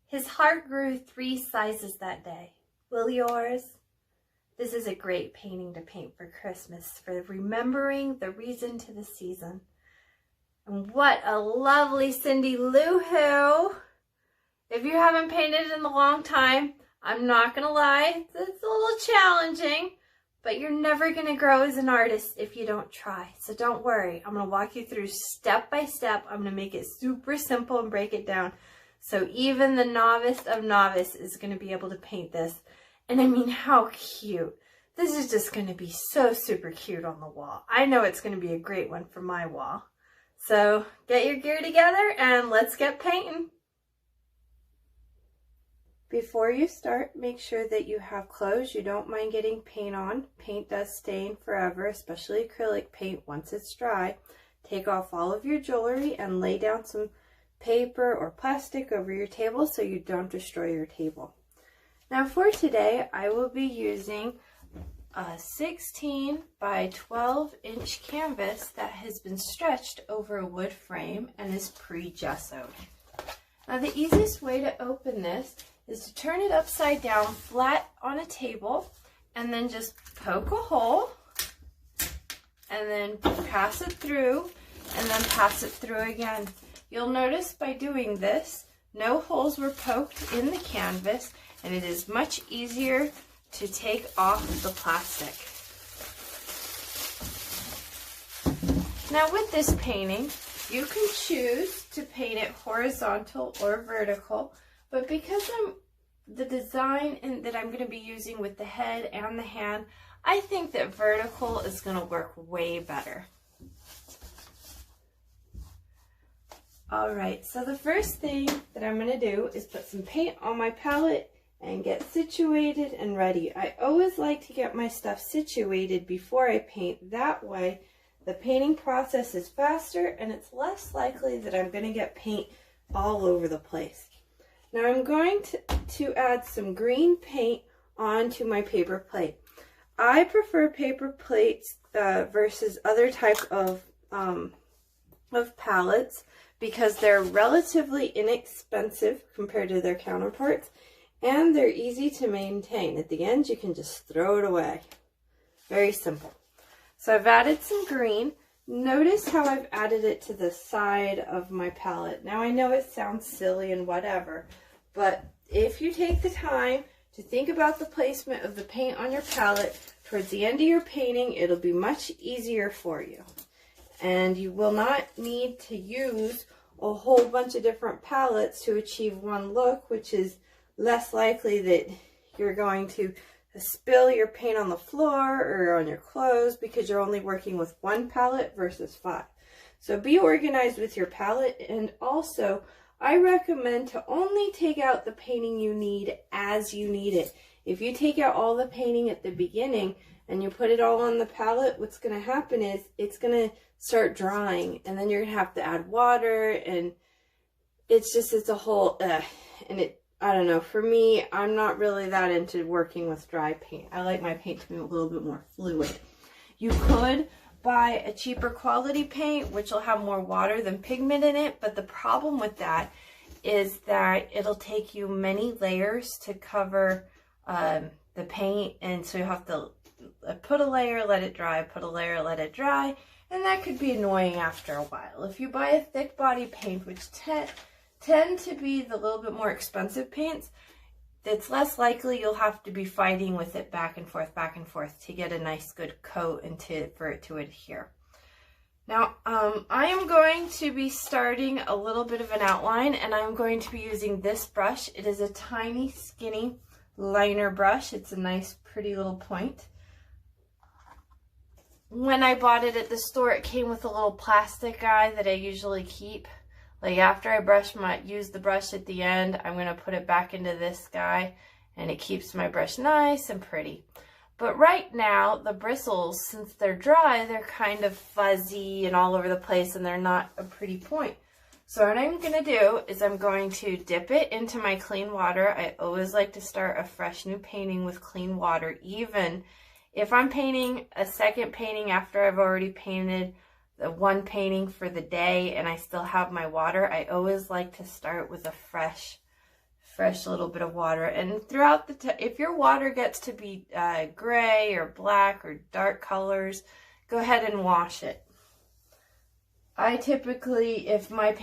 His heart grew 3 sizes that day. Will yours? This is a great painting to paint for Christmas, for remembering the reason to the season. And what a lovely Cindy Lou Who. If you haven't painted in a long time, I'm not going to lie, it's a little challenging, but you're never going to grow as an artist if you don't try. So don't worry. I'm going to walk you through step by step. I'm going to make it super simple and break it down. So even the novice of novice is going to be able to paint this. And I mean, how cute. This is just going to be so super cute on the wall. I know it's going to be a great one for my wall. So get your gear together and let's get painting. Before you start, make sure that you have clothes you don't mind getting paint on. Paint does stain forever, especially acrylic paint once it's dry. Take off all of your jewelry and lay down some paper or plastic over your table so you don't destroy your table. Now for today, I will be using a 16 by 12 inch canvas that has been stretched over a wood frame and is pre-gessoed. Now the easiest way to open this is to turn it upside down flat on a table and then just poke a hole and then pass it through and then pass it through again. You'll notice by doing this, no holes were poked in the canvas and it is much easier to take off the plastic. Now with this painting, you can choose to paint it horizontal or vertical, but because the design that I'm going to be using with the head and the hand, I think that vertical is going to work way better. Alright, so the first thing that I'm going to do is put some paint on my palette and get situated and ready. I always like to get my stuff situated before I paint. That way the painting process is faster and it's less likely that I'm going to get paint all over the place. Now I'm going to add some green paint onto my paper plate. I prefer paper plates versus other type of palettes because they're relatively inexpensive compared to their counterparts. And they're easy to maintain. At the end, you can just throw it away. Very simple. So I've added some green. Notice how I've added it to the side of my palette. Now I know it sounds silly and whatever, but if you take the time to think about the placement of the paint on your palette, towards the end of your painting, it'll be much easier for you. And you will not need to use a whole bunch of different palettes to achieve one look, which is less likely that you're going to spill your paint on the floor or on your clothes because you're only working with one palette versus 5. So be organized with your palette, and also I recommend to only take out the painting you need as you need it. If you take out all the painting at the beginning and you put it all on the palette, what's going to happen is it's going to start drying and then you're going to have to add water, and it's a whole I don't know, for me, I'm not really that into working with dry paint. I like my paint to be a little bit more fluid. You could buy a cheaper quality paint, which will have more water than pigment in it, but the problem with that is that it'll take you many layers to cover the paint, and so you have to put a layer, let it dry, put a layer, let it dry, and that could be annoying after a while. If you buy a thick body paint, which tend to be the little bit more expensive paints, it's less likely you'll have to be fighting with it back and forth to get a nice good coat and for it to adhere. Now I am going to be starting a little bit of an outline, and I'm going to be using this brush. It is a tiny skinny liner brush. It's a nice pretty little point. When I bought it at the store, it came with a little plastic guy that I usually keep. Like after I use the brush at the end, I'm going to put it back into this guy, and it keeps my brush nice and pretty. But right now, the bristles, since they're dry, they're kind of fuzzy and all over the place, and they're not a pretty point. So what I'm going to do is I'm going to dip it into my clean water. I always like to start a fresh new painting with clean water, even if I'm painting a second painting after I've already painted the one painting for the day and I still have my water. I always like to start with a fresh fresh little bit of water. And throughout if your water gets to be gray or black or dark colors, go ahead and wash it. I typically, if mine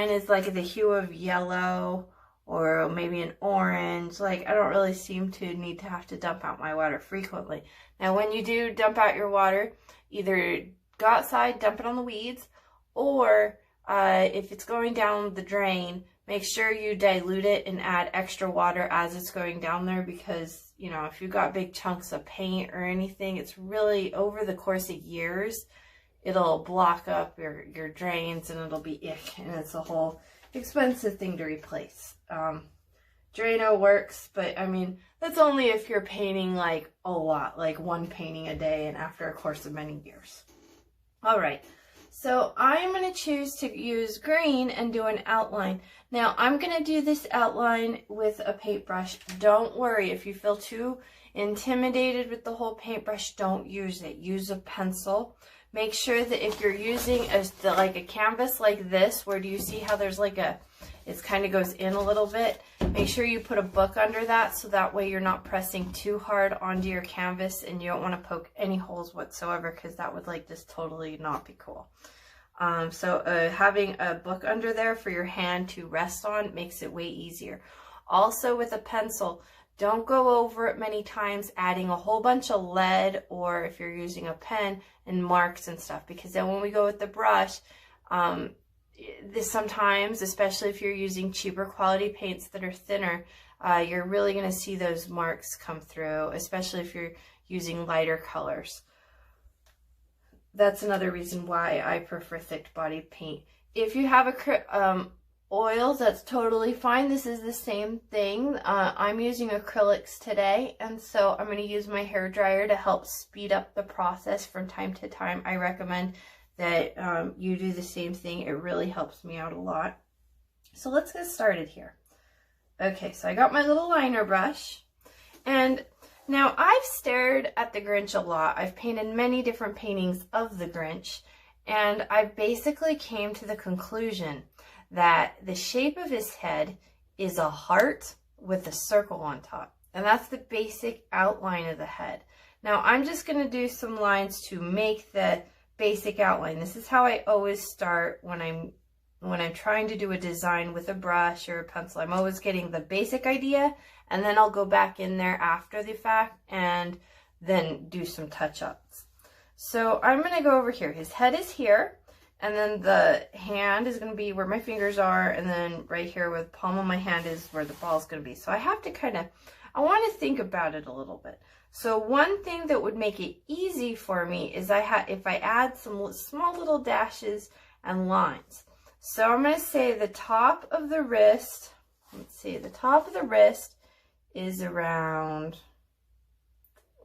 is like the hue of yellow or maybe an orange, like I don't really seem to need to have to dump out my water frequently. Now when you do dump out your water, either go outside, dump it on the weeds, or if it's going down the drain, make sure you dilute it and add extra water as it's going down there, because, you know, if you've got big chunks of paint or anything, it's really, over the course of years, it'll block up your drains and it'll be ick, and it's a whole expensive thing to replace. Drano works, but I mean, that's only if you're painting like a lot, like one painting a day and after a course of many years. All right, so I'm going to choose to use green and do an outline. Now I'm going to do this outline with a paintbrush. Don't worry if you feel too intimidated with the whole paintbrush, don't use it. Use a pencil. Make sure that if you're using like a canvas like this, where do you see how there's like it kind of goes in a little bit, make sure you put a book under that, so that way you're not pressing too hard onto your canvas and you don't want to poke any holes whatsoever, because that would like just totally not be cool. Having a book under there for your hand to rest on makes it way easier. Also with a pencil, don't go over it many times adding a whole bunch of lead, or if you're using a pen, and marks and stuff, because then when we go with the brush, sometimes, especially if you're using cheaper quality paints that are thinner, you're really going to see those marks come through, especially if you're using lighter colors. That's another reason why I prefer thick body paint. If you have oils, that's totally fine. This is the same thing. I'm using acrylics today, and so I'm going to use my hair dryer to help speed up the process from time to time. I recommend that you do the same thing. It really helps me out a lot. So let's get started here. Okay, so I got my little liner brush, and now I've stared at the Grinch a lot. I've painted many different paintings of the Grinch, and I basically came to the conclusion that the shape of his head is a heart with a circle on top. And that's the basic outline of the head. Now I'm just going to do some lines to make the basic outline. This is how I always start when I'm trying to do a design with a brush or a pencil. I'm always getting the basic idea, and then I'll go back in there after the fact and then do some touch-ups. So I'm going to go over here. His head is here. And then the hand is going to be where my fingers are, and then right here where the palm of my hand is where the ball is going to be. So I have to I want to think about it a little bit. So one thing that would make it easy for me is if I add some small little dashes and lines. So I'm going to say the top of the wrist, let's see, the top of the wrist is around,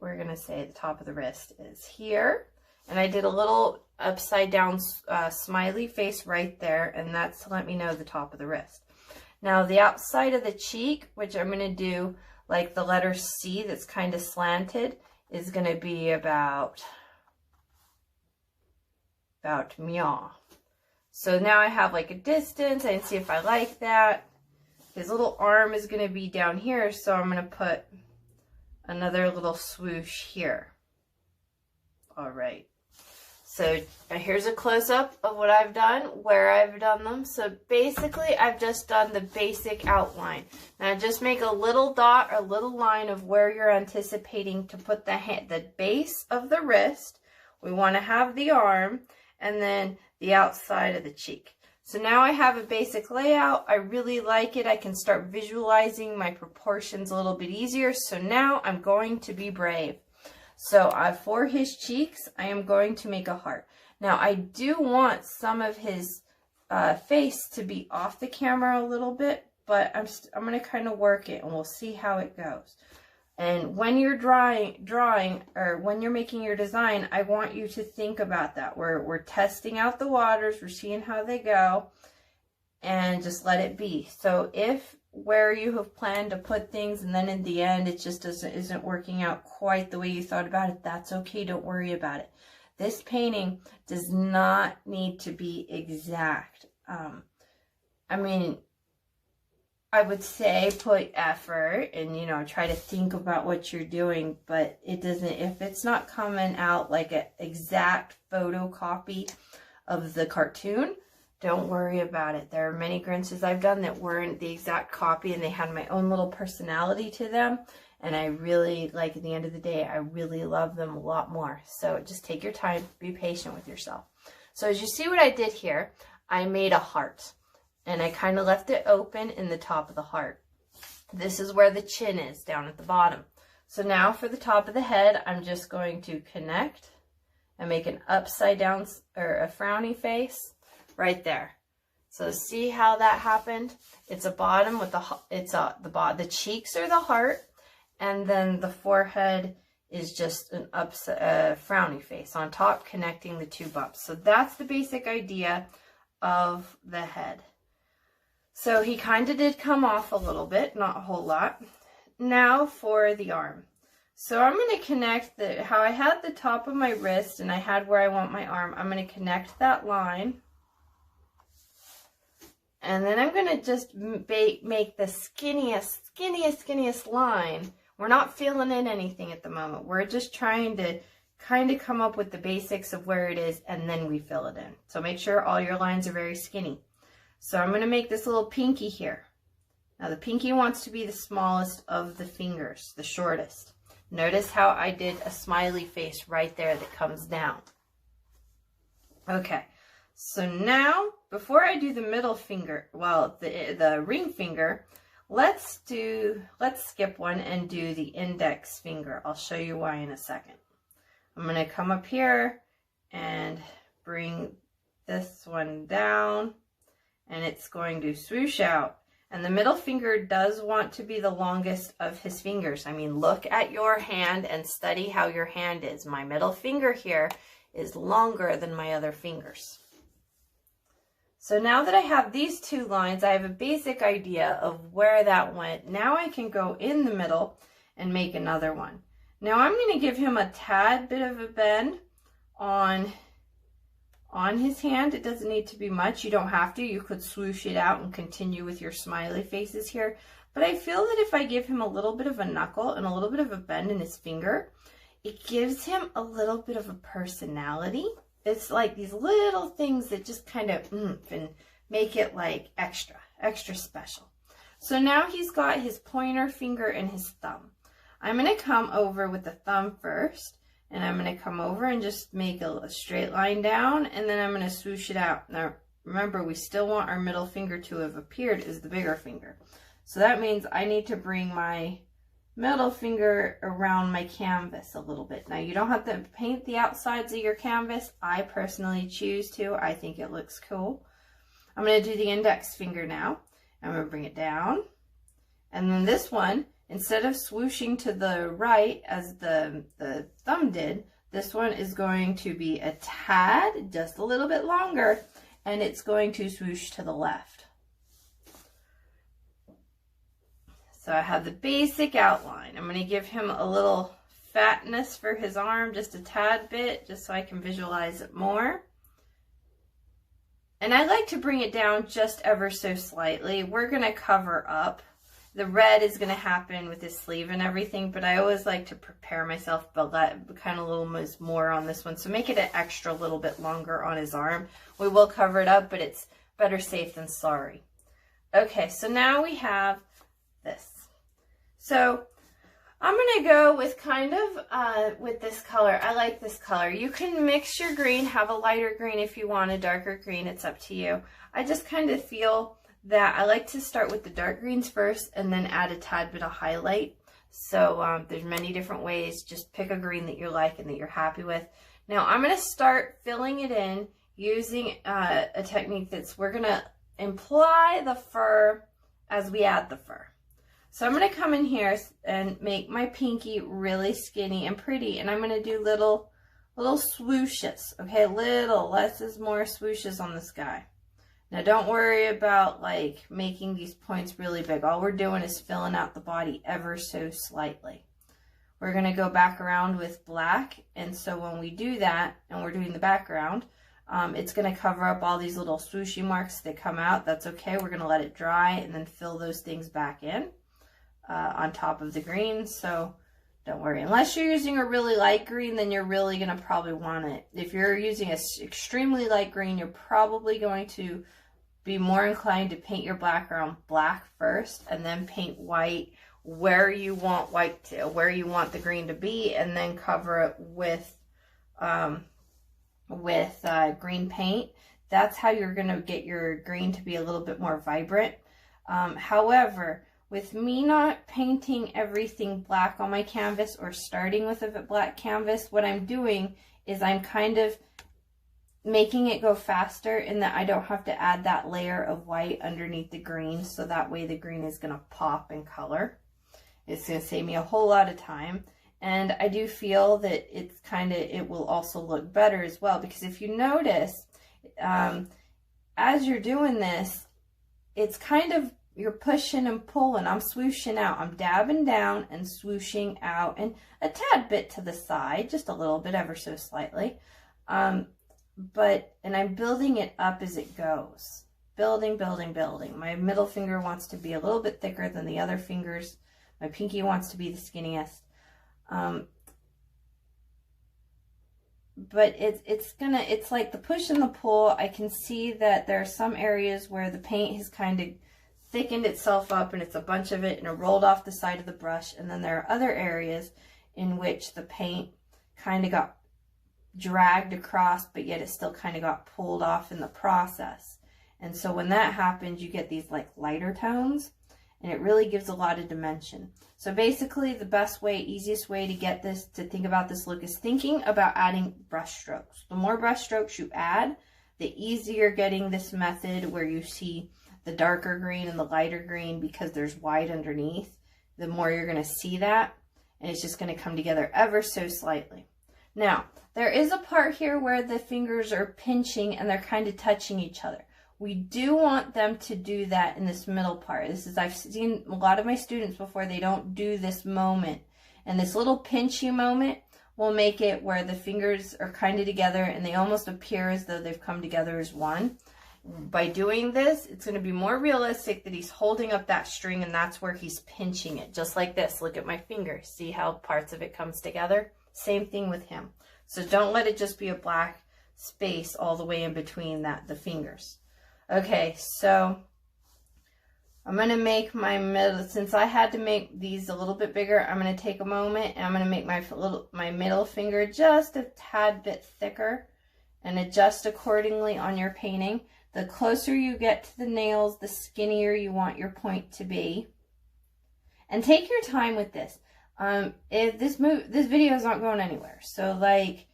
we're going to say the top of the wrist is here. And I did a little upside down smiley face right there, and that's to let me know the top of the wrist. Now the outside of the cheek, which I'm going to do like the letter C that's kind of slanted, is going to be about meow. So now I have like a distance. I can see if I like that. His little arm is going to be down here, so I'm going to put another little swoosh here. All right. So here's a close-up of what I've done, where I've done them. So basically, I've just done the basic outline. Now just make a little dot or little line of where you're anticipating to put the base of the wrist. We want to have the arm, and then the outside of the cheek. So now I have a basic layout. I really like it. I can start visualizing my proportions a little bit easier. So now I'm going to be brave. So for his cheeks, I am going to make a heart. Now I do want some of his face to be off the camera a little bit, but I'm going to kind of work it, and we'll see how it goes. And when you're drawing or when you're making your design, I want you to think about that. We're testing out the waters, we're seeing how they go, and just let it be. So if where you have planned to put things and then in the end it just isn't working out quite the way you thought about it, that's okay. Don't worry about it. This painting does not need to be exact. I mean, I would say put effort and, you know, try to think about what you're doing, but it doesn't, if it's not coming out like an exact photocopy of the cartoon, don't worry about it. There are many Grinches I've done that weren't the exact copy and they had my own little personality to them. And I really, like, at the end of the day, I really love them a lot more. So just take your time, be patient with yourself. So as you see what I did here, I made a heart. And I kind of left it open in the top of the heart. This is where the chin is, down at the bottom. So now for the top of the head, I'm just going to connect and make an upside down, or a frowny face right there. So see how that happened? It's a bottom with the cheeks are the heart, and then the forehead is just an frowny face on top, connecting the two bumps. So that's the basic idea of the head. So he kind of did come off a little bit, not a whole lot. Now for the arm. So I'm going to connect how I had the top of my wrist and I had where I want my arm. I'm going to connect that line. And then I'm going to just make the skinniest line. We're not filling in anything at the moment. We're just trying to kind of come up with the basics of where it is, and then we fill it in. So make sure all your lines are very skinny. So I'm going to make this little pinky here. Now the pinky wants to be the smallest of the fingers, the shortest. Notice how I did a smiley face right there that comes down. Okay, so now before I do the middle finger, well, the ring finger, let's skip one and do the index finger. I'll show you why in a second. I'm going to come up here and bring this one down, and it's going to swoosh out. And the middle finger does want to be the longest of his fingers. I mean, look at your hand and study how your hand is. My middle finger here is longer than my other fingers. So now that I have these two lines, I have a basic idea of where that went. Now I can go in the middle and make another one. Now I'm going to give him a tad bit of a bend on his hand. It doesn't need to be much. You don't have to. You could swoosh it out and continue with your smiley faces here. But I feel that if I give him a little bit of a knuckle and a little bit of a bend in his finger, it gives him a little bit of a personality. It's like these little things that just kind of and make it like extra special. So now he's got his pointer finger and his thumb. I'm going to come over with the thumb first. And I'm going to come over and just make a straight line down, and then I'm going to swoosh it out. Now, remember, we still want our middle finger to have appeared as the bigger finger. So that means I need to bring my middle finger around my canvas a little bit. Now, you don't have to paint the outsides of your canvas. I personally choose to. I think it looks cool. I'm going to do the index finger now. I'm going to bring it down. And then this one, instead of swooshing to the right as the thumb did, this one is going to be a tad, just a little bit longer, and it's going to swoosh to the left. So I have the basic outline. I'm going to give him a little fatness for his arm, just a tad bit, just so I can visualize it more. And I like to bring it down just ever so slightly. We're going to cover up. The red is going to happen with his sleeve and everything, but I always like to prepare myself, but kind of a little more on this one. So make it an extra little bit longer on his arm. We will cover it up, but it's better safe than sorry. Okay, so now we have this. So I'm going to go with kind of with this color. I like this color. You can mix your green, have a lighter green if you want, a darker green. It's up to you. I just kind of feel that I like to start with the dark greens first and then add a tad bit of highlight. So there's many different ways. Just pick a green that you like and that you're happy with. Now I'm going to start filling it in using a technique that's, we're going to imply the fur as we add the fur. So I'm going to come in here and make my pinky really skinny and pretty, and I'm going to do little swooshes. Okay, less is more swooshes on this guy. Now don't worry about like making these points really big. All we're doing is filling out the body ever so slightly. We're going to go back around with black, and so when we do that and we're doing the background, It's going to cover up all these little swooshy marks that come out. That's okay. We're going to let it dry and then fill those things back in on top of the green. So don't worry. Unless you're using a really light green, then you're really going to probably want it. If you're using an extremely light green, you're probably going to be more inclined to paint your background black first and then paint white where you want where you want the green to be, and then cover it with green paint. That's how you're going to get your green to be a little bit more vibrant. However, with me not painting everything black on my canvas or starting with a black canvas, what I'm doing is I'm kind of making it go faster in that I don't have to add that layer of white underneath the green, so that way the green is going to pop in color. It's going to save me a whole lot of time. And I do feel that it will also look better as well, because if you notice, as you're doing this, it's kind of, you're pushing and pulling. I'm swooshing out. I'm dabbing down and swooshing out, and a tad bit to the side, just a little bit, ever so slightly. And I'm building it up as it goes. Building, building, building. My middle finger wants to be a little bit thicker than the other fingers. My pinky wants to be the skinniest. But it's like the push and the pull. I can see that there are some areas where the paint has kind of thickened itself up and it's a bunch of it and it rolled off the side of the brush. And then there are other areas in which the paint kind of got dragged across, but yet it still kind of got pulled off in the process. And so when that happens, you get these like lighter tones, and it really gives a lot of dimension. So basically the best way, easiest way to get this, to think about this look, is thinking about adding brush strokes. The more brush strokes you add, the easier getting this method where you see the darker green and the lighter green, because there's white underneath. The more you're going to see that, and it's just going to come together ever so slightly. Now, there is a part here where the fingers are pinching and they're kind of touching each other. We do want them to do that in this middle part. I've seen a lot of my students before, they don't do this moment. And this little pinchy moment will make it where the fingers are kind of together and they almost appear as though they've come together as one. By doing this, it's going to be more realistic that he's holding up that string, and that's where he's pinching it. Just like this. Look at my finger. See how parts of it comes together? Same thing with him. So don't let it just be a black space all the way in between the fingers. Okay, so I'm going to make my middle, since I had to make these a little bit bigger, I'm going to take a moment and I'm going to make my middle finger just a tad bit thicker and adjust accordingly on your painting. The closer you get to the nails, the skinnier you want your point to be. And take your time with this. If this video is not going anywhere, so like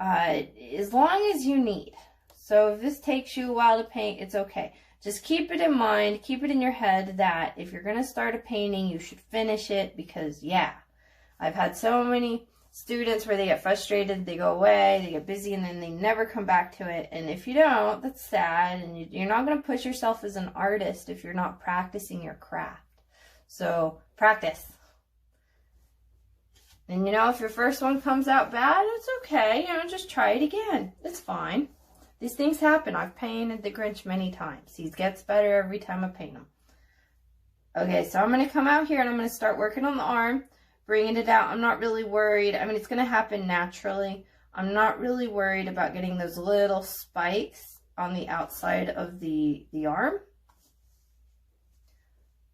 as long as you need. So if this takes you a while to paint, it's okay. Just keep it in mind, keep it in your head that if you're going to start a painting, you should finish it, because yeah, I've had so many students where they get frustrated, they go away, they get busy, and then they never come back to it. And if you don't, that's sad, and you're not going to push yourself as an artist if you're not practicing your craft. So practice. And you know, if your first one comes out bad, it's okay. You know, just try it again. It's fine. These things happen. I've painted the Grinch many times. He gets better every time I paint him. Okay, so I'm going to come out here and I'm going to start working on the arm, bringing it out. I'm not really worried. I mean, it's going to happen naturally. I'm not really worried about getting those little spikes on the outside of the arm.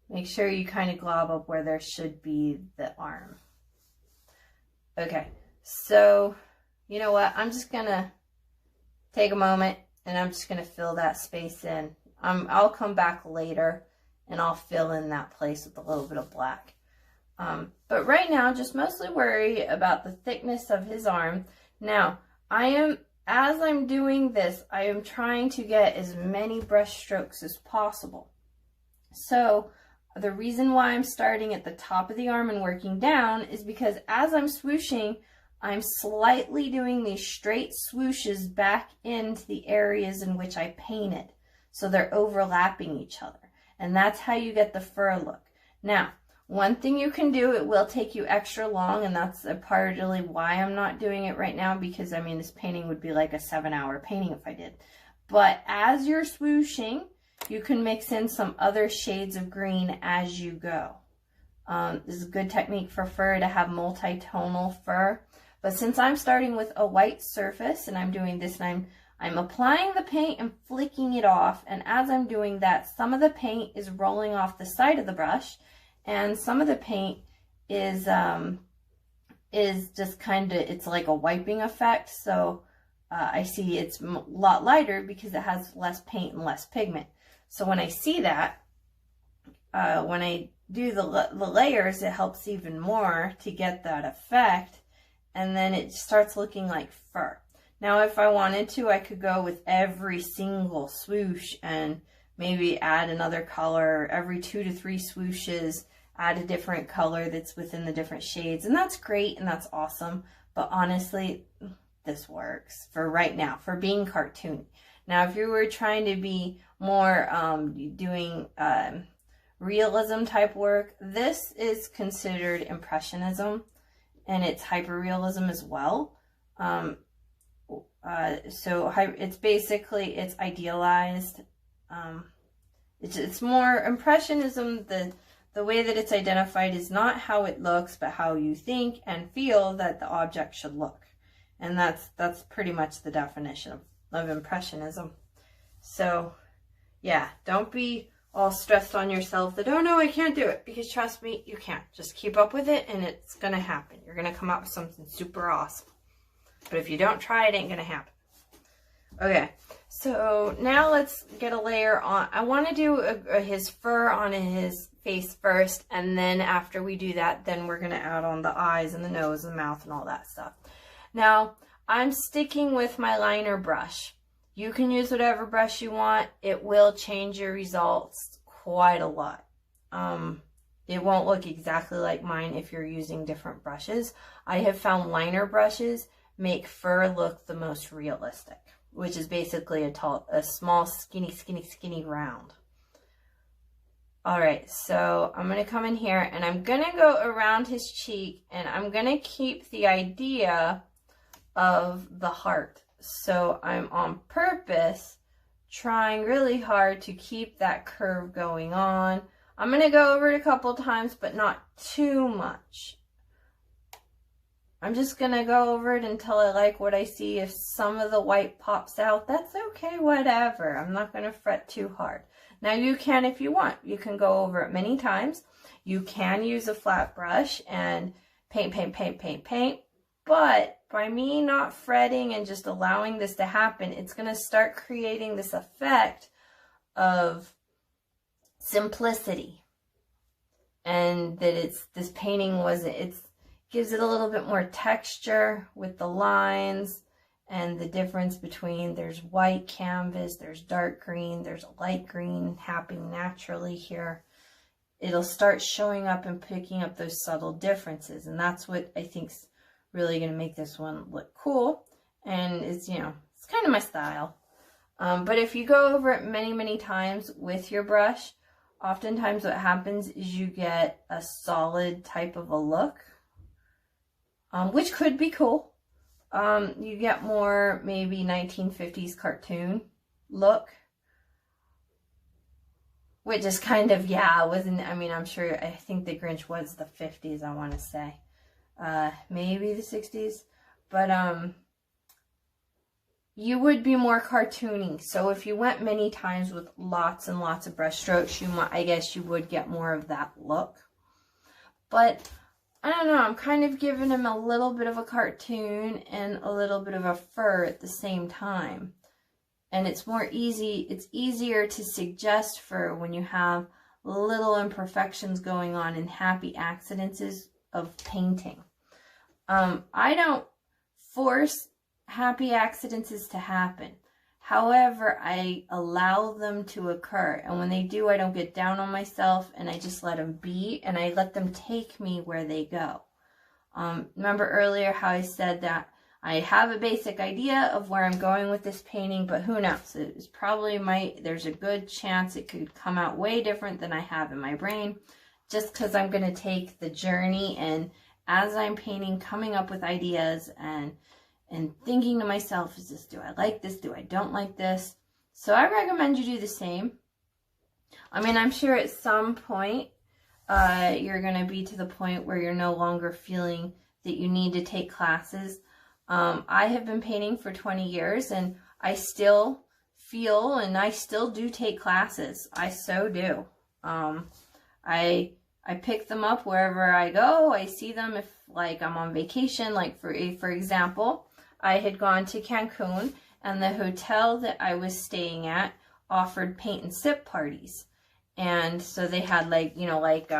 Make sure you kind of glob up where there should be the arm. Okay, so you know what? I'm just going to take a moment and I'm just going to fill that space in. I'll come back later and I'll fill in that place with a little bit of black. But right now, just mostly worry about the thickness of his arm. Now, as I'm doing this, I am trying to get as many brush strokes as possible. So the reason why I'm starting at the top of the arm and working down is because as I'm swooshing, I'm slightly doing these straight swooshes back into the areas in which I painted. So they're overlapping each other. And that's how you get the fur look. Now, One thing you can do, it will take you extra long, and that's partly why I'm not doing it right now, because, I mean, this painting would be like a 7-hour painting if I did. But as you're swooshing, you can mix in some other shades of green as you go. This is a good technique for fur, to have multi-tonal fur. But since I'm starting with a white surface and I'm doing this, and I'm applying the paint and flicking it off, and as I'm doing that, some of the paint is rolling off the side of the brush, and some of the paint is just kind of, it's like a wiping effect. So I see it's a lot lighter because it has less paint and less pigment. So when I see that, when I do the layers, it helps even more to get that effect, and then it starts looking like fur. Now, if I wanted to, I could go with every single swoosh and maybe add another color. Every 2 to 3 swooshes, add a different color that's within the different shades, and that's great and that's awesome. But honestly, this works for right now, for being cartoony. Now, if you were trying to be more doing realism type work, this is considered impressionism, and it's hyperrealism as well. So it's basically, it's idealized. It's more impressionism. The way that it's identified is not how it looks, but how you think and feel that the object should look. And that's pretty much the definition of impressionism. So yeah, don't be all stressed on yourself that, oh no, I can't do it, because trust me, you can. Just keep up with it and it's gonna happen. You're gonna come out with something super awesome. But if you don't try, it ain't gonna happen. Okay, so now let's get a layer on. I want to do his fur on his face first, and then after we do that, then we're gonna add on the eyes and the nose and the mouth and all that stuff. Now, I'm sticking with my liner brush. You can use whatever brush you want. It will change your results quite a lot. It won't look exactly like mine if you're using different brushes. I have found liner brushes make fur look the most realistic, which is basically a small, skinny round. All right, so I'm gonna come in here and I'm gonna go around his cheek, and I'm gonna keep the idea of the heart. So I'm on purpose trying really hard to keep that curve going on. I'm going to go over it a couple times, but not too much. I'm just going to go over it until I like what I see. If some of the white pops out, that's okay, whatever. I'm not going to fret too hard. Now you can, if you want, you can go over it many times. You can use a flat brush and paint. But by me not fretting and just allowing this to happen, it's going to start creating this effect of simplicity. And that this painting gives it a little bit more texture with the lines and the difference between, there's white canvas, there's dark green, there's a light green happening naturally here. It'll start showing up and picking up those subtle differences. And that's what I think's really going to make this one look cool, and it's, you know, it's kind of my style. But if you go over it many times with your brush, oftentimes what happens is you get a solid type of a look, which could be cool. You get more maybe 1950s cartoon look, which is kind of, yeah, wasn't, I mean, I'm sure, I think the Grinch was the 50s, I want to say. Maybe the 60s, but you would be more cartoony. So if you went many times with lots and lots of brush strokes, I guess you would get more of that look. But I don't know, I'm kind of giving him a little bit of a cartoon and a little bit of a fur at the same time. And it's easier to suggest fur when you have little imperfections going on and happy accidents of painting. I don't force happy accidents to happen. However, I allow them to occur. And when they do, I don't get down on myself, and I just let them be, and I let them take me where they go. Remember earlier how I said that I have a basic idea of where I'm going with this painting, but who knows? It's probably there's a good chance it could come out way different than I have in my brain. just because I'm going to take the journey, and as I'm painting, coming up with ideas and thinking to myself, do I like this? Do I don't like this? So I recommend you do the same. I mean, I'm sure at some point you're going to be to the point where you're no longer feeling that you need to take classes. I have been painting for 20 years and I still feel, and I still do take classes. I so do. I pick them up wherever I go. I see them if like I'm on vacation. Like for example, I had gone to Cancun, and the hotel that I was staying at offered paint and sip parties. And so they had like, you know, like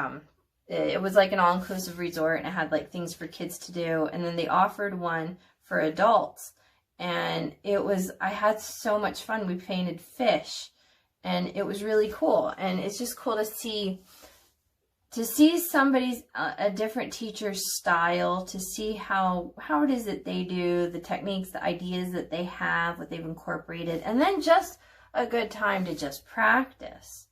it was like an all-inclusive resort, and it had like things for kids to do, and then they offered one for adults. And I had so much fun. We painted fish, and it was really cool. And it's just cool to see somebody's, a different teacher's style, to see how it is that they do, the techniques, the ideas that they have, what they've incorporated, and then just a good time to just practice.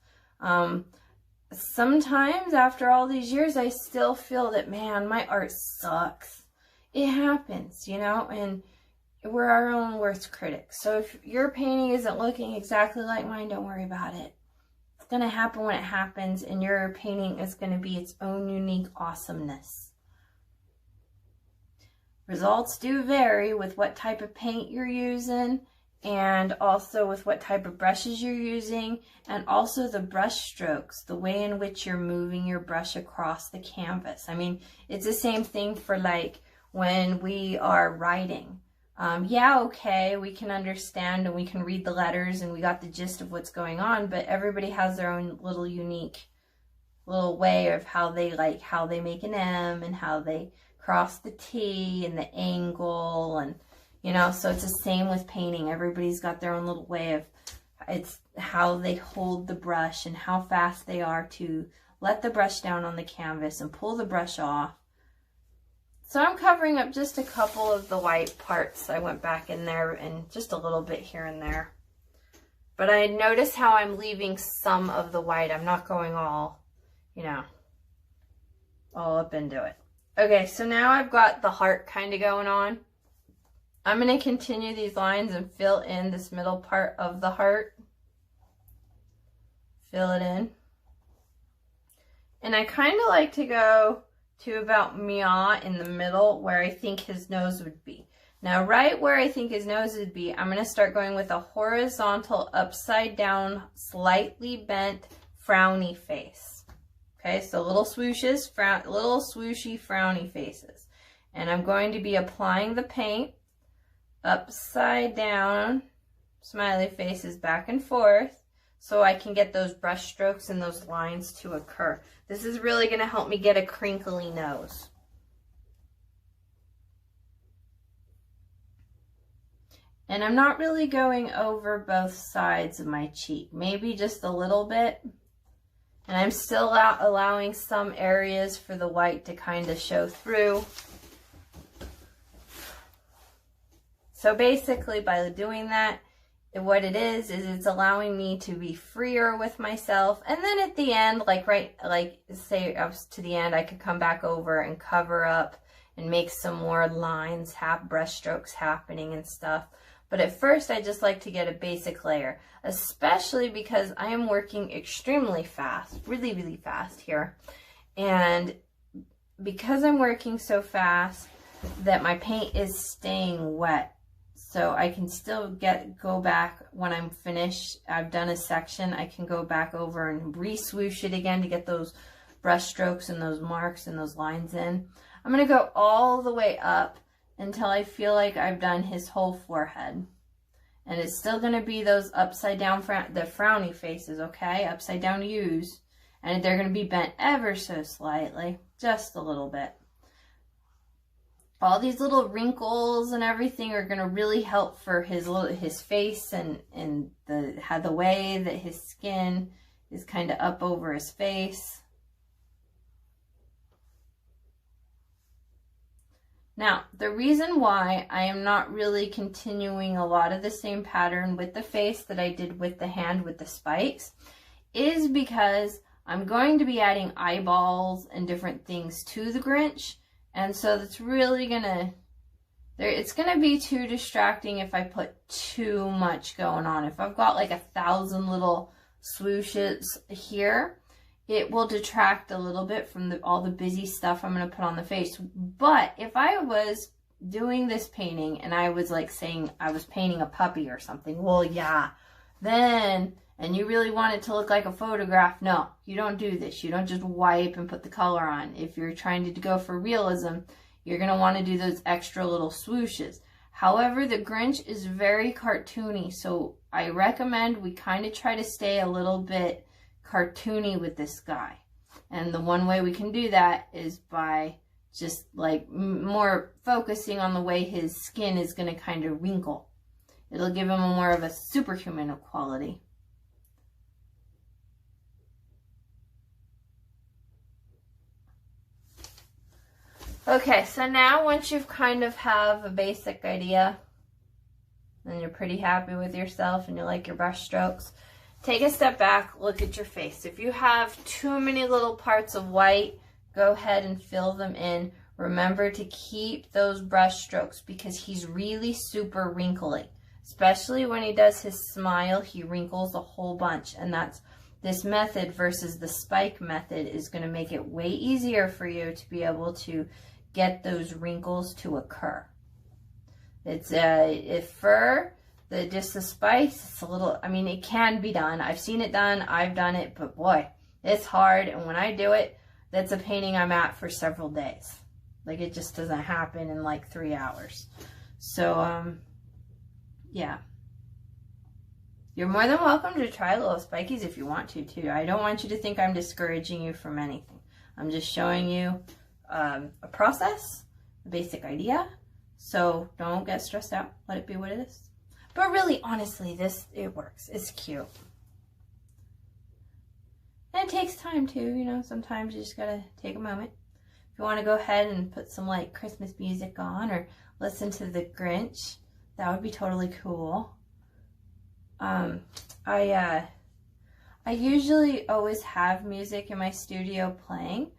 Sometimes after all these years, I still feel that, man, my art sucks. It happens, you know, and we're our own worst critics. So if your painting isn't looking exactly like mine, don't worry about it. It's going to happen when it happens, and your painting is going to be its own unique awesomeness. Results do vary with what type of paint you're using, and also with what type of brushes you're using, and also the brush strokes, the way in which you're moving your brush across the canvas. I mean, it's the same thing for like when we are writing. Yeah, okay, we can understand and we can read the letters and we got the gist of what's going on, but everybody has their own little unique little way of how they make an M and how they cross the T and the angle, and you know, so it's the same with painting. Everybody's got their own little way of, it's how they hold the brush and how fast they are to let the brush down on the canvas and pull the brush off. So I'm covering up just a couple of the white parts. I went back in there and just a little bit here and there. But I notice how I'm leaving some of the white. I'm not going all, you know, all up into it. Okay, so now I've got the heart kind of going on. I'm going to continue these lines and fill in this middle part of the heart. Fill it in. And I kind of like to go to about meow in the middle where I think his nose would be. Now, right where I think his nose would be, I'm going to start going with a horizontal, upside down, slightly bent, frowny face. Okay, so little swooshes, little swooshy, frowny faces. And I'm going to be applying the paint upside down, smiley faces back and forth, so I can get those brush strokes and those lines to occur. This is really going to help me get a crinkly nose. And I'm not really going over both sides of my cheek, maybe just a little bit. And I'm still allowing some areas for the white to kind of show through. So basically by doing that, what it is it's allowing me to be freer with myself. And then at the end, say up to the end, I could come back over and cover up and make some more lines, have brush strokes happening and stuff. But at first, I just like to get a basic layer, especially because I am working extremely fast, really, really fast here. And because I'm working so fast that my paint is staying wet, so I can still go back when I'm finished. I've done a section, I can go back over and re-swoosh it again to get those brush strokes and those marks and those lines in. I'm going to go all the way up until I feel like I've done his whole forehead. And it's still going to be those upside down, the frowny faces, okay? Upside down U's. And they're going to be bent ever so slightly, just a little bit. All these little wrinkles and everything are going to really help for his face and the way that his skin is kind of up over his face. Now, the reason why I am not really continuing a lot of the same pattern with the face that I did with the hand with the spikes is because I'm going to be adding eyeballs and different things to the Grinch. And so that's really gonna, it's gonna be too distracting if I put too much going on. If I've got like 1,000 little swooshes here, it will detract a little bit from all the busy stuff I'm gonna put on the face. But if I was doing this painting and I was like saying I was painting a puppy or something, well, yeah, then, and you really want it to look like a photograph, no, you don't do this. You don't just wipe and put the color on. If you're trying to go for realism, you're going to want to do those extra little swooshes. However, the Grinch is very cartoony, so I recommend we kind of try to stay a little bit cartoony with this guy. And the one way we can do that is by just like more focusing on the way his skin is going to kind of wrinkle. It'll give him more of a superhuman quality. Okay, so now once you've kind of have a basic idea and you're pretty happy with yourself and you like your brush strokes, take a step back, look at your face. If you have too many little parts of white, go ahead and fill them in. Remember to keep those brush strokes because he's really super wrinkly. Especially when he does his smile, he wrinkles a whole bunch. And that's this method versus the spike method is going to make it way easier for you to be able to get those wrinkles to occur. It's if fur, just the spikes, it's a little, I mean, it can be done. I've seen it done, I've done it, but boy, it's hard. And when I do it, that's a painting I'm at for several days. Like it just doesn't happen in like 3 hours. So, yeah. You're more than welcome to try little spikies if you want to, too. I don't want you to think I'm discouraging you from anything. I'm just showing you a process, a basic idea. So don't get stressed out. Let it be what it is. But really, honestly, it works. It's cute. And it takes time, too. You know, sometimes you just got to take a moment. If you want to go ahead and put some, like, Christmas music on or listen to the Grinch, that would be totally cool. I usually always have music in my studio playing.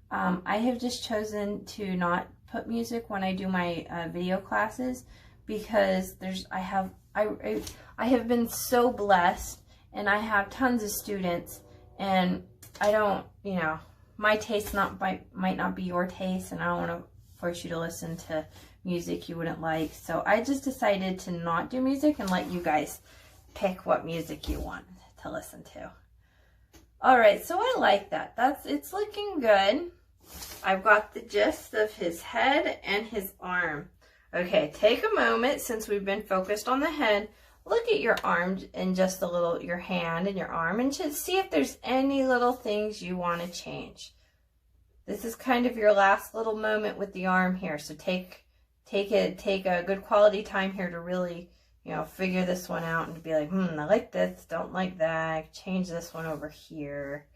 I have just chosen to not put music when I do my video classes because I have been so blessed and I have tons of students and I don't, you know, my taste might not be your taste and I don't want to force you to listen to music you wouldn't like. So I just decided to not do music and let you guys pick what music you want to listen to. All right, so I like that. It's looking good. I've got the gist of his head and his arm. Okay, take a moment since we've been focused on the head. Look at your arm and just a little, your hand and your arm, and just see if there's any little things you want to change. This is kind of your last little moment with the arm here, so take a good quality time here to really, you know, figure this one out and to be like, I like this, don't like that, change this one over here.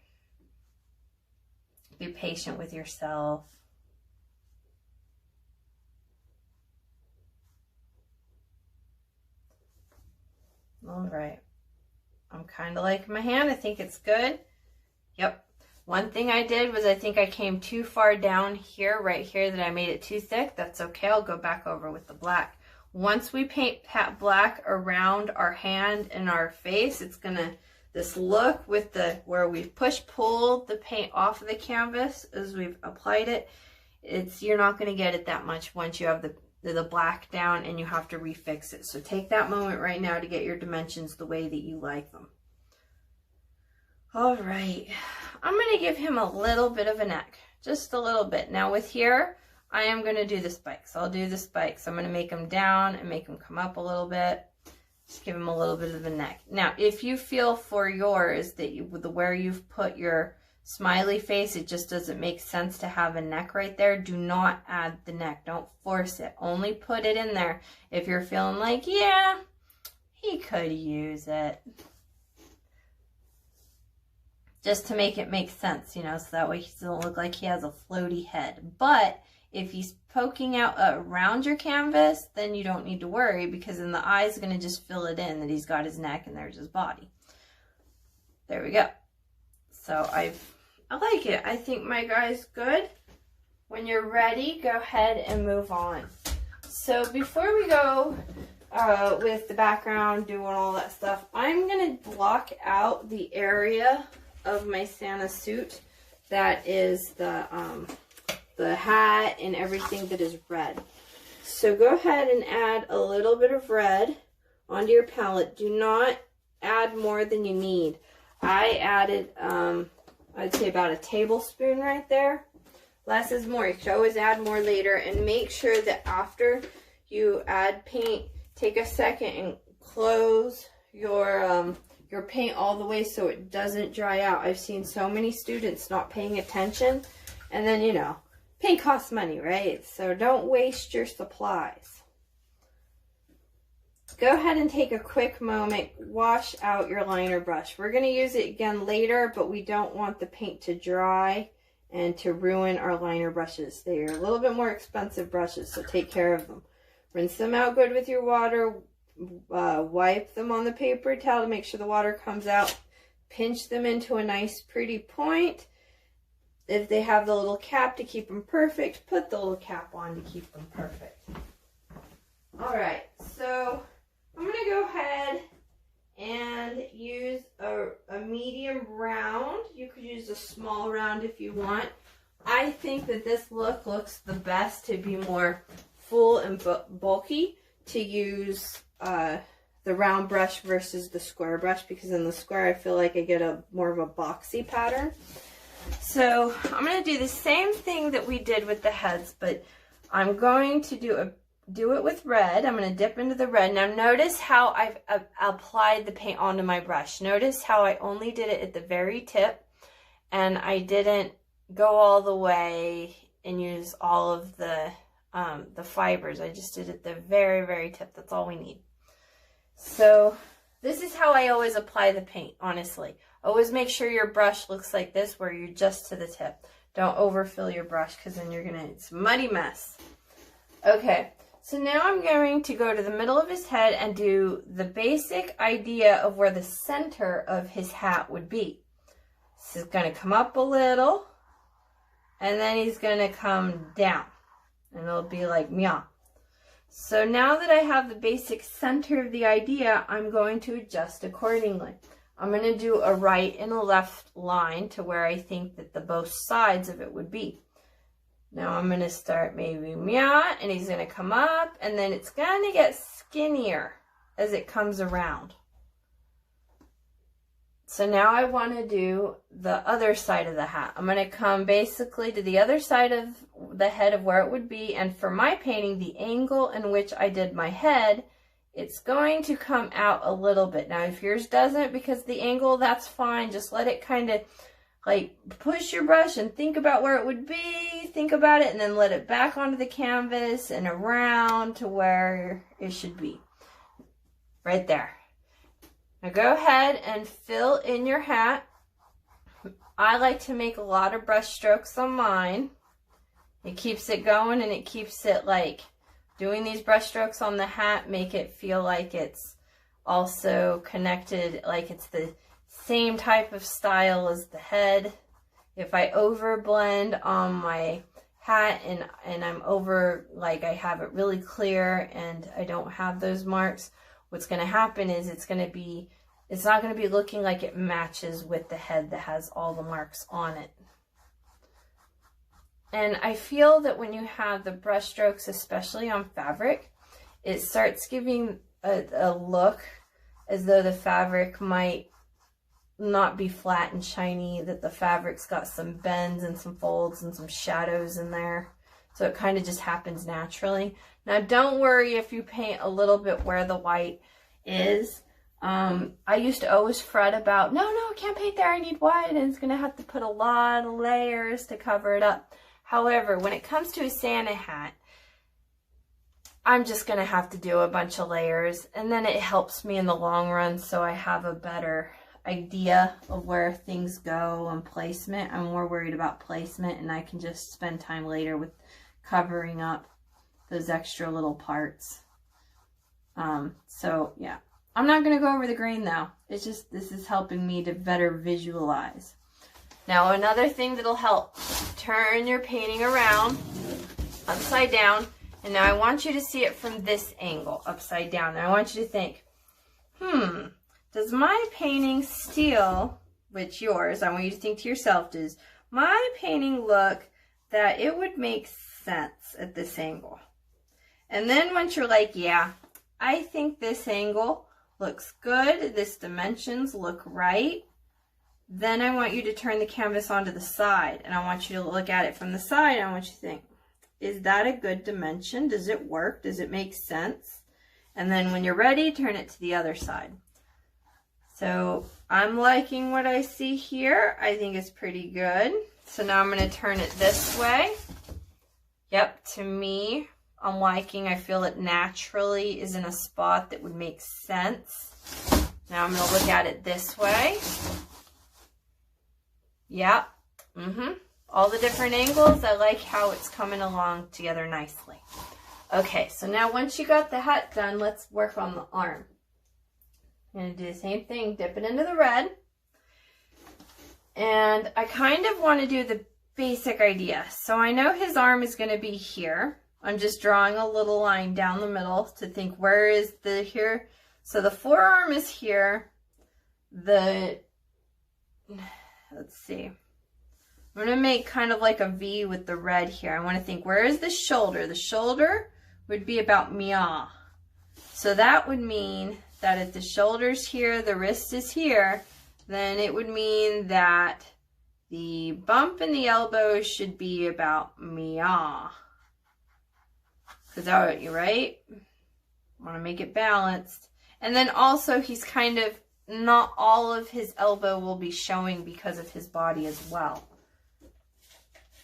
Be patient with yourself. All right. I'm kind of liking my hand. I think it's good. Yep. One thing I did was I think I came too far down here, right here, that I made it too thick. That's okay. I'll go back over with the black. Once we paint black around our hand and our face, it's going to, this look with where we've pulled the paint off of the canvas as we've applied it, you're not going to get it that much once you have the black down and you have to refix it. So take that moment right now to get your dimensions the way that you like them. All right, I'm going to give him a little bit of a neck, just a little bit. Now with here, I am going to do the spikes. I'll do the spikes. I'm going to make them down and make them come up a little bit. Just give him a little bit of a neck. Now, if you feel for yours that where you've put your smiley face, it just doesn't make sense to have a neck right there, do not add the neck. Don't force it. Only put it in there if you're feeling like, yeah, he could use it. Just to make it make sense, you know, so that way he doesn't look like he has a floaty head. But if he's poking out around your canvas, then you don't need to worry because then the eye's going to just fill it in that he's got his neck and there's his body. There we go. So I like it. I think my guy's good. When you're ready, go ahead and move on. So before we go with the background, doing all that stuff, I'm going to block out the area of my Santa suit that is the hat and everything that is red. So go ahead and add a little bit of red onto your palette. Do not add more than you need. I added, I'd say about a tablespoon right there. Less is more. You should always add more later, and make sure that after you add paint, take a second and close your paint all the way so it doesn't dry out. I've seen so many students not paying attention, and then, you know, paint costs money, right? So don't waste your supplies. Go ahead and take a quick moment, wash out your liner brush. We're going to use it again later, but we don't want the paint to dry and to ruin our liner brushes. They are a little bit more expensive brushes, so take care of them. Rinse them out good with your water. Wipe them on the paper towel to make sure the water comes out. Pinch them into a nice pretty point. If they have the little cap to keep them perfect, put the little cap on to keep them perfect. Alright, so I'm going to go ahead and use a medium round. You could use a small round if you want. I think that this look looks the best to be more full and bulky, to use the round brush versus the square brush, because in the square I feel like I get a more of a boxy pattern. So I'm going to do the same thing that we did with the heads, but I'm going to do it with red. I'm going to dip into the red. Now notice how I've applied the paint onto my brush. Notice how I only did it at the very tip, and I didn't go all the way and use all of the fibers. I just did it at the very, very tip. That's all we need. So this is how I always apply the paint, honestly. Always make sure your brush looks like this, where you're just to the tip. Don't overfill your brush, because then it's a muddy mess. Okay, so now I'm going to go to the middle of his head and do the basic idea of where the center of his hat would be. This is going to come up a little, and then he's going to come down, and it'll be like meow. So now that I have the basic center of the idea, I'm going to adjust accordingly. I'm going to do a right and a left line to where I think that the both sides of it would be. Now I'm going to start maybe meow, and he's going to come up, and then it's going to get skinnier as it comes around. So now I want to do the other side of the hat. I'm going to come basically to the other side of the head of where it would be, and for my painting, the angle in which I did my head, it's going to come out a little bit. Now if yours doesn't, because the angle, that's fine. Just let it kind of like push your brush and think about where it would be, think about it, and then let it back onto the canvas and around to where it should be. Right there. Now go ahead and fill in your hat. I like to make a lot of brush strokes on mine. It keeps it going, and it keeps it like doing these brush strokes on the hat, make it feel like it's also connected, like it's the same type of style as the head. If I overblend on my hat and I'm over, like I have it really clear and I don't have those marks, what's going to happen is it's not going to be looking like it matches with the head that has all the marks on it. And I feel that when you have the brush strokes, especially on fabric, it starts giving a look as though the fabric might not be flat and shiny, that the fabric's got some bends and some folds and some shadows in there. So it kind of just happens naturally. Now don't worry if you paint a little bit where the white is. I used to always fret about, no, I can't paint there, I need white, and it's going to have to put a lot of layers to cover it up. However, when it comes to a Santa hat, I'm just going to have to do a bunch of layers, and then it helps me in the long run, so I have a better idea of where things go and placement. I'm more worried about placement, and I can just spend time later with covering up those extra little parts. So yeah, I'm not going to go over the grain though. It's just, this is helping me to better visualize. Now another thing that'll help, turn your painting around, upside down, and now I want you to see it from this angle, upside down. And I want you to think, does my painting still, which yours, I want you to think to yourself, does my painting look that it would make sense at this angle? And then once you're like, yeah, I think this angle looks good, this dimensions look right, then I want you to turn the canvas onto the side, and I want you to look at it from the side, and I want you to think, is that a good dimension? Does it work? Does it make sense? And then when you're ready, turn it to the other side. So I'm liking what I see here. I think it's pretty good. So now I'm going to turn it this way. Yep, to me, I'm liking, I feel it naturally is in a spot that would make sense. Now I'm going to look at it this way. Yep. All the different angles, I like how it's coming along together nicely. Okay, so now once you got the hat done, let's work on the arm. I'm going to do the same thing, dip it into the red. And I kind of want to do the basic idea. So I know his arm is going to be here. I'm just drawing a little line down the middle to think, where is the here? So the forearm is here. Let's see. I'm going to make kind of like a V with the red here. I want to think, where is the shoulder? The shoulder would be about meow. So that would mean that if the shoulder's here, the wrist is here, then it would mean that the bump in the elbow should be about meow. Because that, you're right. I want to make it balanced. And then also he's kind of, not all of his elbow will be showing because of his body as well.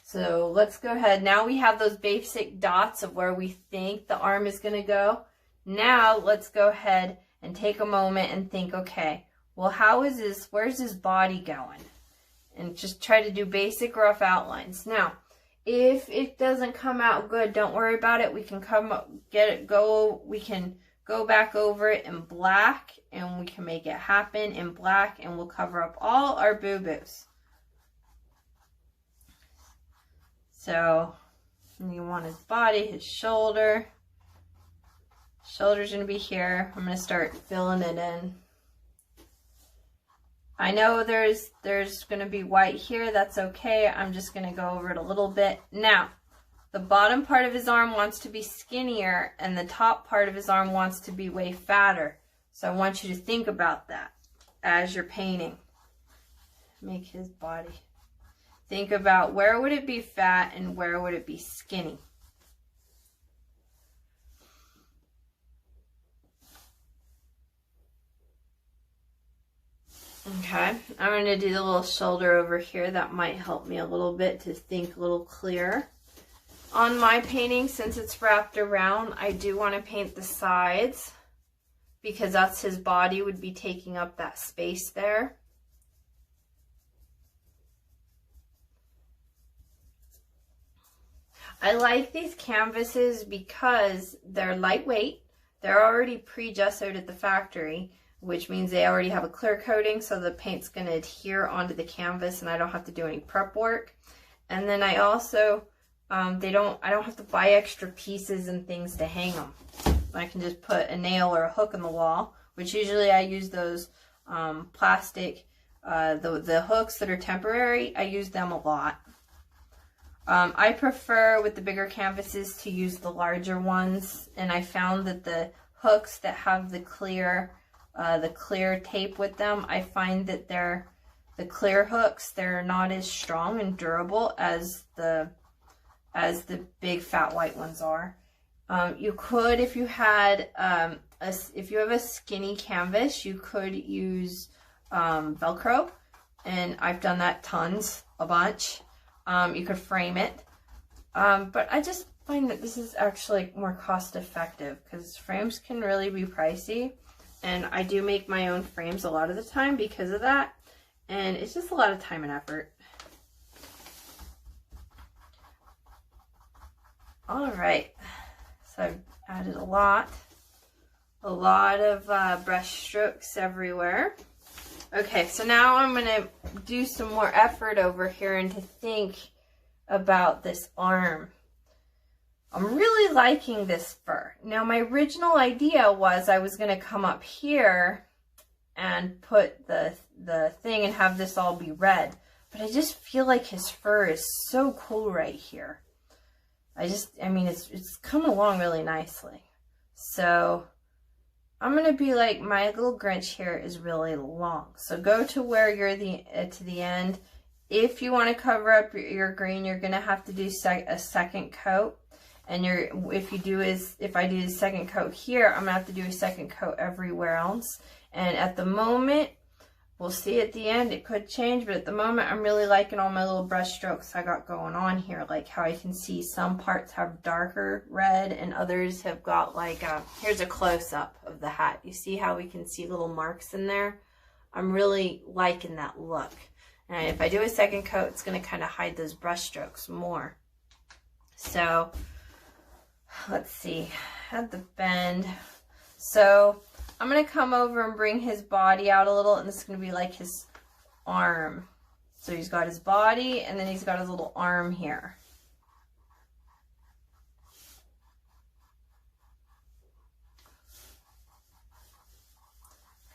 So let's go ahead. Now we have those basic dots of where we think the arm is going to go. Now let's go ahead and take a moment and think, okay, well, where's his body going? And just try to do basic rough outlines. Now, if it doesn't come out good, don't worry about it. We can we can go back over it in black, and we can make it happen in black, and we'll cover up all our boo-boos. So you want his body, his shoulder. Shoulder's going to be here. I'm going to start filling it in. I know there's going to be white here. That's okay. I'm just going to go over it a little bit. Now, the bottom part of his arm wants to be skinnier, and the top part of his arm wants to be way fatter. So I want you to think about that as you're painting. Make his body. Think about where would it be fat and where would it be skinny. Okay, I'm going to do the little shoulder over here. That might help me a little bit to think a little clearer. On my painting, since it's wrapped around, I do want to paint the sides because that's his body would be taking up that space there. I like these canvases because they're lightweight. They're already pre-gessoed at the factory, which means they already have a clear coating, so the paint's going to adhere onto the canvas and I don't have to do any prep work. And then I also, I don't have to buy extra pieces and things to hang them. I can just put a nail or a hook in the wall, which usually I use those plastic, the hooks that are temporary. I use them a lot. I prefer with the bigger canvases to use the larger ones, and I found that the hooks that have the clear tape with them, I find that the clear hooks, they're not as strong and durable as the big fat white ones are. You could, if you had if you have a skinny canvas, you could use Velcro, and I've done that a bunch. You could frame it, but I just find that this is actually more cost effective because frames can really be pricey, and I do make my own frames a lot of the time because of that, and it's just a lot of time and effort. All right, so I've added a lot of brush strokes everywhere. Okay, so now I'm going to do some more effort over here and to think about this arm. I'm really liking this fur. Now, my original idea was I was going to come up here and put the thing and have this all be red. But I just feel like his fur is so cool right here. I mean, it's coming along really nicely. So I'm going to be like, my little Grinch here is really long. So go to where you're to the end. If you want to cover up your green, you're going to have to do a second coat. And if I do the second coat here, I'm going to have to do a second coat everywhere else. And at the moment, we'll see at the end, it could change, but at the moment, I'm really liking all my little brush strokes I got going on here. Like how I can see some parts have darker red and others have got like, here's a close-up of the hat. You see how we can see little marks in there? I'm really liking that look. And if I do a second coat, it's going to kind of hide those brush strokes more. So, let's see, at the bend. So I'm going to come over and bring his body out a little, and this is going to be like his arm. So he's got his body, and then he's got his little arm here.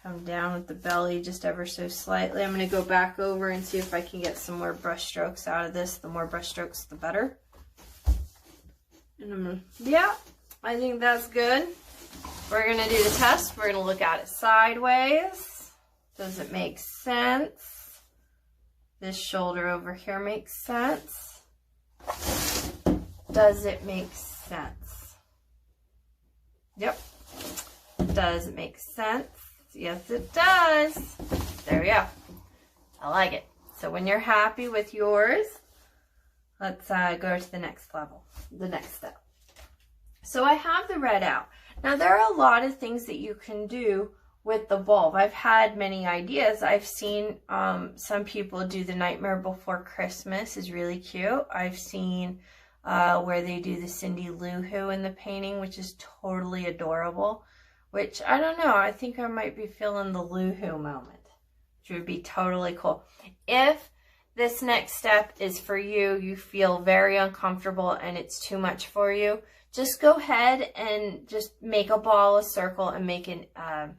Come down with the belly just ever so slightly. I'm going to go back over and see if I can get some more brush strokes out of this. The more brush strokes, the better. And yeah, I think that's good. We're going to do the test. We're going to look at it sideways. Does it make sense? This shoulder over here makes sense. Does it make sense? Yep. Does it make sense? Yes, it does. There we go. I like it. So when you're happy with yours, let's go to the next level, the next step. So I have the red out. Now there are a lot of things that you can do with the bulb. I've had many ideas. I've seen some people do the Nightmare Before Christmas is really cute. I've seen where they do the Cindy Lou Who in the painting, which is totally adorable. Which, I don't know, I think I might be feeling the Lou Who moment, which would be totally cool. If this next step is for you, you feel very uncomfortable and it's too much for you, just go ahead and just make a ball, a circle, and make a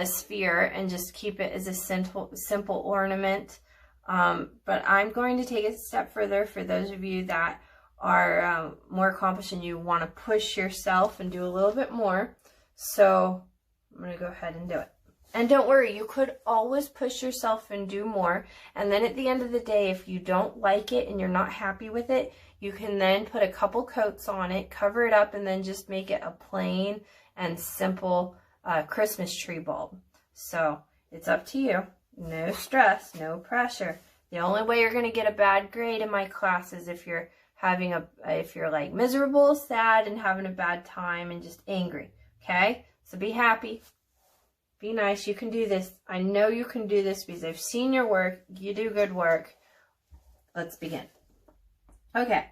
sphere and just keep it as a simple ornament. But I'm going to take it a step further for those of you that are more accomplished and you want to push yourself and do a little bit more. So I'm going to go ahead and do it. And don't worry, you could always push yourself and do more. And then at the end of the day, if you don't like it and you're not happy with it, you can then put a couple coats on it, cover it up, and then just make it a plain and simple Christmas tree bulb. So it's up to you. No stress, no pressure. The only way you're going to get a bad grade in my class is if you're if you're like miserable, sad, and having a bad time and just angry. Okay? So be happy. Be nice. You can do this. I know you can do this because I've seen your work. You do good work. Let's begin. Okay.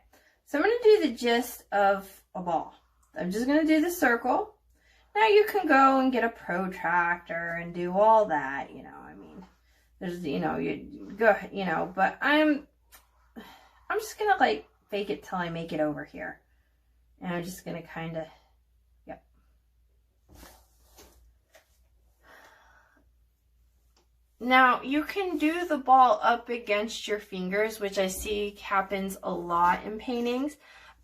So I'm going to do the gist of a ball. I'm just going to do the circle. Now you can go and get a protractor and do all that, you know. I mean, there's, you know, you go, you know, but I'm just going to like fake it till I make it over here. And I'm just going to kind of, yep. Now, you can do the ball up against your fingers, which I see happens a lot in paintings.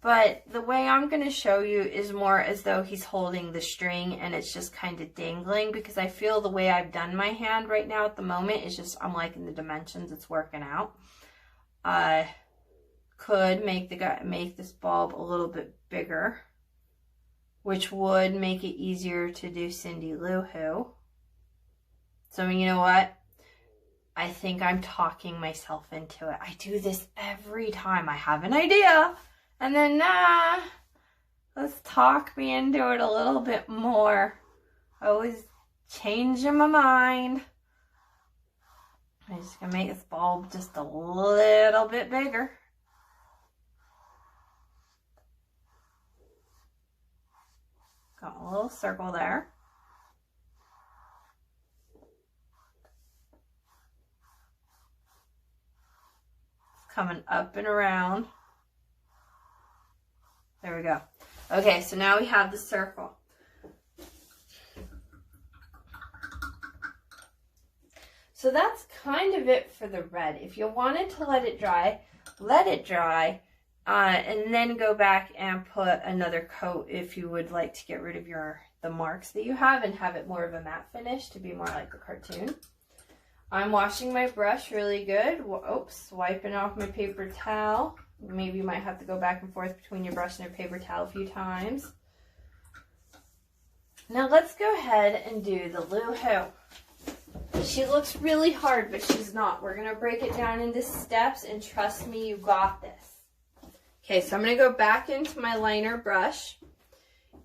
But the way I'm going to show you is more as though he's holding the string and it's just kind of dangling, because I feel the way I've done my hand right now at the moment is just, I'm liking the dimensions, it's working out. Could make this bulb a little bit bigger, which would make it easier to do Cindy Lou Who. So you know what? I think I'm talking myself into it. I do this every time I have an idea, and then let's talk me into it a little bit more. Always changing my mind. I'm just gonna make this bulb just a little bit bigger. Got a little circle there. coming up and around. There we go. Okay, so now we have the circle. So that's kind of it for the red. If you wanted to let it dry, and then go back and put another coat if you would like to get rid of the marks that you have and have it more of a matte finish to be more like the cartoon. I'm washing my brush really good. Oops, wiping off my paper towel. Maybe you might have to go back and forth between your brush and your paper towel a few times. Now let's go ahead and do the little hoe. She looks really hard, but she's not. We're going to break it down into steps, and trust me, you got this. Okay, so I'm going to go back into my liner brush,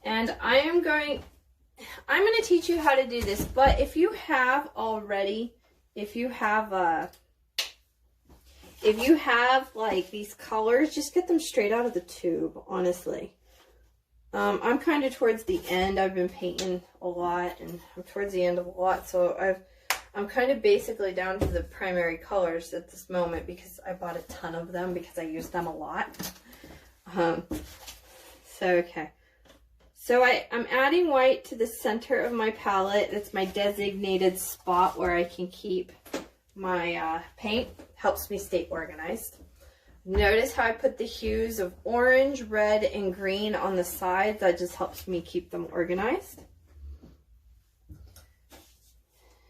and I'm going to teach you how to do this, but if you have like these colors, just get them straight out of the tube, honestly. I'm kind of towards the end. I've been painting a lot, and I'm towards the end of a lot, so I'm kind of basically down to the primary colors at this moment because I bought a ton of them because I use them a lot. Okay. So I'm adding white to the center of my palette. It's my designated spot where I can keep my paint. Helps me stay organized. Notice how I put the hues of orange, red, and green on the sides. That just helps me keep them organized.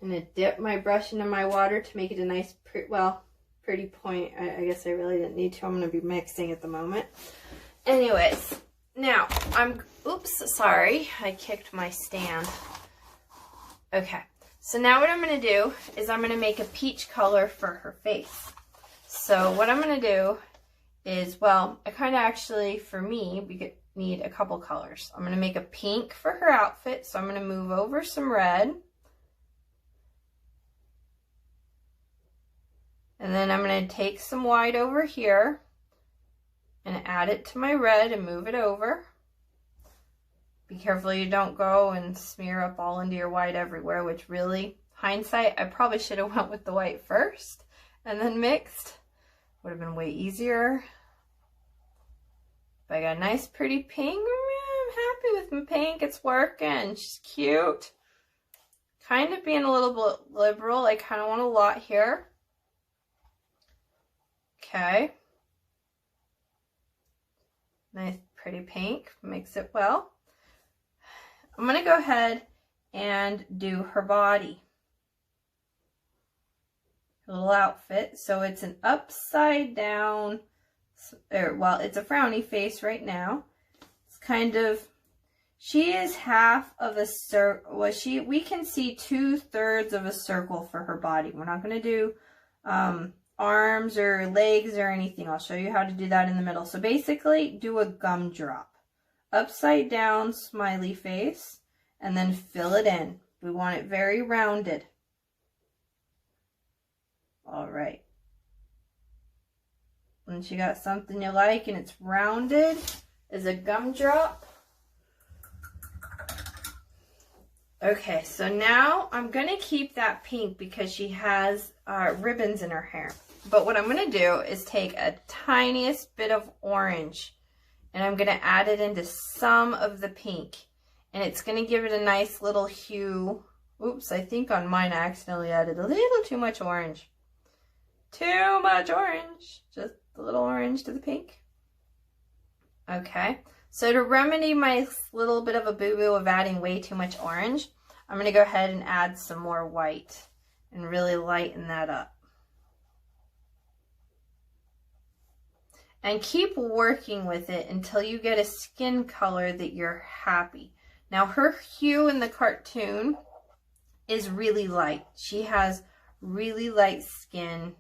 I'm going to dip my brush into my water to make it a nice, pretty point. I guess I really didn't need to. I'm going to be mixing at the moment. Anyways, now oops, sorry. I kicked my stand. Okay, so now what I'm going to do is I'm going to make a peach color for her face. So what I'm going to do is, I kind of actually, for me, we need a couple colors. I'm going to make a pink for her outfit. So I'm going to move over some red. And then I'm going to take some white over here and add it to my red and move it over. Be careful you don't go and smear up all into your white everywhere, which really, hindsight, I probably should have went with the white first and then mixed. Would have been way easier. But I got a nice pretty pink. I'm happy with my pink. It's working. She's cute. Kind of being a little bit liberal. I kind of want a lot here. Okay. Nice pretty pink. Mix it well. I'm going to go ahead and do her body. Her little outfit. So it's an upside down, it's a frowny face right now. It's kind of, she is half of a circle. We can see 2/3 of a circle for her body. We're not going to do arms or legs or anything. I'll show you how to do that in the middle. So basically do a gumdrop, upside down smiley face, and then fill it in. We want it very rounded. All right. Once you got something you like and it's rounded as a gumdrop. Okay, so now I'm going to keep that pink because she has ribbons in her hair. But what I'm going to do is take a tiniest bit of orange and I'm going to add it into some of the pink. And it's going to give it a nice little hue. Oops, I think on mine I accidentally added a little too much orange. Too much orange. Just a little orange to the pink. Okay, so to remedy my little bit of a boo-boo of adding way too much orange, I'm going to go ahead and add some more white and really lighten that up. And keep working with it until you get a skin color that you're happy. Now her hue in the cartoon is really light. She has really light skin.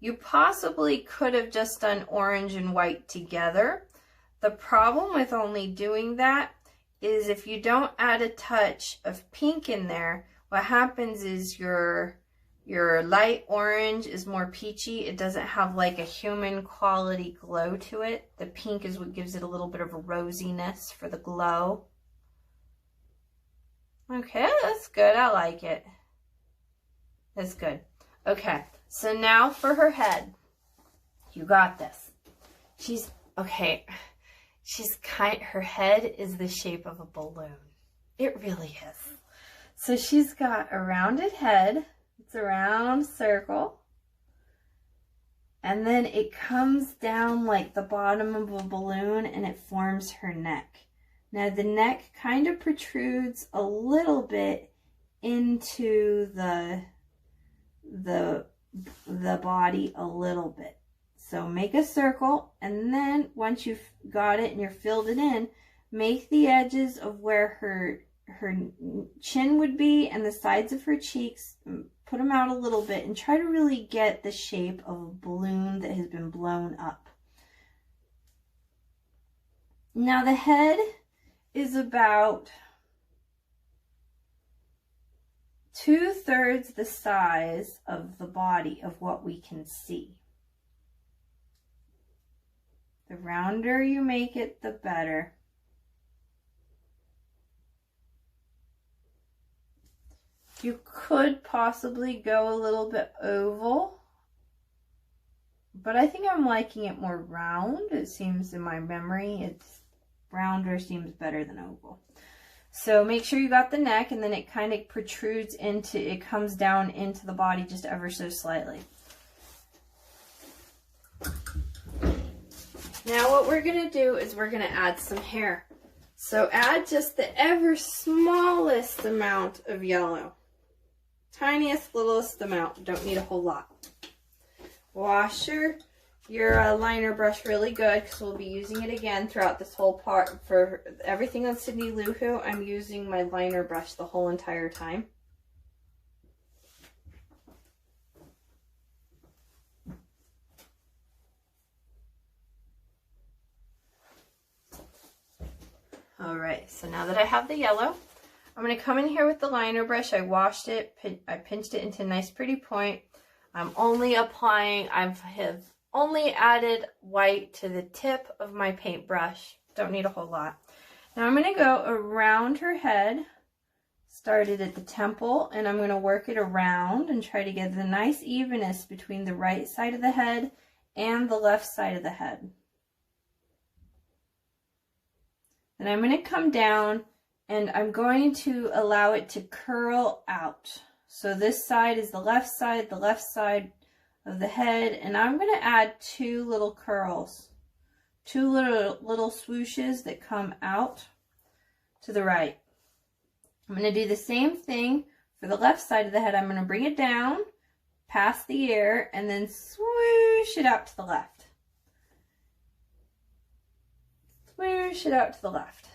You possibly could have just done orange and white together. The problem with only doing that is if you don't add a touch of pink in there, what happens is your light orange is more peachy. It doesn't have like a human quality glow to it. The pink is what gives it a little bit of a rosiness for the glow. Okay, that's good. I like it. That's good. Okay, so now for her head. You got this. Her head is the shape of a balloon. It really is. So she's got a rounded head. It's a round circle. And then it comes down like the bottom of a balloon and it forms her neck. Now the neck kind of protrudes a little bit into the body a little bit. So make a circle, and then once you've got it and you're filled it in, make the edges of where her chin would be and the sides of her cheeks, put them out a little bit and try to really get the shape of a balloon that has been blown up. Now the head is about 2/3 the size of the body of what we can see. The rounder you make it, the better. You could possibly go a little bit oval, but I think I'm liking it more round. It seems in my memory, it's rounder seems better than oval. So make sure you got the neck, and then it kind of protrudes into, it comes down into the body just ever so slightly. Now what we're going to do is we're going to add some hair. So add just the ever smallest amount of yellow. Tiniest, littlest amount. Don't need a whole lot. Wash your liner brush really good, because we'll be using it again throughout this whole part. For everything on Sydney Lou Who, I'm using my liner brush the whole entire time. Alright, so now that I have the yellow, I'm going to come in here with the liner brush. I washed it, I pinched it into a nice pretty point. I'm only applying, I have only added white to the tip of my paintbrush. Don't need a whole lot. Now I'm going to go around her head, started at the temple, and I'm going to work it around and try to get the nice evenness between the right side of the head and the left side of the head. Then I'm going to come down and I'm going to allow it to curl out. So this side is the left side of the head, and I'm going to add 2 little curls, 2 little swooshes that come out to the right. I'm going to do the same thing for the left side of the head. I'm going to bring it down past the ear and then swoosh it out to the left. Swoosh it out to the left.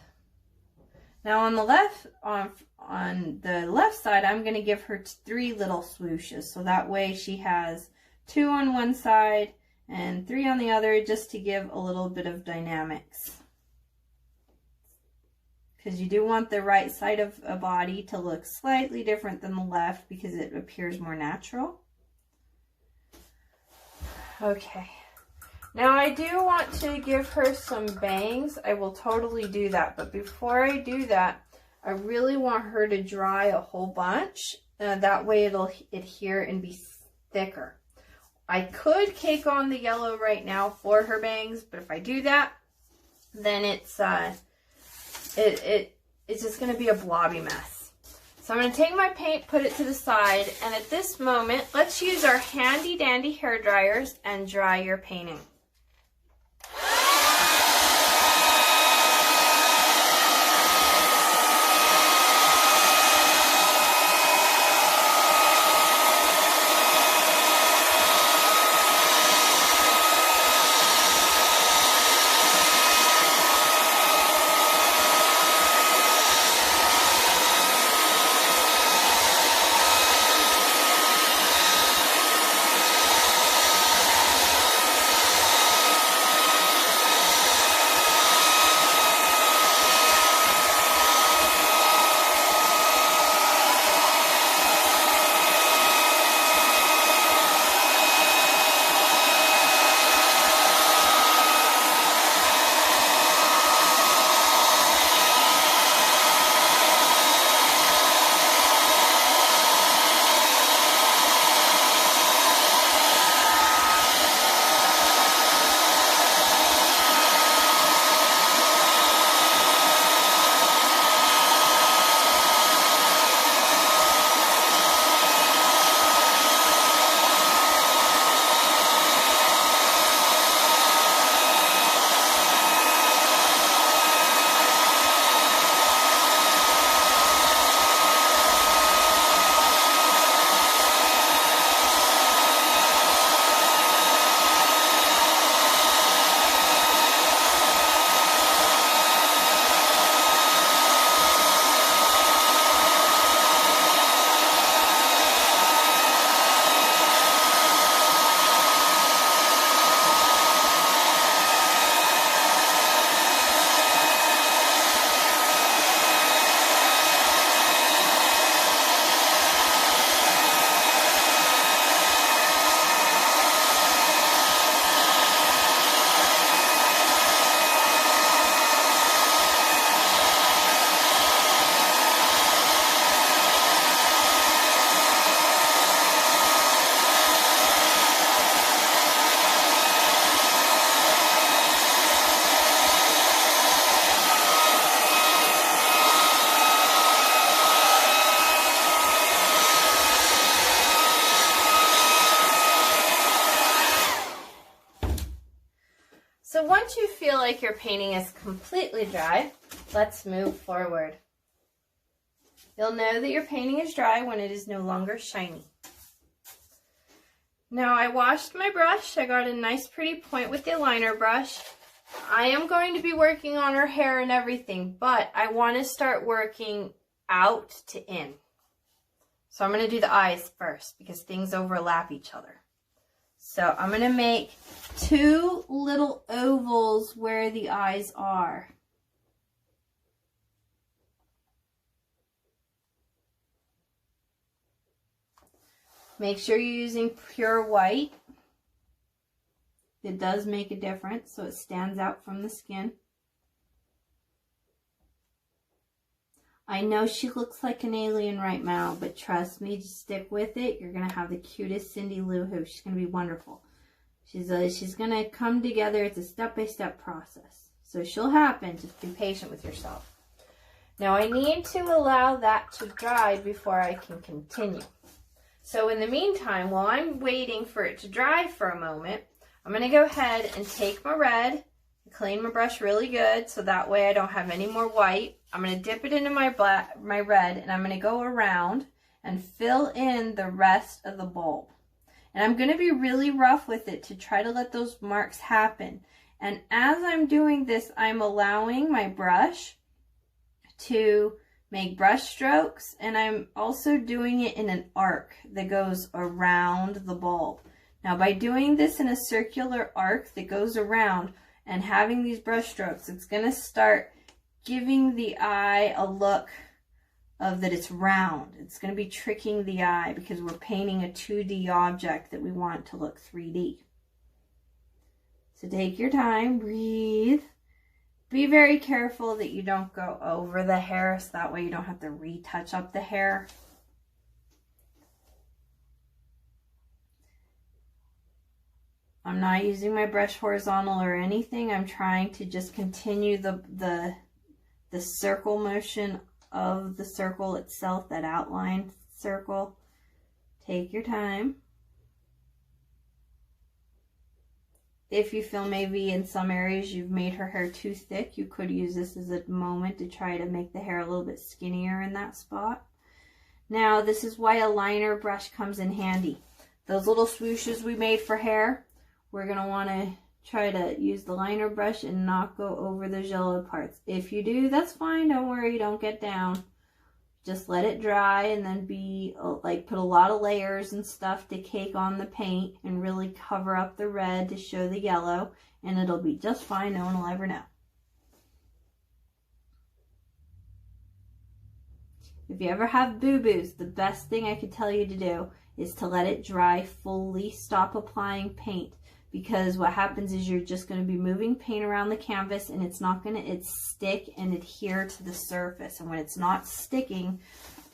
Now on the left, on the left side, I'm going to give her 3 little swooshes, so that way she has 2 on one side and 3 on the other, just to give a little bit of dynamics. Because you do want the right side of a body to look slightly different than the left, because it appears more natural. Okay. Now I do want to give her some bangs. I will totally do that. But before I do that, I really want her to dry a whole bunch. That way it'll adhere and be thicker. I could cake on the yellow right now for her bangs, but if I do that, then it's just going to be a blobby mess. So I'm going to take my paint, put it to the side, and at this moment, let's use our handy dandy hair dryers and dry your painting. once you feel like your painting is completely dry, let's move forward. You'll know that your painting is dry when it is no longer shiny. Now I washed my brush. I got a nice pretty point with the liner brush. I am going to be working on her hair and everything, but I want to start working out to in. So I'm going to do the eyes first because things overlap each other. So I'm going to make 2 little ovals where the eyes are. Make sure you're using pure white. It does make a difference, so it stands out from the skin. I know she looks like an alien right now, but trust me, just stick with it. You're going to have the cutest Cindy Lou Who. She's going to be wonderful. She's going to come together. It's a step-by-step process. So she'll happen. Just be patient with yourself. Now I need to allow that to dry before I can continue. So in the meantime, while I'm waiting for it to dry for a moment, I'm going to go ahead and take my red, clean my brush really good so that way I don't have any more white. I'm going to dip it into my red, and I'm going to go around and fill in the rest of the bulb. And I'm going to be really rough with it to try to let those marks happen. And as I'm doing this, I'm allowing my brush to make brush strokes, and I'm also doing it in an arc that goes around the bulb. Now by doing this in a circular arc that goes around and having these brush strokes, it's going to start giving the eye a look of that it's round. It's going to be tricking the eye because we're painting a 2D object that we want to look 3D. So take your time, breathe. Be very careful that you don't go over the hair so that way you don't have to retouch up the hair. I'm not using my brush horizontal or anything. I'm trying to just continue the circle motion of the circle itself, that outline circle. Take your time. If you feel maybe in some areas you've made her hair too thick, you could use this as a moment to try to make the hair a little bit skinnier in that spot. Now, this is why a liner brush comes in handy. Those little swooshes we made for hair, we're going to want to try to use the liner brush and not go over those yellow parts. If you do, that's fine. Don't worry. Don't get down. Just let it dry and then put a lot of layers and stuff to cake on the paint and really cover up the red to show the yellow, and it'll be just fine. No one will ever know. If you ever have boo-boos, the best thing I could tell you to do is to let it dry fully. Stop applying paint, because what happens is you're just going to be moving paint around the canvas and it's not going to stick and adhere to the surface. And when it's not sticking,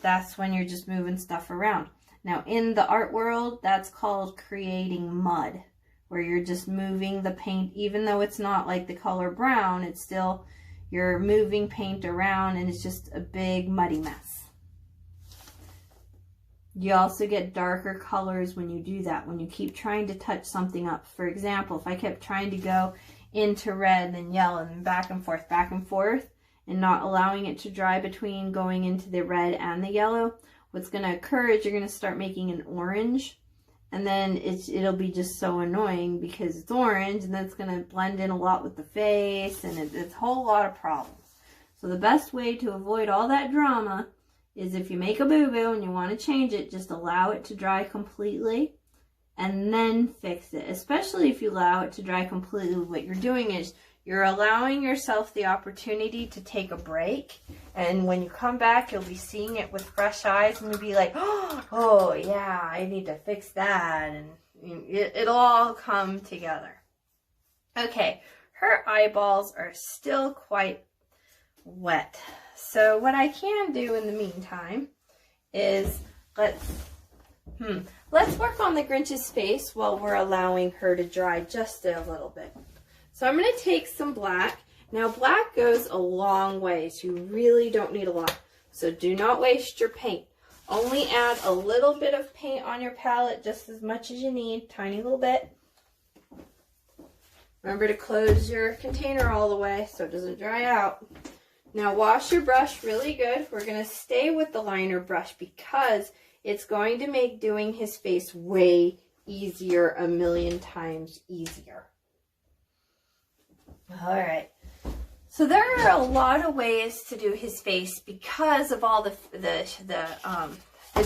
that's when you're just moving stuff around. Now in the art world, that's called creating mud, where you're just moving the paint, even though it's not like the color brown, it's still, you're moving paint around and it's just a big muddy mess. You also get darker colors when you do that, when you keep trying to touch something up. For example, if I kept trying to go into red and then yellow and back and forth, and not allowing it to dry between going into the red and the yellow, what's going to occur is you're going to start making an orange, and then it'll be just so annoying because it's orange, and then it's going to blend in a lot with the face, and it's a whole lot of problems. So the best way to avoid all that drama is if you make a boo-boo and you want to change it, just allow it to dry completely and then fix it. Especially if you allow it to dry completely, what you're doing is you're allowing yourself the opportunity to take a break, and when you come back, you'll be seeing it with fresh eyes and you'll be like, oh yeah, I need to fix that, and it'll all come together. Okay, her eyeballs are still quite wet. So what I can do in the meantime is let's work on the Grinch's face while we're allowing her to dry just a little bit. So I'm going to take some black. Now black goes a long way, so you really don't need a lot. So do not waste your paint. Only add a little bit of paint on your palette, just as much as you need, tiny little bit. Remember to close your container all the way so it doesn't dry out. Now wash your brush really good. We're going to stay with the liner brush because it's going to make doing his face way easier, a million times easier. All right. So there are a lot of ways to do his face because of all the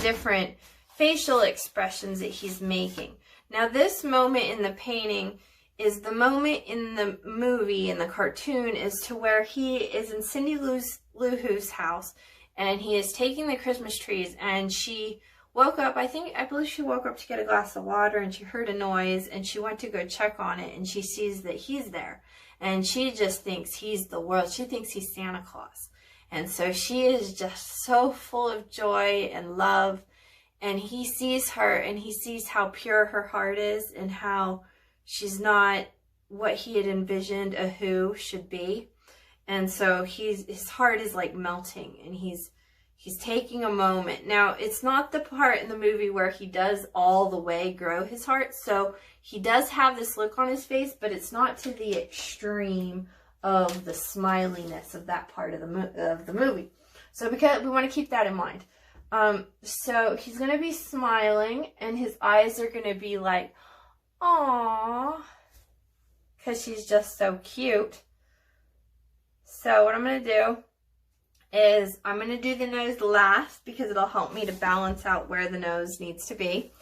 different facial expressions that he's making. Now this moment in the painting is the moment in the movie, in the cartoon, is to where he is in Cindy Lou Who's house and he is taking the Christmas trees, and she woke up, I believe she woke up to get a glass of water, and she heard a noise and she went to go check on it, and she sees that he's there. And she just thinks he's the world. She thinks he's Santa Claus. And so she is just so full of joy and love. And he sees her and he sees how pure her heart is and how she's not what he had envisioned a who should be. And so his heart is like melting, and he's taking a moment. Now, it's not the part in the movie where he does all the way grow his heart. So he does have this look on his face, but it's not to the extreme of the smiliness of that part of the movie. So because we want to keep that in mind. So he's going to be smiling, and his eyes are going to be like, aww, because she's just so cute. So what I'm going to do is I'm going to do the nose last because it'll help me to balance out where the nose needs to be.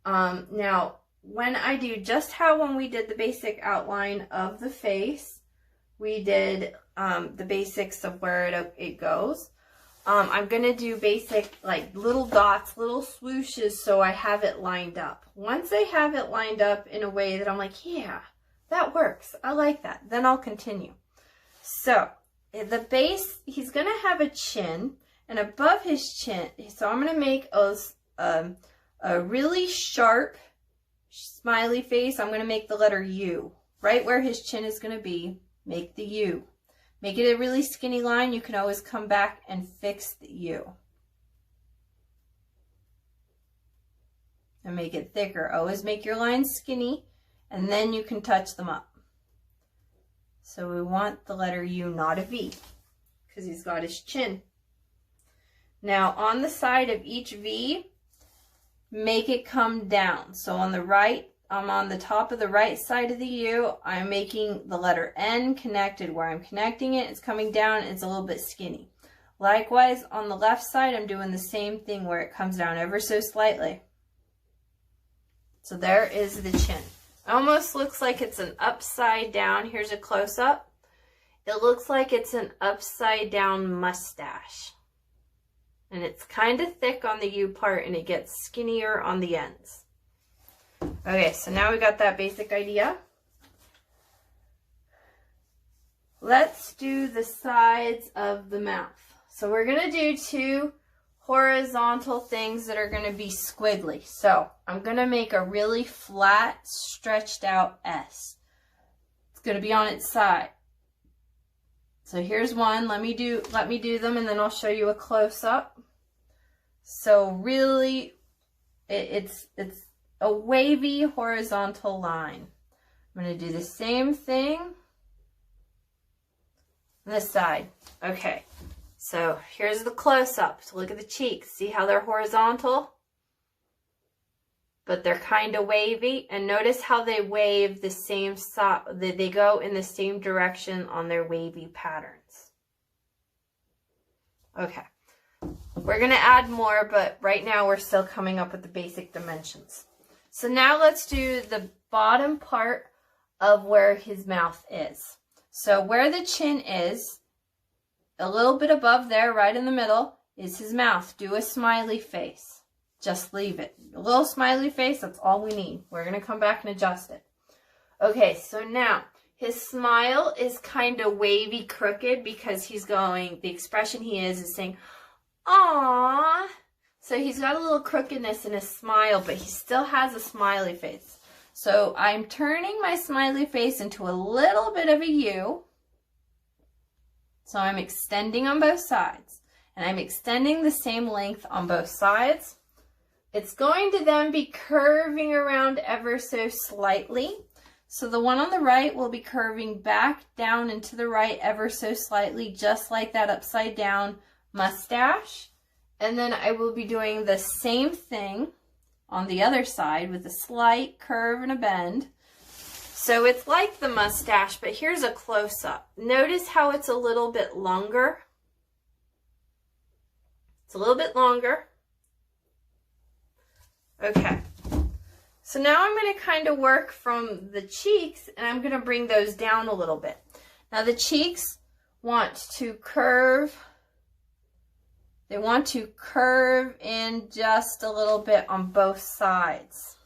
Now, when I do just how when we did the basic outline of the face, we did the basics of where it goes. I'm going to do basic like little dots, little swooshes, so I have it lined up. Once I have it lined up in a way that I'm like, yeah, that works, I like that, then I'll continue. So the base, he's going to have a chin, and above his chin, so I'm going to make a really sharp smiley face. I'm going to make the letter U. Right where his chin is going to be, make the U. Make it a really skinny line. You can always come back and fix the U. And make it thicker. Always make your lines skinny, and then you can touch them up. So we want the letter U, not a V, because he's got his chin. Now on the side of each V, make it come down. So on the right, I'm on the top of the right side of the U, I'm making the letter N connected. Where I'm connecting it, it's coming down, it's a little bit skinny. Likewise, on the left side, I'm doing the same thing where it comes down ever so slightly. So there is the chin. Almost looks like it's an upside down. Here's a close-up. It looks like it's an upside down mustache. And it's kind of thick on the U part, and it gets skinnier on the ends. Okay, so now we got that basic idea. Let's do the sides of the mouth. So we're going to do two horizontal things that are going to be squiggly. So I'm going to make a really flat, stretched out S. It's going to be on its side. So here's one. Let me do them, and then I'll show you a close-up. So really, it's a wavy horizontal line. I'm going to do the same thing on this side. Okay. So here's the close-up. So look at the cheeks. See how they're horizontal? But they're kind of wavy. And notice how they wave the same side. They go in the same direction on their wavy patterns. Okay. We're going to add more, but right now we're still coming up with the basic dimensions. So now let's do the bottom part of where his mouth is. So where the chin is, a little bit above there, right in the middle, is his mouth. Do a smiley face. Just leave it. A little smiley face, that's all we need. We're going to come back and adjust it. Okay, so now his smile is kind of wavy, crooked, because he's going, the expression he is saying, aww. So he's got a little crookedness in his smile, but he still has a smiley face. So I'm turning my smiley face into a little bit of a U. So I'm extending on both sides, and I'm extending the same length on both sides. It's going to then be curving around ever so slightly. So the one on the right will be curving back down and to the right ever so slightly, just like that upside down mustache. And then I will be doing the same thing on the other side with a slight curve and a bend. So it's like the mustache, but here's a close-up. Notice how it's a little bit longer. It's a little bit longer. Okay. So now I'm going to kind of work from the cheeks, and I'm going to bring those down a little bit. Now the cheeks want to curve. They want to curve in just a little bit on both sides.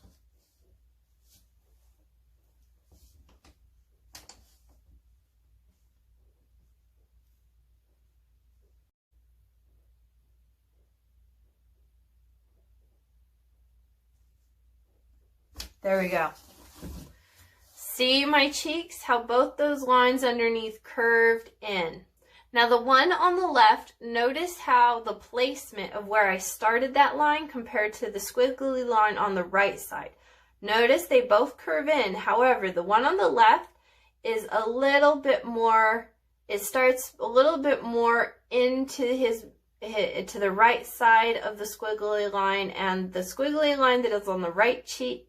There we go. See my cheeks, how both those lines underneath curved in. Now the one on the left, notice how the placement of where I started that line compared to the squiggly line on the right side. Notice they both curve in. However, the one on the left is a little bit more, it starts a little bit more into to the right side of the squiggly line, and the squiggly line that is on the right cheek,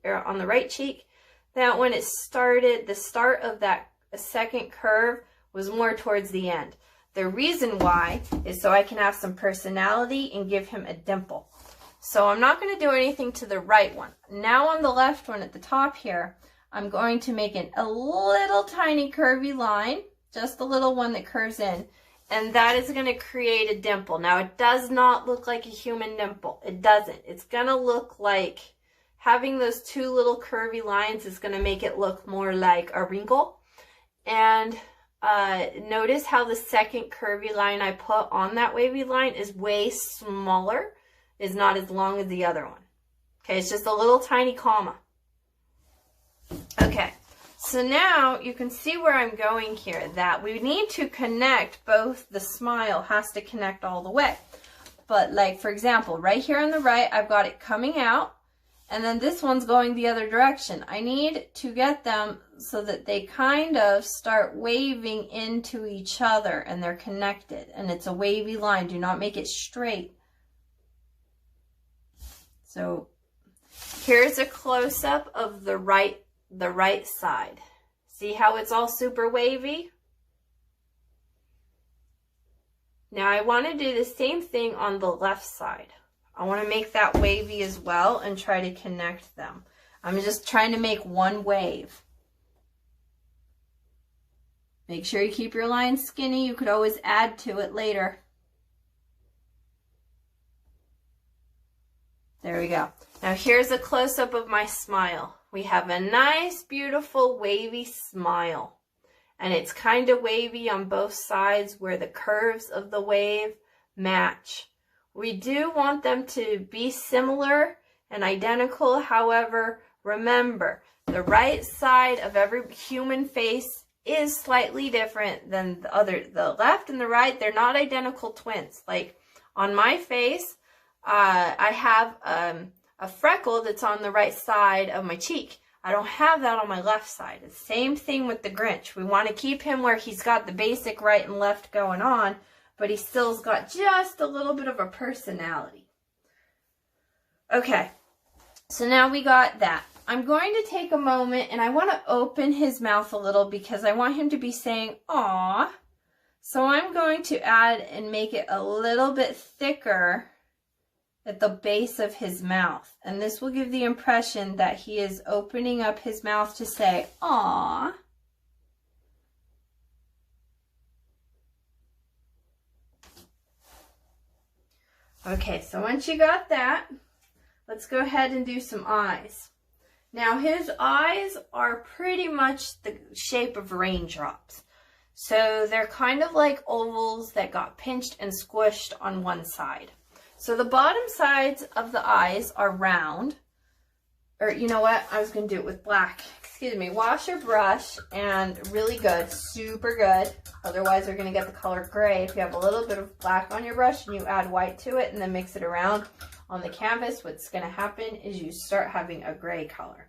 that when it started, the start of that second curve was more towards the end. The reason why is so I can have some personality and give him a dimple. So I'm not going to do anything to the right one. Now on the left one at the top here, I'm going to make a little tiny curvy line, just a little one that curves in. And that is going to create a dimple. Now, it does not look like a human dimple. It doesn't. It's going to look like, having those two little curvy lines is going to make it look more like a wrinkle. And notice how the second curvy line I put on that wavy line is way smaller, is not as long as the other one. Okay, it's just a little tiny comma. Okay. So now you can see where I'm going here, that we need to connect both. The smile has to connect all the way. But like, for example, right here on the right, I've got it coming out, and then this one's going the other direction. I need to get them so that they kind of start waving into each other and they're connected. And it's a wavy line. Do not make it straight. So here's a close-up of the right side. See how it's all super wavy? Now I want to do the same thing on the left side. I want to make that wavy as well and try to connect them. I'm just trying to make one wave. Make sure you keep your line skinny. You could always add to it later. There we go. Now here's a close-up of my smile. We have a nice, beautiful, wavy smile. And it's kind of wavy on both sides where the curves of the wave match. We do want them to be similar and identical. However, remember, the right side of every human face is slightly different than the other. The left and the right, they're not identical twins. Like on my face, I have a freckle that's on the right side of my cheek. I don't have that on my left side. It's the same thing with the Grinch. We want to keep him where he's got the basic right and left going on, but he still's got just a little bit of a personality. Okay, so now we got that. I'm going to take a moment and I want to open his mouth a little because I want him to be saying, "Aw." So I'm going to add and make it a little bit thicker at the base of his mouth. And this will give the impression that he is opening up his mouth to say, "Aw." Okay, so once you got that, let's go ahead and do some eyes. Now his eyes are pretty much the shape of raindrops. So they're kind of like ovals that got pinched and squished on one side. So the bottom sides of the eyes are round. Or you know what? I was going to do it with black. Excuse me. Wash your brush and really good. Super good. Otherwise you're going to get the color gray. If you have a little bit of black on your brush and you add white to it and then mix it around on the canvas, what's going to happen is you start having a gray color.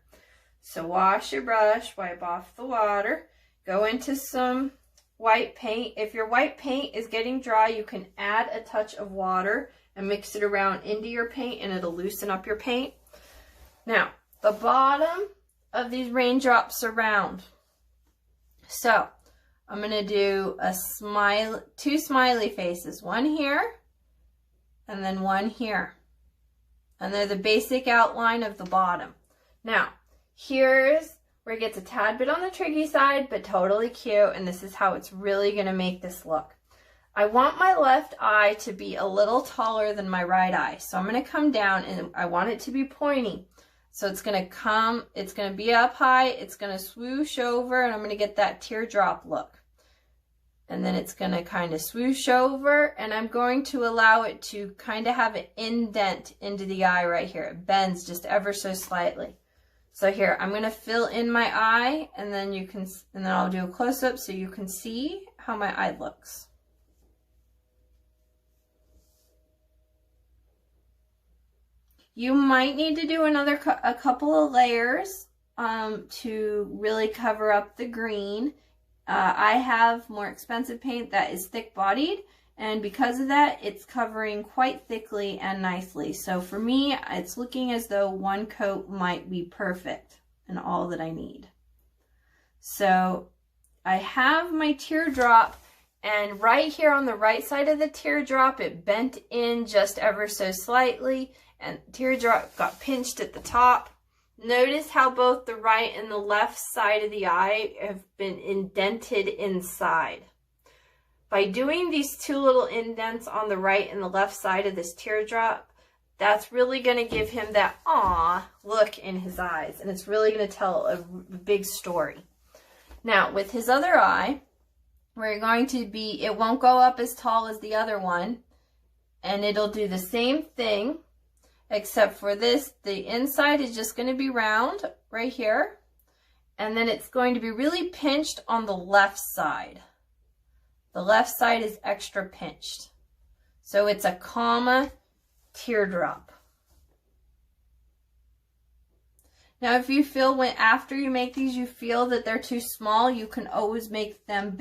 So wash your brush, wipe off the water, go into some white paint. If your white paint is getting dry, you can add a touch of water and mix it around into your paint, and it'll loosen up your paint. Now, the bottom of these raindrops are round. So I'm going to do two smiley faces, one here and then one here. And they're the basic outline of the bottom. Now, here's where it gets a tad bit on the tricky side, but totally cute, and this is how it's really going to make this look. I want my left eye to be a little taller than my right eye, so I'm going to come down, and I want it to be pointy. So it's going to be up high, it's going to swoosh over, and I'm going to get that teardrop look. And then it's going to kind of swoosh over, and I'm going to allow it to kind of have an indent into the eye right here. It bends just ever so slightly. So here, I'm going to fill in my eye, and then I'll do a close-up so you can see how my eye looks. You might need to do a couple of layers to really cover up the green. I have more expensive paint that is thick-bodied, and because of that, it's covering quite thickly and nicely. So for me, it's looking as though one coat might be perfect and all that I need. So I have my teardrop, and right here on the right side of the teardrop, it bent in just ever so slightly, and teardrop got pinched at the top. Notice how both the right and the left side of the eye have been indented inside. By doing these two little indents on the right and the left side of this teardrop, that's really going to give him that "aw" look in his eyes, and it's really going to tell a big story. Now, with his other eye, we're going to be, it won't go up as tall as the other one, and it'll do the same thing. Except for this, the inside is just going to be round right here. And then it's going to be really pinched on the left side. The left side is extra pinched. So it's a comma teardrop. Now if you feel after you make these, you feel that they're too small, you can always make them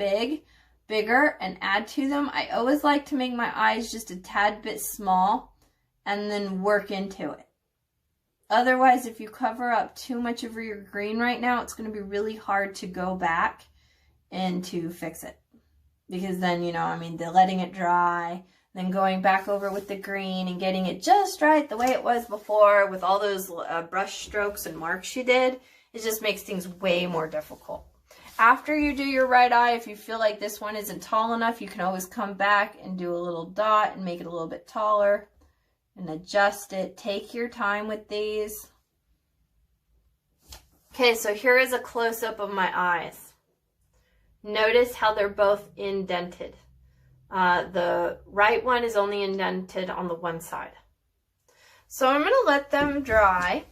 bigger and add to them. I always like to make my eyes just a tad bit small and then work into it. Otherwise, if you cover up too much of your green right now, it's going to be really hard to go back and to fix it. Because then, the letting it dry, then going back over with the green and getting it just right the way it was before with all those brush strokes and marks you did, it just makes things way more difficult. After you do your right eye, if you feel like this one isn't tall enough, you can always come back and do a little dot and make it a little bit taller. And adjust it. Take your time with these. Okay, so here is a close-up of my eyes. Notice how they're both indented. The right one is only indented on the one side. So I'm going to let them dry.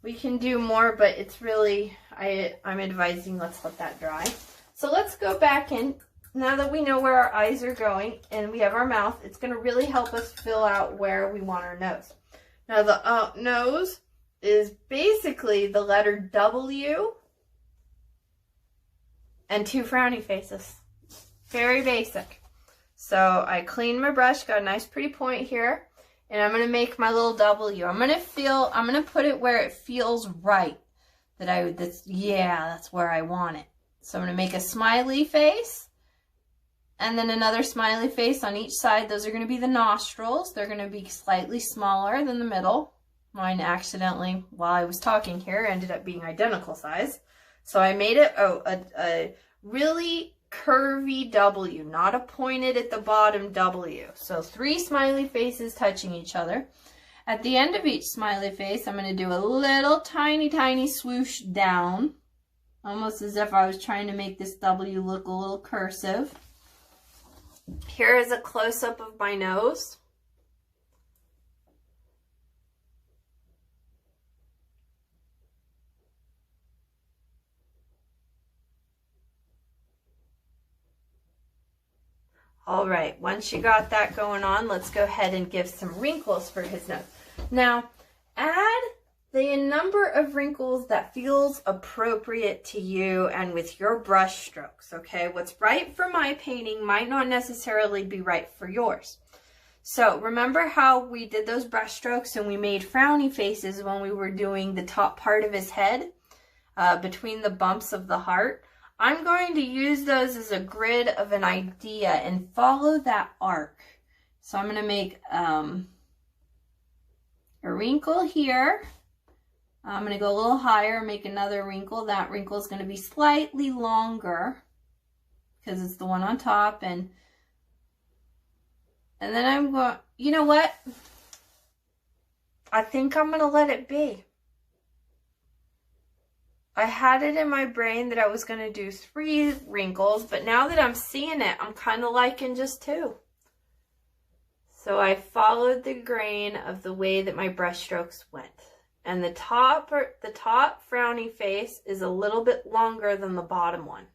We can do more, but it's really, I'm advising let's let that dry. So let's go back in. Now that we know where our eyes are going and we have our mouth, it's going to really help us fill out where we want our nose. Now the nose is basically the letter W and two frowny faces. Very basic. So I cleaned my brush, got a nice pretty point here, and I'm going to make my little W. I'm going to put it where it feels right. That's where I want it. So I'm going to make a smiley face. And then another smiley face on each side. Those are going to be the nostrils. They're going to be slightly smaller than the middle. Mine accidentally, while I was talking here, ended up being identical size. So I made it a really curvy W, not a pointed at the bottom W. So 3 smiley faces touching each other. At the end of each smiley face, I'm going to do a little tiny swoosh down. Almost as if I was trying to make this W look a little cursive. Here is a close-up of my nose. All right, once you got that going on, let's go ahead and give some wrinkles for his nose. Now, add enough number of wrinkles that feels appropriate to you and with your brush strokes, okay? What's right for my painting might not necessarily be right for yours. So remember how we did those brush strokes and we made frowny faces when we were doing the top part of his head, between the bumps of the heart? I'm going to use those as a grid of an idea and follow that arc. So I'm going to make a wrinkle here. I'm going to go a little higher, make another wrinkle. That wrinkle is going to be slightly longer because it's the one on top. And then I'm going, you know what? I think I'm going to let it be. I had it in my brain that I was going to do 3 wrinkles, but now that I'm seeing it, I'm kind of liking just 2. So I followed the grain of the way that my brush strokes went. And the top frowny face is a little bit longer than the bottom one.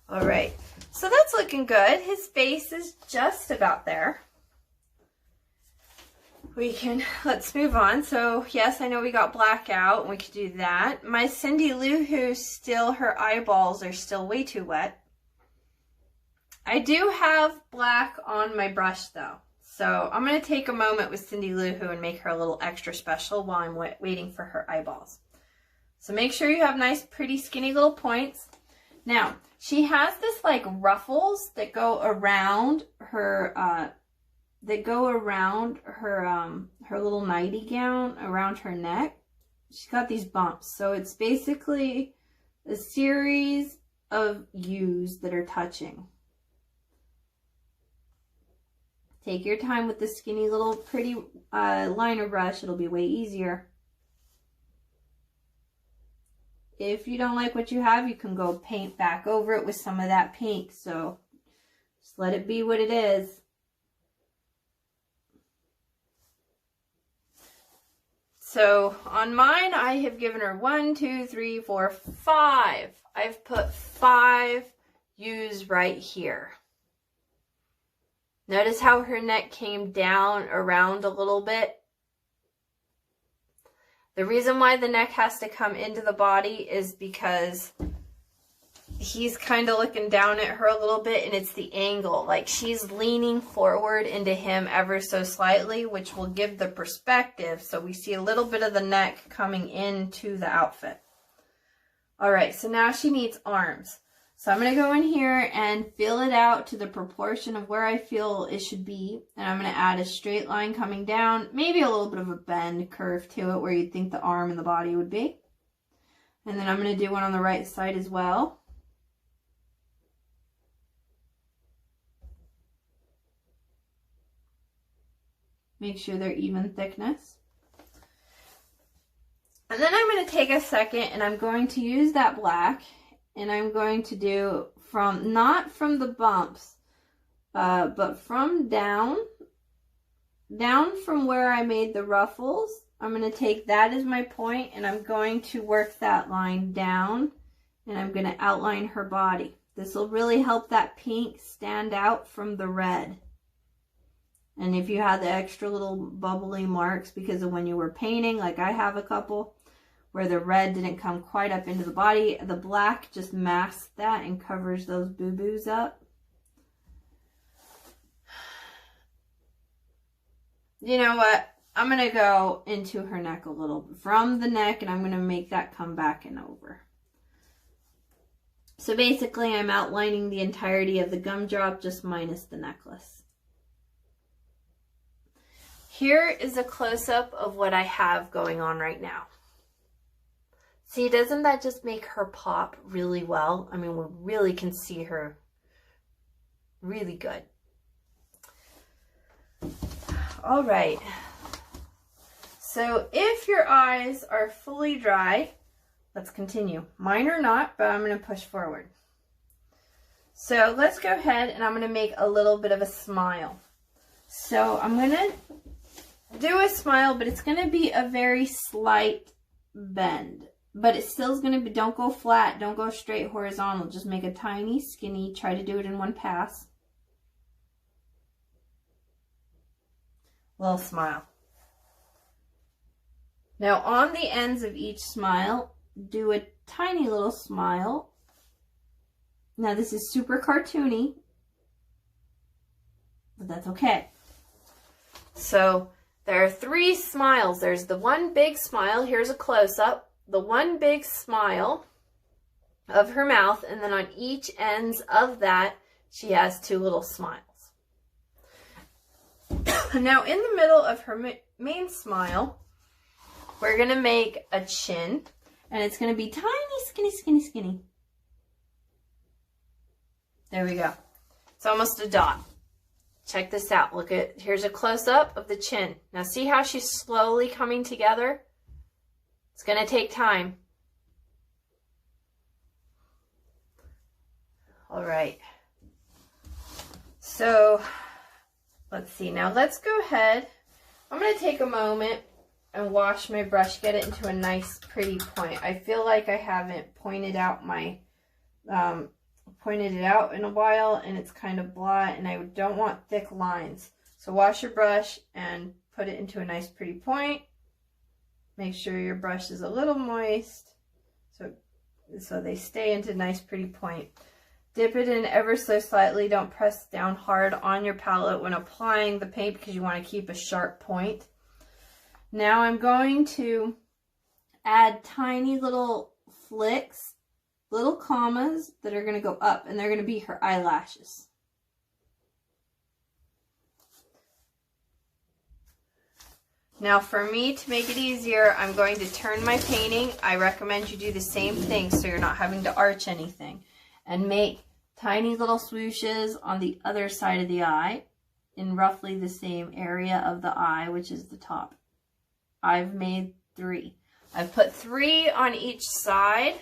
All right, so that's looking good. His face is just about there. Let's move on. So yes, I know we got black out and we could do that. My Cindy Lou Who still, her eyeballs are still way too wet. I do have black on my brush though. So I'm going to take a moment with Cindy Lou Who and make her a little extra special while I'm waiting for her eyeballs. So make sure you have nice, pretty, skinny little points. Now, she has this like ruffles that go around her, her little nightie gown around her neck. She's got these bumps. So it's basically a series of U's that are touching. Take your time with the skinny little pretty liner brush. It'll be way easier. If you don't like what you have, you can go paint back over it with some of that pink. So just let it be what it is. So on mine, I have given her 1, 2, 3, 4, 5. I've put 5 U's right here. Notice how her neck came down around a little bit. The reason why the neck has to come into the body is because he's kind of looking down at her a little bit, and it's the angle. Like she's leaning forward into him ever so slightly, which will give the perspective. So we see a little bit of the neck coming into the outfit. All right, so now she needs arms. So I'm going to go in here and fill it out to the proportion of where I feel it should be. And I'm going to add a straight line coming down, maybe a little bit of a bend curve to it where you'd think the arm and the body would be. And then I'm going to do one on the right side as well. Make sure they're even thickness. And then I'm going to take a second and I'm going to use that black. And I'm going to do not from the bumps, but from down from where I made the ruffles. I'm going to take that as my point and I'm going to work that line down and I'm going to outline her body. This will really help that pink stand out from the red. And if you have the extra little bubbly marks because of when you were painting, like I have a couple, where the red didn't come quite up into the body, the black just masks that and covers those boo-boos up. You know what? I'm going to go into her neck a little from the neck and I'm going to make that come back and over. So basically I'm outlining the entirety of the gumdrop just minus the necklace. Here is a close-up of what I have going on right now. See, doesn't that just make her pop really well? I mean, we really can see her really good. All right. So if your eyes are fully dry, let's continue. Mine are not, but I'm going to push forward. So let's go ahead and I'm going to make a little bit of a smile. So I'm going to do a smile, but it's going to be a very slight bend. But it still is going to be, don't go flat, don't go straight horizontal. Just make a tiny, skinny, try to do it in one pass. Little smile. Now on the ends of each smile, do a tiny little smile. Now this is super cartoony, but that's okay. So there are 3 smiles. There's the one big smile. Here's a close-up. The one big smile of her mouth, and then on each ends of that, she has 2 little smiles. Now in the middle of her main smile, we're going to make a chin, and it's going to be tiny, skinny, skinny, skinny. There we go. It's almost a dot. Check this out. Look at, here's a close-up of the chin. Now see how she's slowly coming together? It's going to take time. All right. So let's see. Now let's go ahead. I'm going to take a moment and wash my brush, get it into a nice pretty point. I feel like I haven't pointed out my pointed it out in a while, and it's kind of blah, and I don't want thick lines. So wash your brush and put it into a nice pretty point. Make sure your brush is a little moist so they stay into a nice pretty point. Dip it in ever so slightly. Don't press down hard on your palette when applying the paint because you want to keep a sharp point. Now I'm going to add tiny little flicks, little commas that are going to go up, and they're going to be her eyelashes. Now for me, to make it easier, I'm going to turn my painting. I recommend you do the same thing so you're not having to arch anything. And make tiny little swooshes on the other side of the eye in roughly the same area of the eye, which is the top. I've made 3. I've put 3 on each side.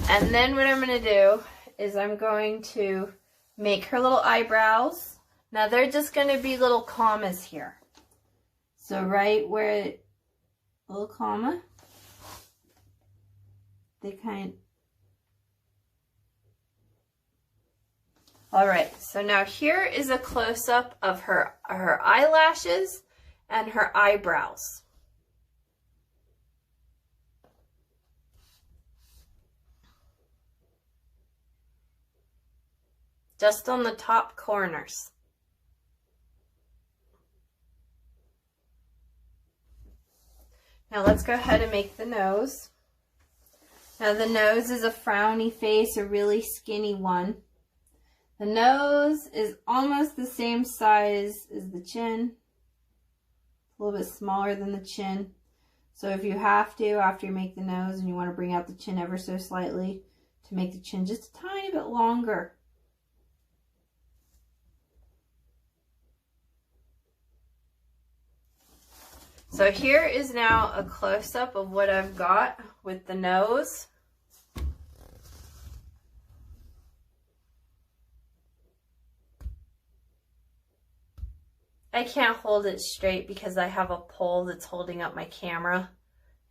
And then what I'm going to do is I'm going to make her little eyebrows. Now they're just going to be little commas here. So right where little comma, they kind. All right, so now here is a close-up of her eyelashes and her eyebrows. Just on the top corners. Now let's go ahead and make the nose. Now the nose is a frowny face, a really skinny one. The nose is almost the same size as the chin. A little bit smaller than the chin. So if you have to, after you make the nose and you want to bring out the chin ever so slightly, to make the chin just a tiny bit longer. So here is now a close-up of what I've got with the nose. I can't hold it straight because I have a pole that's holding up my camera.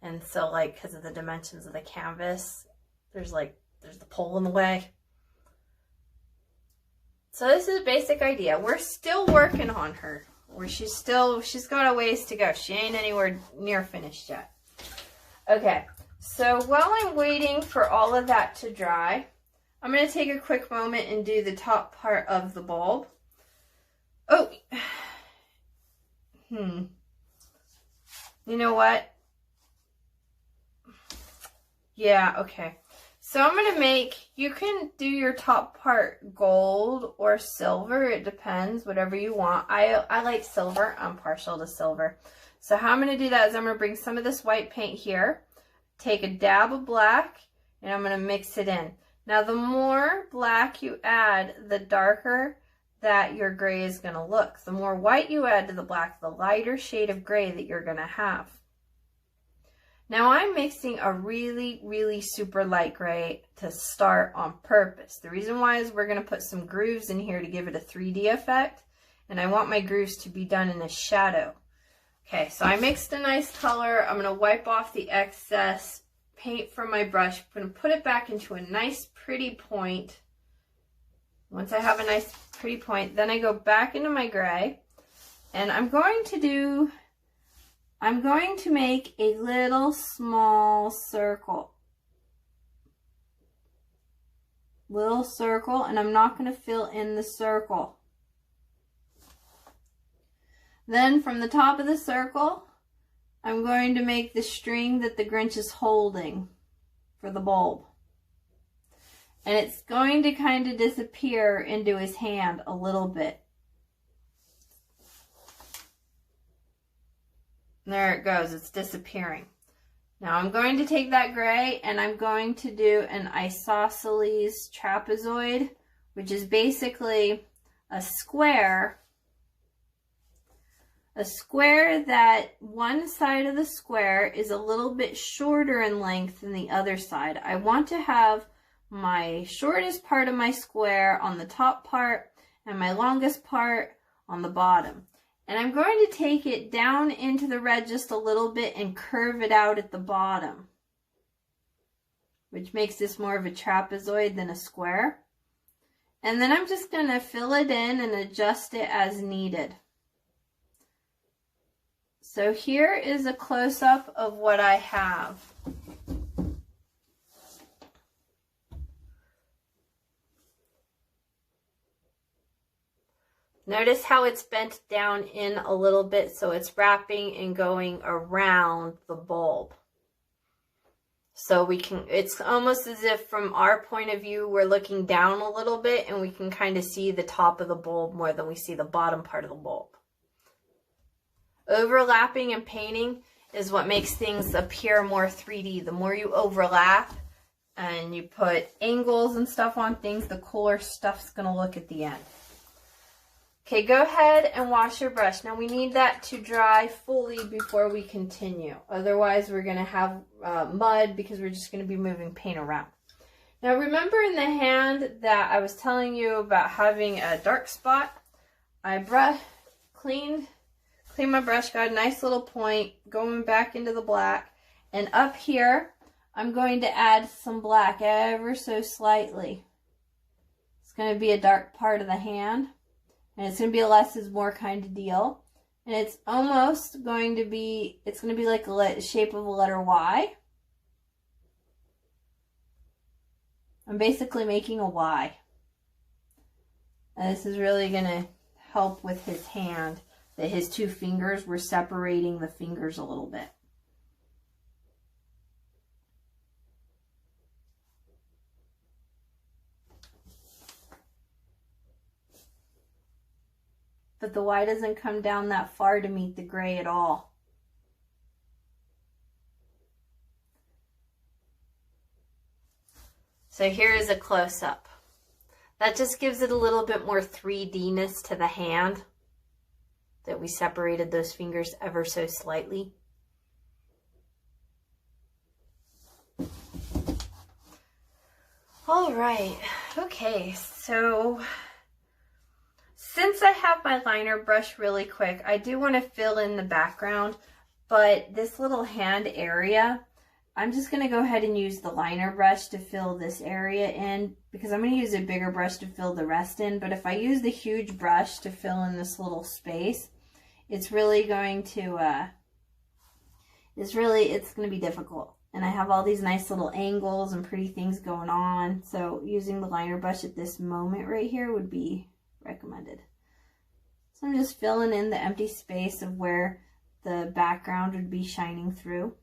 And so like, because of the dimensions of the canvas, there's the pole in the way. So this is a basic idea. We're still working on her. She's got a ways to go. She ain't anywhere near finished yet. Okay, so while I'm waiting for all of that to dry, I'm going to take a quick moment and do the top part of the bulb. Oh, you know what? Yeah, okay. So I'm going to make, you can do your top part gold or silver. It depends, whatever you want. I like silver. I'm partial to silver. So how I'm going to do that is I'm going to bring some of this white paint here, take a dab of black, and I'm going to mix it in. Now the more black you add, the darker that your gray is going to look. The more white you add to the black, the lighter shade of gray that you're going to have. Now I'm mixing a really, really super light gray to start on purpose. The reason why is we're going to put some grooves in here to give it a 3D effect. And I want my grooves to be done in a shadow. Okay, so I mixed a nice color. I'm going to wipe off the excess paint from my brush. I'm going to put it back into a nice pretty point. Once I have a nice pretty point, then I go back into my gray. And I'm going to do I'm going to make a little small circle. Little circle, and I'm not going to fill in the circle. Then from the top of the circle, I'm going to make the string that the Grinch is holding for the bulb. And it's going to kind of disappear into his hand a little bit. There it goes, it's disappearing. Now I'm going to take that gray and I'm going to do an isosceles trapezoid, which is basically a square that one side of the square is a little bit shorter in length than the other side. I want to have my shortest part of my square on the top part and my longest part on the bottom. And I'm going to take it down into the red just a little bit and curve it out at the bottom, which makes this more of a trapezoid than a square. And then I'm just going to fill it in and adjust it as needed. So here is a close-up of what I have. Notice how it's bent down in a little bit, so it's wrapping and going around the bulb. So we can, it's almost as if from our point of view, we're looking down a little bit and we can kind of see the top of the bulb more than we see the bottom part of the bulb. Overlapping and painting is what makes things appear more 3D. The more you overlap and you put angles and stuff on things, the cooler stuff's going to look at the end. Okay, go ahead and wash your brush. Now we need that to dry fully before we continue. Otherwise we're going to have mud because we're just going to be moving paint around. Now remember in the hand that I was telling you about having a dark spot? I cleaned my brush, got a nice little point going back into the black. And up here, I'm going to add some black ever so slightly. It's going to be a dark part of the hand. And it's going to be a less is more kind of deal. And it's almost going to be, it's going to be like the shape of a letter Y. I'm basically making a Y. And this is really going to help with his hand, that his two fingers, we're separating the fingers a little bit. But the Y doesn't come down that far to meet the gray at all. So here is a close-up. That just gives it a little bit more 3D-ness to the hand, that we separated those fingers ever so slightly. All right, okay, so since I have my liner brush really quick, I do want to fill in the background, but this little hand area, I'm just going to go ahead and use the liner brush to fill this area in, because I'm going to use a bigger brush to fill the rest in. But if I use the huge brush to fill in this little space, it's really going to, it's going to be difficult. And I have all these nice little angles and pretty things going on. So using the liner brush at this moment right here would be recommended. So I'm just filling in the empty space of where the background would be shining through.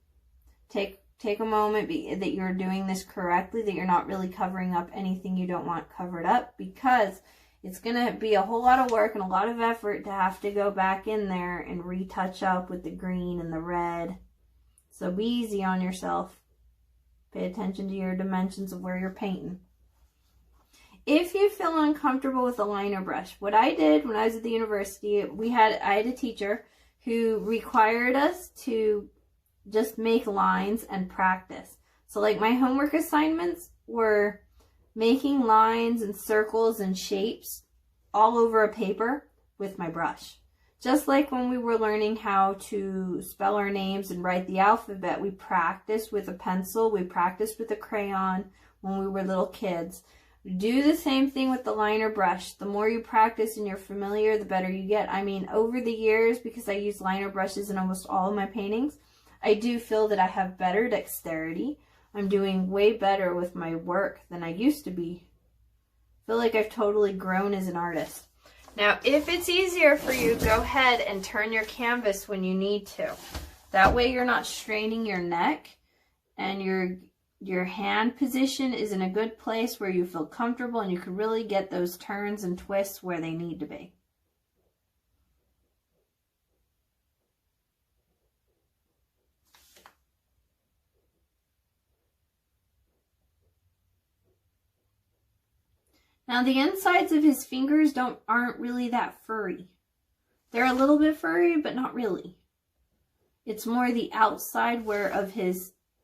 Take a moment that you're doing this correctly, that you're not really covering up anything you don't want covered up, because it's going to be a whole lot of work and a lot of effort to have to go back in there and retouch up with the green and the red. So be easy on yourself. Pay attention to your dimensions of where you're painting. If you feel uncomfortable with a liner brush, what I did when I was at the university, I had a teacher who required us to just make lines and practice. So like my homework assignments were making lines and circles and shapes all over a paper with my brush. Just like when we were learning how to spell our names and write the alphabet, we practiced with a pencil, we practiced with a crayon when we were little kids. Do the same thing with the liner brush. The more you practice and you're familiar, the better you get. I mean, over the years, because I use liner brushes in almost all of my paintings, I do feel that I have better dexterity. I'm doing way better with my work than I used to be. I feel like I've totally grown as an artist. Now, if it's easier for you, go ahead and turn your canvas when you need to. That way you're not straining your neck, and your hand position is in a good place where you feel comfortable and you can really get those turns and twists where they need to be. Now the insides of his fingers aren't really that furry. They're a little bit furry, but not really. It's more the outside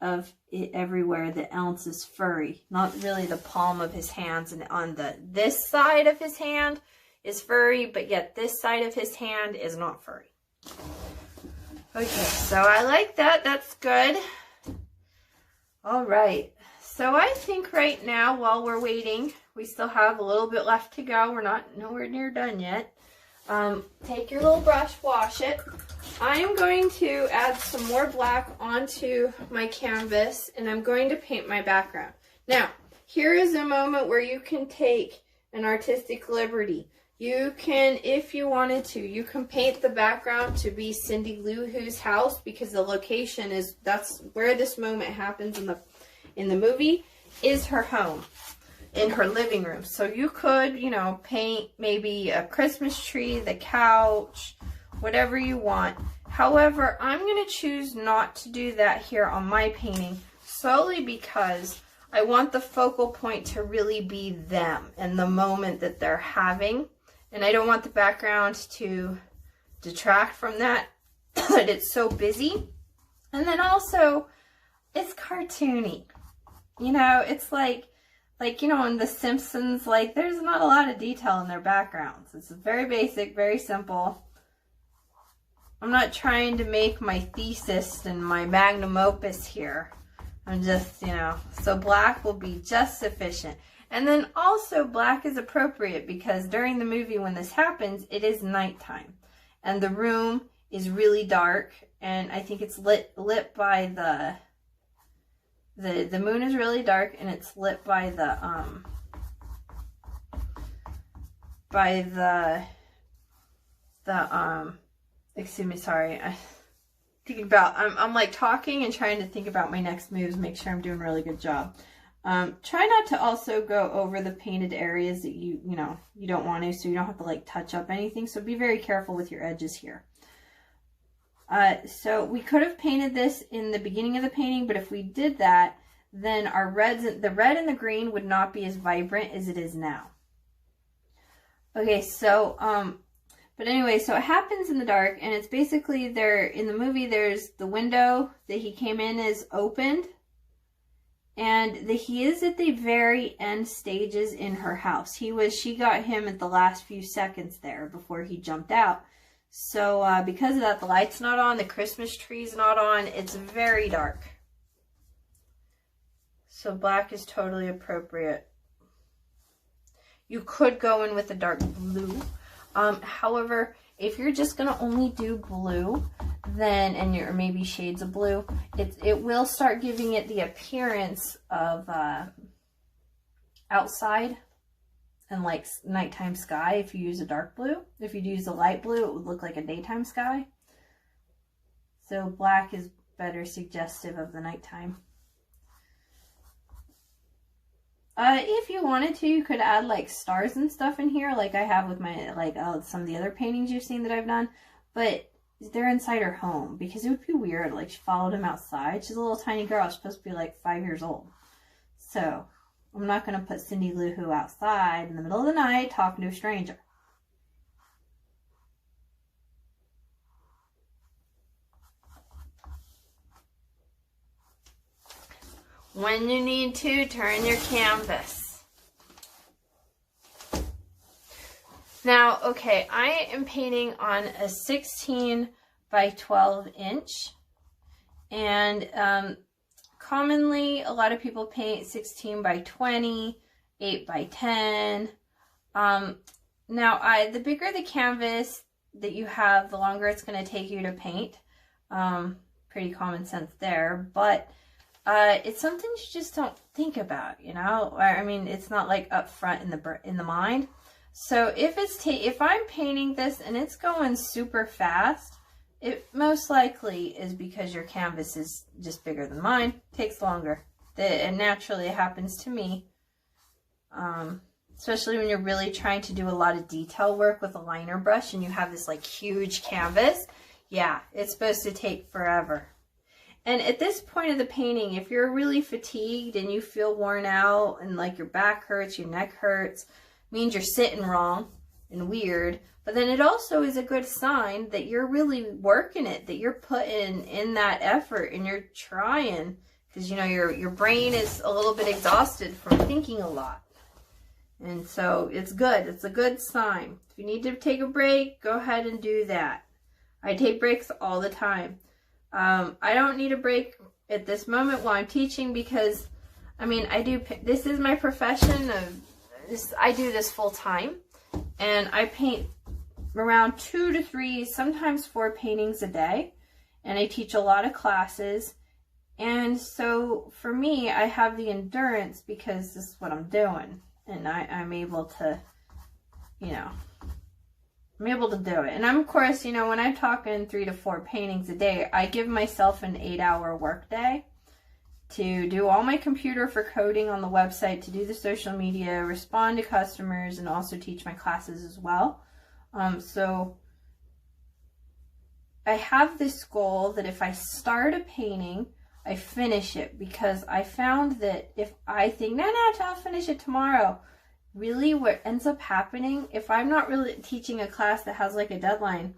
of it everywhere the ounce is furry, not really the palm of his hands. And on this side of his hand is furry, but yet this side of his hand is not furry. Okay, so I like that. That's good. All right. So I think right now, while we're waiting, we still have a little bit left to go. We're not nowhere near done yet. Take your little brush, wash it. I am going to add some more black onto my canvas, and I'm going to paint my background. Now, here is a moment where you can take an artistic liberty. You can, if you wanted to, you can paint the background to be Cindy Lou Who's house, because the location is, that's where this moment happens in the movie, is her home, in her living room. So you could, you know, paint maybe a Christmas tree, the couch, whatever you want. However, I'm going to choose not to do that here on my painting, solely because I want the focal point to really be them and the moment that they're having. And I don't want the background to detract from that, that it's so busy. And then also, it's cartoony. You know, it's like, you know, in The Simpsons, like, there's not a lot of detail in their backgrounds. It's very basic, very simple. I'm not trying to make my thesis and my magnum opus here. I'm just, you know, so black will be just sufficient. And then also black is appropriate because during the movie when this happens, it is nighttime. And the room is really dark, and I think it's lit by the moon is really dark, and it's lit by excuse me, sorry. I'm like talking and trying to think about my next moves, make sure I'm doing a really good job. Try not to also go over the painted areas that you don't want to, so you don't have to like touch up anything. So be very careful with your edges here. So we could have painted this in the beginning of the painting, but if we did that, then our the red and the green would not be as vibrant as it is now. Okay, so, but anyway, so it happens in the dark, and it's basically in the movie, there's the window that he came in is opened, and he is at the very end stages in her house. She got him at the last few seconds there before he jumped out. So because of that, the light's not on, the Christmas tree's not on, it's very dark. So black is totally appropriate. You could go in with a dark blue. However, if you're just going to only do blue, then, or maybe shades of blue, it will start giving it the appearance of outside and like nighttime sky if you use a dark blue. If you use a light blue, it would look like a daytime sky. So black is better suggestive of the nighttime. If you wanted to, you could add like stars and stuff in here, like I have with my some of the other paintings you've seen that I've done, but they're inside her home because it would be weird. Like she followed him outside. She's a little tiny girl. She's supposed to be like 5 years old. So I'm not going to put Cindy Lou Who outside in the middle of the night talking to a stranger. When you need to, turn your canvas. Now, okay, I am painting on a 16 by 12 inch. And commonly, a lot of people paint 16 by 20, 8 by 10. Now, the bigger the canvas that you have, the longer it's going to take you to paint. Pretty common sense there, but it's something you just don't think about, you know? I mean, it's not like up front in the mind. So if I'm painting this and it's going super fast, it most likely is because your canvas is just bigger than mine. It takes longer. And naturally it happens to me. Especially when you're really trying to do a lot of detail work with a liner brush and you have this like huge canvas. Yeah, it's supposed to take forever. And at this point of the painting, if you're really fatigued and you feel worn out and like your back hurts, your neck hurts, means you're sitting wrong and weird. But then it also is a good sign that you're really working it, that you're putting in that effort and you're trying. Because, you know, your brain is a little bit exhausted from thinking a lot. And so it's good. It's a good sign. If you need to take a break, go ahead and do that. I take breaks all the time. I don't need a break at this moment while I'm teaching because, I mean, this is my profession. I do this full time. And I paint around 2 to 3, sometimes 4 paintings a day. And I teach a lot of classes. And so for me, I have the endurance because this is what I'm doing. And I'm able to, you know, I'm able to do it. And I'm, of course, you know, when I'm talking 3 to 4 paintings a day, I give myself an 8-hour work day to do all my computer for coding on the website, to do the social media, respond to customers, and also teach my classes as well. So I have this goal that if I start a painting, I finish it, because I found that if I think, no, I'll finish it tomorrow, really what ends up happening, if I'm not really teaching a class that has like a deadline,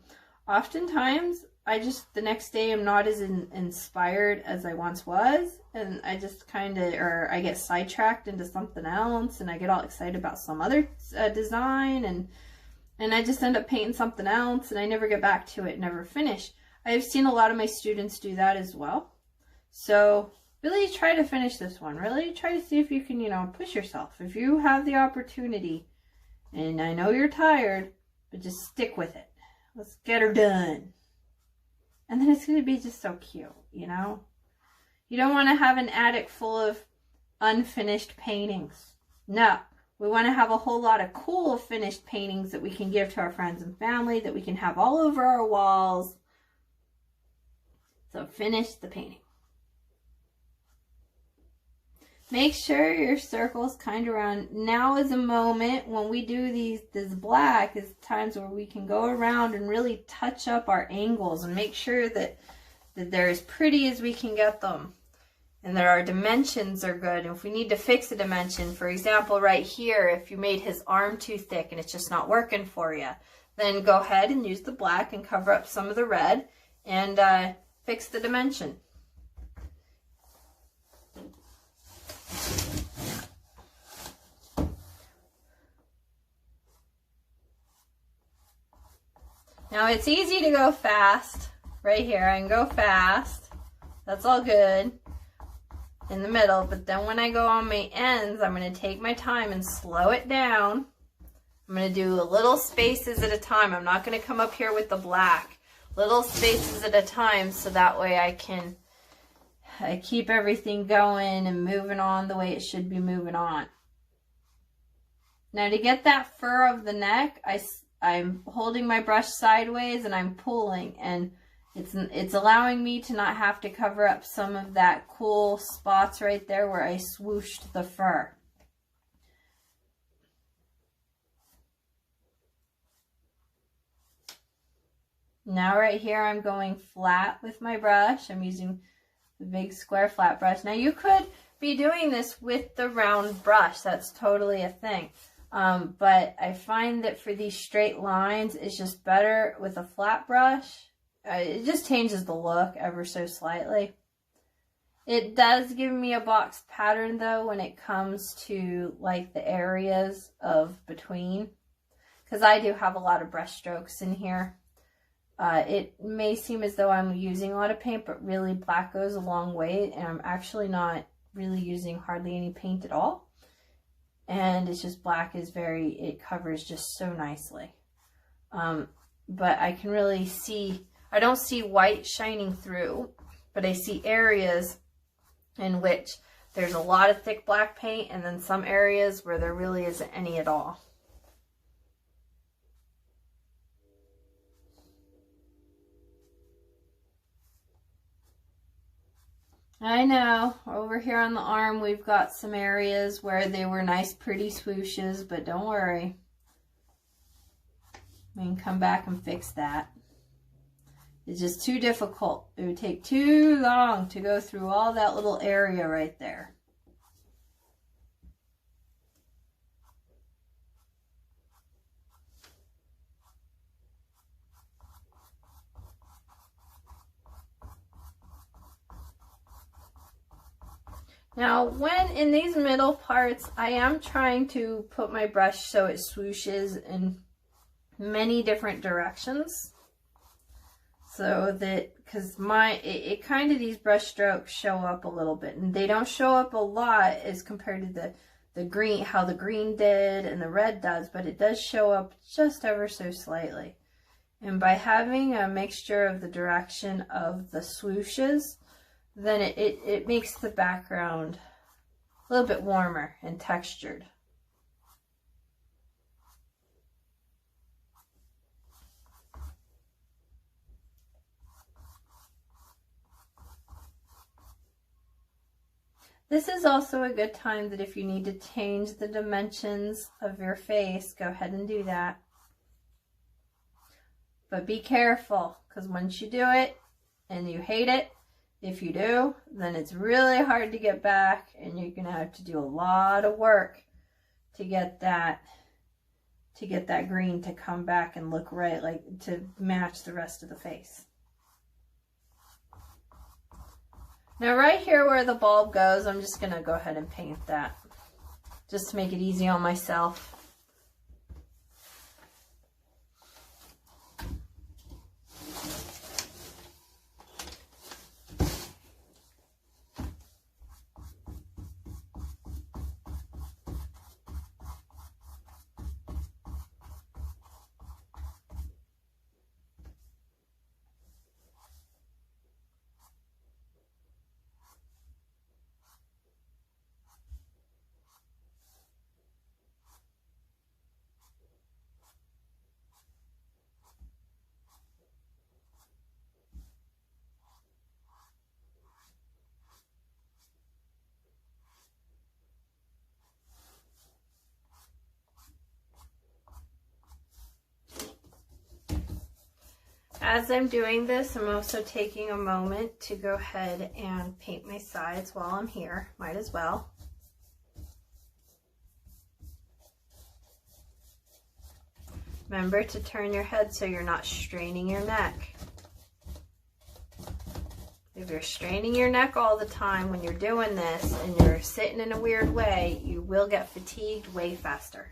oftentimes the next day I'm not as inspired as I once was, and I just or I get sidetracked into something else, and I get all excited about some other design, and I just end up painting something else, and I never get back to it, never finish. I've seen a lot of my students do that as well. So really try to finish this one. Really try to see if you can, you know, push yourself. If you have the opportunity, and I know you're tired, but just stick with it. Let's get her done. And then it's going to be just so cute, you know? You don't want to have an attic full of unfinished paintings. No. We want to have a whole lot of cool finished paintings that we can give to our friends and family, that we can have all over our walls. So finish the painting. Make sure your circle's kind of round. Now is a moment when we do this black is times where we can go around and really touch up our angles and make sure that they're as pretty as we can get them. And that our dimensions are good. And if we need to fix a dimension, for example, right here, if you made his arm too thick and it's just not working for you, then go ahead and use the black and cover up some of the red and fix the dimension. Now it's easy to go fast. Right here, I can go fast. That's all good in the middle, but then when I go on my ends, I'm going to take my time and slow it down. I'm going to do little spaces at a time. I'm not going to come up here with the black. Little spaces at a time, so that way I keep everything going and moving on the way it should be moving on. Now to get that fur of the neck, I'm holding my brush sideways and I'm pulling, and it's allowing me to not have to cover up some of that cool spots right there where I swooshed the fur. Now right here I'm going flat with my brush. I'm using the big square flat brush. Now you could be doing this with the round brush. That's totally a thing. But I find that for these straight lines, it's just better with a flat brush. It just changes the look ever so slightly. It does give me a box pattern though when it comes to like the areas of between, because I do have a lot of brush strokes in here. It may seem as though I'm using a lot of paint, but really black goes a long way, and I'm actually not really using hardly any paint at all. and it's just black is it covers just so nicely. But I can really see, I don't see white shining through, but I see areas in which there's a lot of thick black paint, and then some areas where there really isn't any at all. I know, over here on the arm we've got some areas where they were nice pretty swooshes, but don't worry. We can come back and fix that. It's just too difficult. It would take too long to go through all that little area right there. Now, when in these middle parts, I am trying to put my brush so it swooshes in many different directions. So that, because it kind of, these brush strokes show up a little bit, and they don't show up a lot as compared to the green, how the green did and the red does, but it does show up just ever so slightly. And by having a mixture of the direction of the swooshes, then it makes the background a little bit warmer and textured. This is also a good time that if you need to change the dimensions of your face, go ahead and do that. But be careful, because once you do it and you hate it, if you do, then it's really hard to get back, and you're going to have to do a lot of work to get that green to come back and look right, like to match the rest of the face. Now right here where the bulb goes, I'm just going to go ahead and paint that just to make it easy on myself. As I'm doing this, I'm also taking a moment to go ahead and paint my sides while I'm here. Might as well. Remember to turn your head so you're not straining your neck. If you're straining your neck all the time when you're doing this and you're sitting in a weird way, you will get fatigued way faster.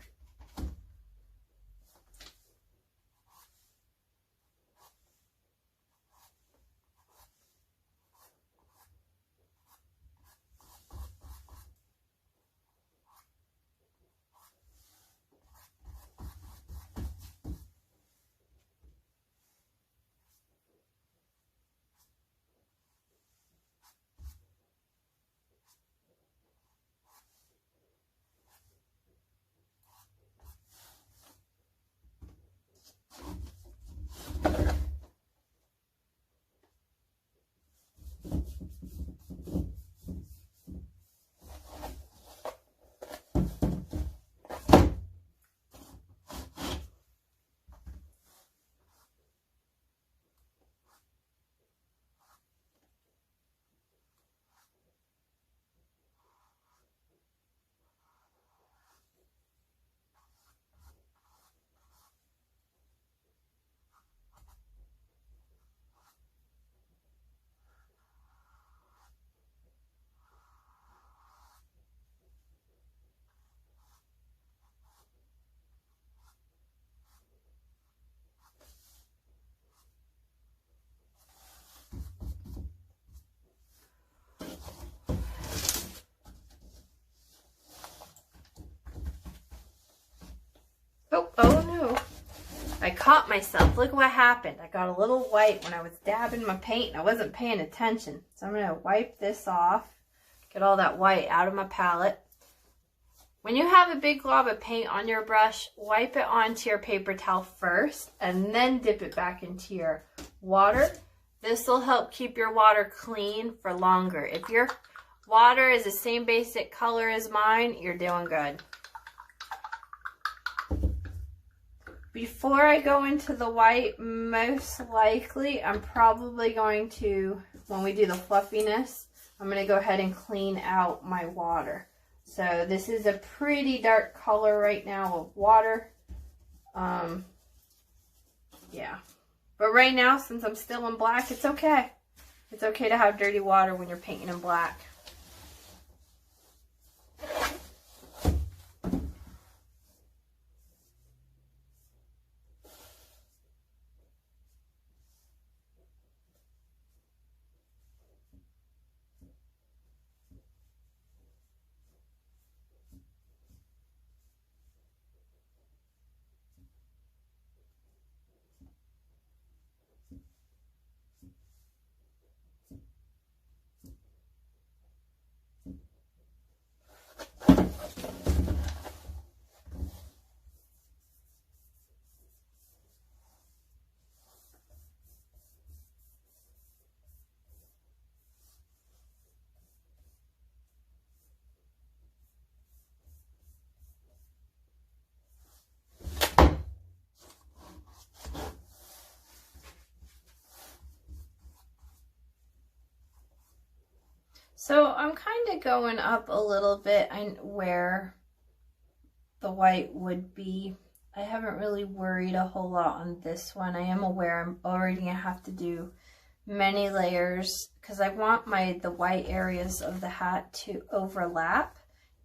Oh no. I caught myself. Look what happened. I got a little white when I was dabbing my paint and I wasn't paying attention. So I'm going to wipe this off. Get all that white out of my palette. When you have a big glob of paint on your brush, wipe it onto your paper towel first and then dip it back into your water. This will help keep your water clean for longer. If your water is the same basic color as mine, you're doing good. Before I go into the white, most likely I'm probably going to, when we do the fluffiness, I'm going to go ahead and clean out my water. So this is a pretty dark color right now of water. Yeah. But right now, since I'm still in black, it's okay. It's okay to have dirty water when you're painting in black. So I'm kind of going up a little bit where the white would be. I haven't really worried a whole lot on this one. I am aware I'm already going to have to do many layers because I want the white areas of the hat to overlap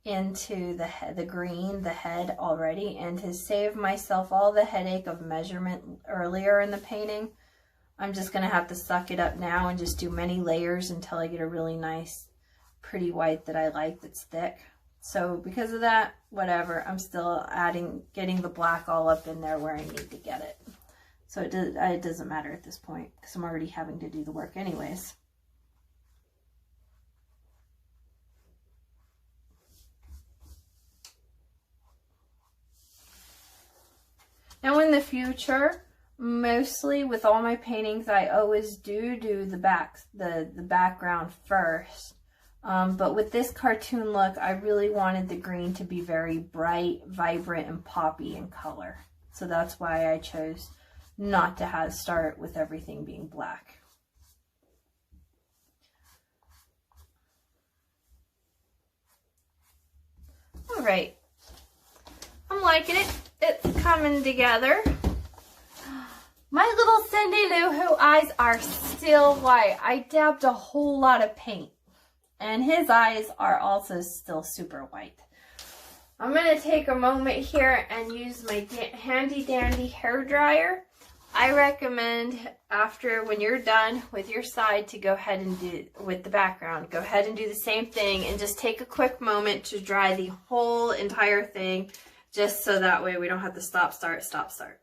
into the green, the head already, and to save myself all the headache of measurement earlier in the painting, I'm just going to have to suck it up now and just do many layers until I get a really nice, pretty white that I like that's thick. So because of that, whatever, I'm still getting the black all up in there where I need to get it. So it doesn't matter at this point because I'm already having to do the work anyways. Now in the future, mostly with all my paintings, I always do the background first. But with this cartoon look, I really wanted the green to be very bright, vibrant, and poppy in color. So that's why I chose not to start with everything being black. All right. I'm liking it. It's coming together. My little Cindy Lou Who eyes are still white. I dabbed a whole lot of paint. And his eyes are also still super white. I'm going to take a moment here and use my handy dandy hair dryer. I recommend when you're done with your side to go ahead and do with the background. Go ahead and do the same thing and just take a quick moment to dry the whole entire thing, just so that way we don't have to stop, start, stop, start.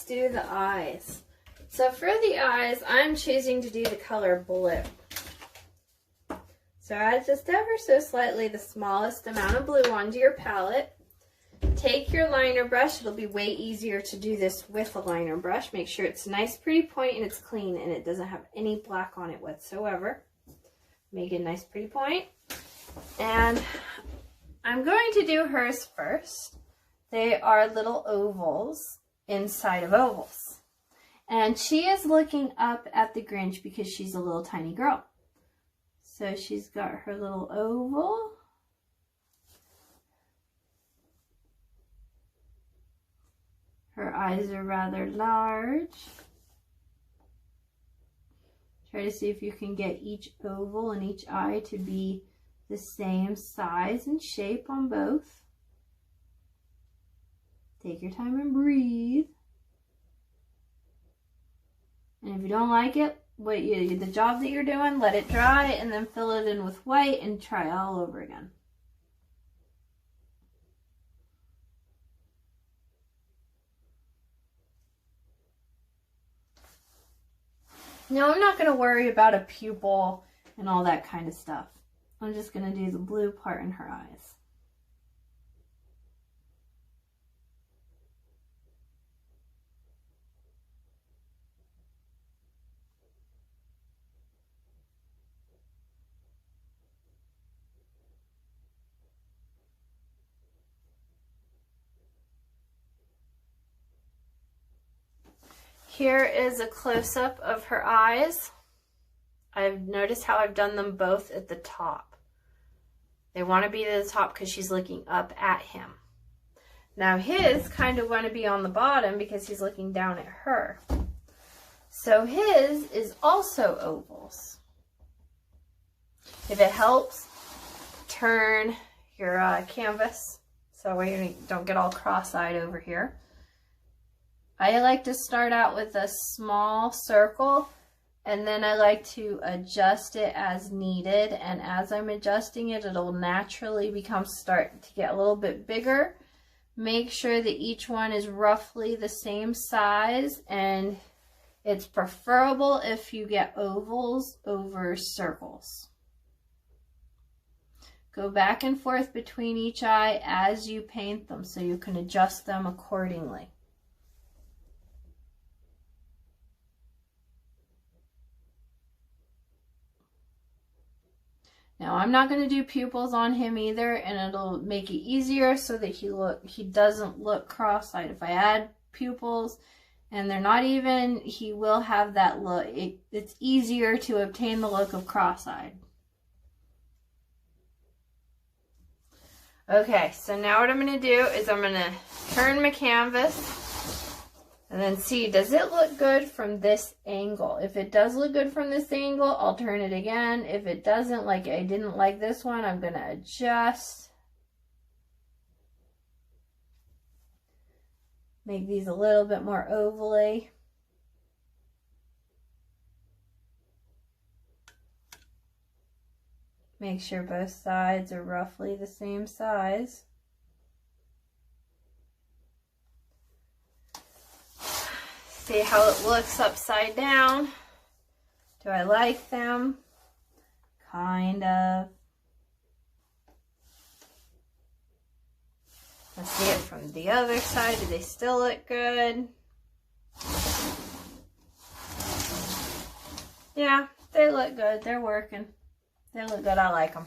do the eyes. So for the eyes, I'm choosing to do the color blue. So add just ever so slightly the smallest amount of blue onto your palette. Take your liner brush. It'll be way easier to do this with a liner brush. Make sure it's a nice pretty point and it's clean and it doesn't have any black on it whatsoever. Make it a nice pretty point. And I'm going to do hers first. They are little ovals inside of ovals. And she is looking up at the Grinch because she's a little tiny girl. So she's got her little oval. Her eyes are rather large. Try to see if you can get each oval and each eye to be the same size and shape on both. Take your time and breathe. And if you don't like it, the job that you're doing, let it dry and then fill it in with white and try all over again. Now I'm not going to worry about a pupil and all that kind of stuff. I'm just going to do the blue part in her eyes. Here is a close-up of her eyes. I've noticed how I've done them both at the top. They want to be at the top because she's looking up at him. Now his kind of want to be on the bottom because he's looking down at her. So his is also ovals. If it helps, turn your canvas so you don't get all cross-eyed over here. I like to start out with a small circle and then I like to adjust it as needed, and as I'm adjusting it, it'll naturally start to get a little bit bigger. Make sure that each one is roughly the same size, and it's preferable if you get ovals over circles. Go back and forth between each eye as you paint them so you can adjust them accordingly. Now I'm not going to do pupils on him either, and it'll make it easier so that he doesn't look cross-eyed. If I add pupils and they're not even, he will have that look. It's easier to obtain the look of cross-eyed. Okay, so now what I'm going to do is I'm going to turn my canvas and then see, does it look good from this angle? If it does look good from this angle, I'll turn it again. If it doesn't, like I didn't like this one, I'm going to adjust. Make these a little bit more ovally. Make sure both sides are roughly the same size. See how it looks upside down. Do I like them? Kind of. Let's see it from the other side. Do they still look good? Yeah, they look good. They're working. They look good. I like them.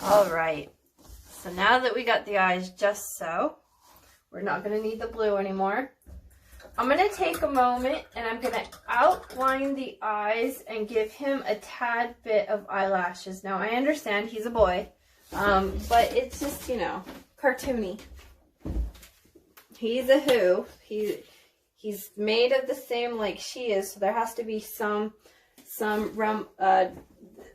All right. So now that we got the eyes just so, we're not going to need the blue anymore. I'm going to take a moment and I'm going to outline the eyes and give him a tad bit of eyelashes. Now I understand he's a boy, but it's just, you know, cartoony. He's a who. He's made of the same like she is, so there has to be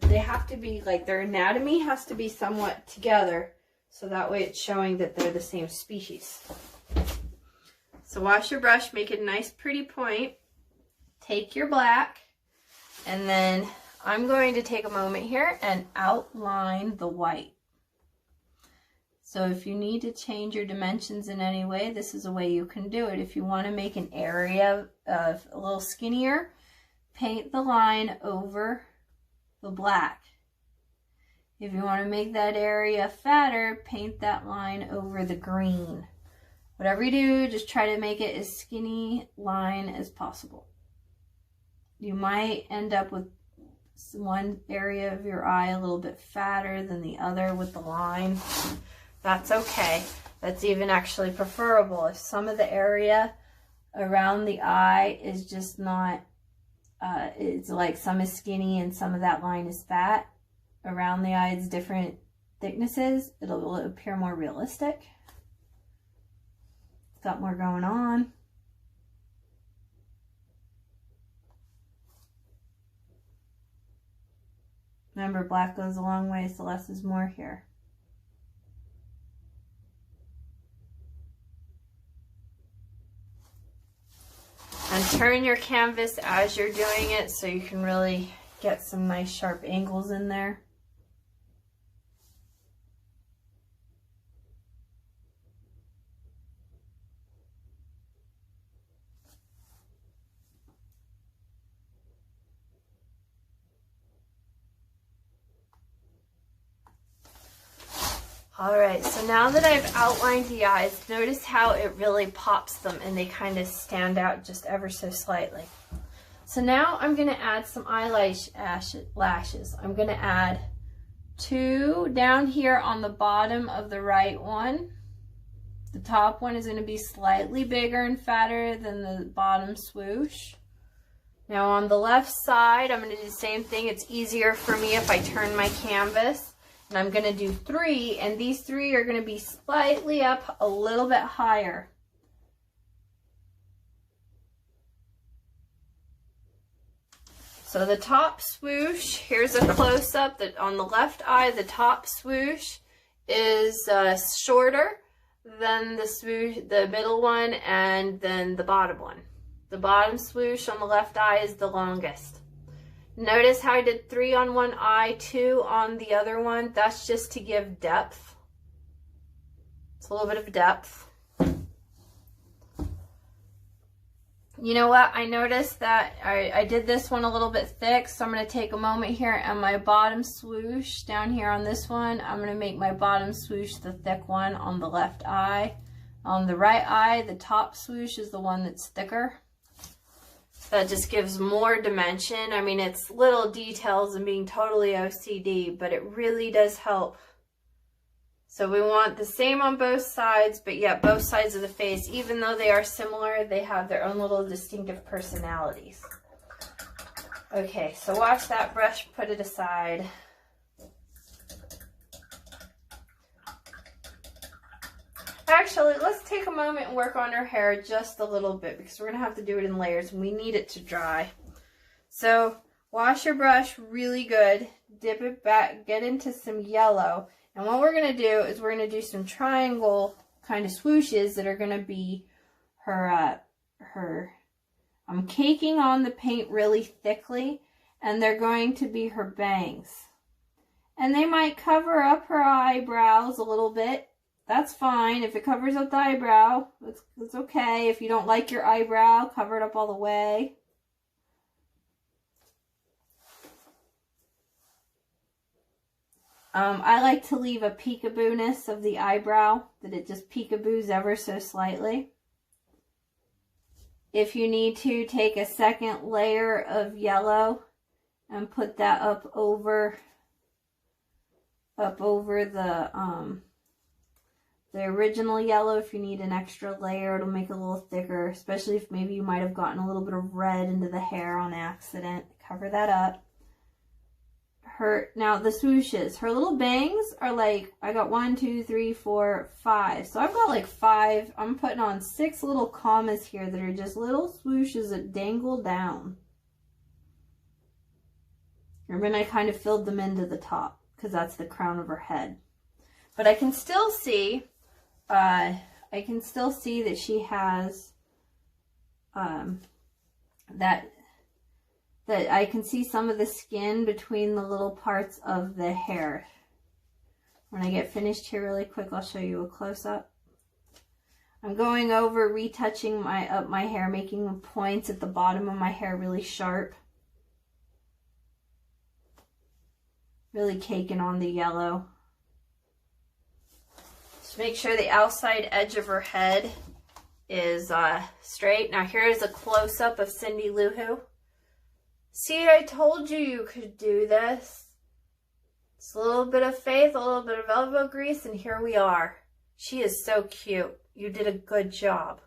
they have to be like, their anatomy has to be somewhat together. So that way it's showing that they're the same species. So wash your brush, make it a nice pretty point. Take your black, and then I'm going to take a moment here and outline the white. So if you need to change your dimensions in any way, this is a way you can do it. If you want to make an area a little skinnier, paint the line over the black. If you want to make that area fatter, paint that line over the green. Whatever you do, just try to make it as skinny line as possible. You might end up with one area of your eye a little bit fatter than the other with the line. That's okay. That's even actually preferable. If some of the area around the eye is just not, it's like some is skinny and some of that line is fat, around the eye it's different thicknesses, it'll appear more realistic. It's got more going on. Remember, black goes a long way, so less is more here. And turn your canvas as you're doing it so you can really get some nice sharp angles in there. Alright, so now that I've outlined the eyes, notice how it really pops them and they kind of stand out just ever so slightly. So now I'm going to add some eyelash lashes. I'm going to add 2 down here on the bottom of the right one. The top one is going to be slightly bigger and fatter than the bottom swoosh. Now on the left side, I'm going to do the same thing. It's easier for me if I turn my canvas. And I'm going to do 3, and these 3 are going to be slightly up a little bit higher. So the top swoosh, here's a close-up that on the left eye, the top swoosh is shorter than the swoosh, the middle one, and then the bottom one. The bottom swoosh on the left eye is the longest. Notice how I did 3 on one eye, 2 on the other one. That's just to give depth. It's a little bit of depth. You know what? I noticed that I did this one a little bit thick, so I'm going to take a moment here and my bottom swoosh down here on this one, I'm going to make my bottom swoosh the thick one on the left eye. On the right eye, the top swoosh is the one that's thicker. That just gives more dimension. I mean, it's little details and being totally OCD, but it really does help. So we want the same on both sides, but yet both sides of the face, even though they are similar, they have their own little distinctive personalities. Okay, so wash that brush, put it aside. Actually, let's take a moment and work on her hair just a little bit because we're going to have to do it in layers and we need it to dry. So wash your brush really good, dip it back, get into some yellow. And what we're going to do is we're going to do some triangle kind of swooshes that are going to be her, I'm caking on the paint really thickly, and they're going to be her bangs. And they might cover up her eyebrows a little bit. That's fine. If it covers up the eyebrow, it's okay. If you don't like your eyebrow, cover it up all the way. I like to leave a peekaboo-ness of the eyebrow, that it just peekaboos ever so slightly. If you need to, take a second layer of yellow and put that up over the original yellow. If you need an extra layer, it'll make it a little thicker, especially if maybe you might have gotten a little bit of red into the hair on accident. Cover that up. Now the swooshes, her little bangs are like, I got 1, 2, 3, 4, 5. So I've got like 5. I'm putting on 6 little commas here that are just little swooshes that dangle down. And then I kind of filled them into the top because that's the crown of her head. But I can still see, that she has that I can see some of the skin between the little parts of the hair. When I get finished here really quick, I'll show you a close-up. I'm going over retouching my hair, making the points at the bottom of my hair really sharp. Really caking on the yellow. Just make sure the outside edge of her head is straight. Now here's a close-up of Cindy Lou Who. See, I told you you could do this. It's a little bit of faith, a little bit of elbow grease, and here we are. She is so cute. You did a good job.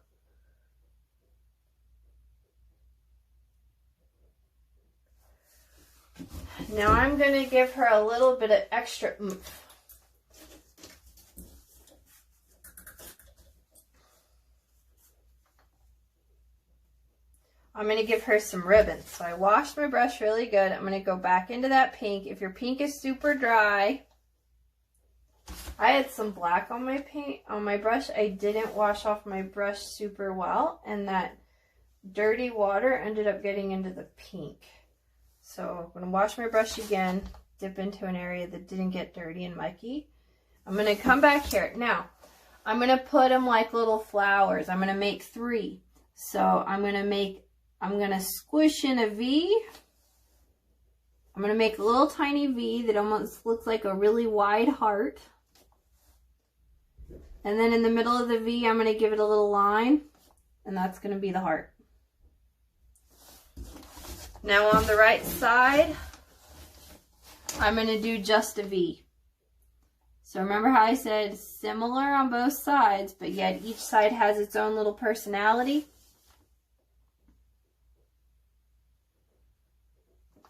Now I'm going to give her a little bit of extra oomph. I'm going to give her some ribbons. So I washed my brush really good. I'm going to go back into that pink. If your pink is super dry, I had some black on my paint, on my brush. I didn't wash off my brush super well, and that dirty water ended up getting into the pink. So I'm going to wash my brush again, dip into an area that didn't get dirty and mucky. I'm going to come back here. Now, I'm going to put them like little flowers. I'm going to make 3. So I'm going to squish in a V. I'm going to make a little tiny V that almost looks like a really wide heart. And then in the middle of the V, I'm going to give it a little line, and that's going to be the heart. Now on the right side, I'm going to do just a V. So remember how I said similar on both sides, but yet each side has its own little personality?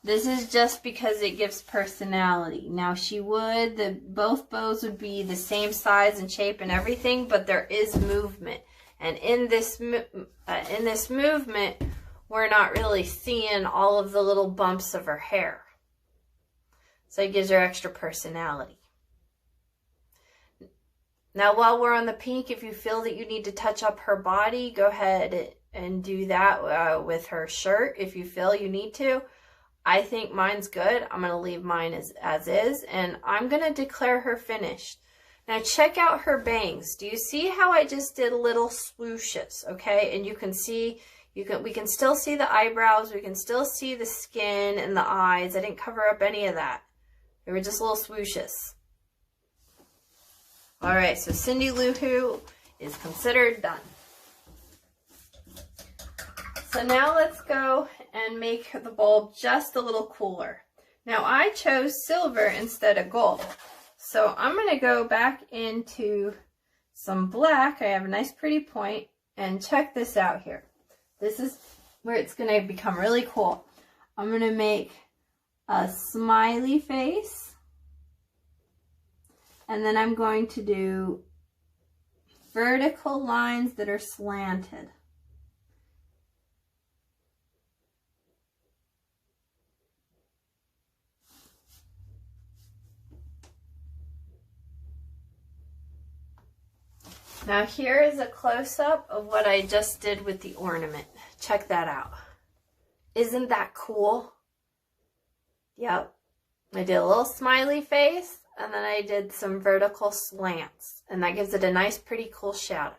This is just because it gives personality. Now both bows would be the same size and shape and everything, but there is movement. And in this movement, we're not really seeing all of the little bumps of her hair. So it gives her extra personality. Now while we're on the pink, if you feel that you need to touch up her body, go ahead and do that with her shirt if you feel you need to. I think mine's good. I'm going to leave mine as is, and I'm going to declare her finished. Now check out her bangs. Do you see how I just did little swooshes, okay? And you can see, we can still see the eyebrows, we can still see the skin and the eyes. I didn't cover up any of that. They were just little swooshes. All right, so Cindy Lou Who is considered done. So now let's go and make the bulb just a little cooler. Now I chose silver instead of gold. So I'm going to go back into some black. I have a nice pretty point, and check this out here. This is where it's going to become really cool. I'm going to make a smiley face, and then I'm going to do vertical lines that are slanted. Now here is a close-up of what I just did with the ornament. Check that out. Isn't that cool? Yep. I did a little smiley face, and then I did some vertical slants, and that gives it a nice, pretty cool shadow.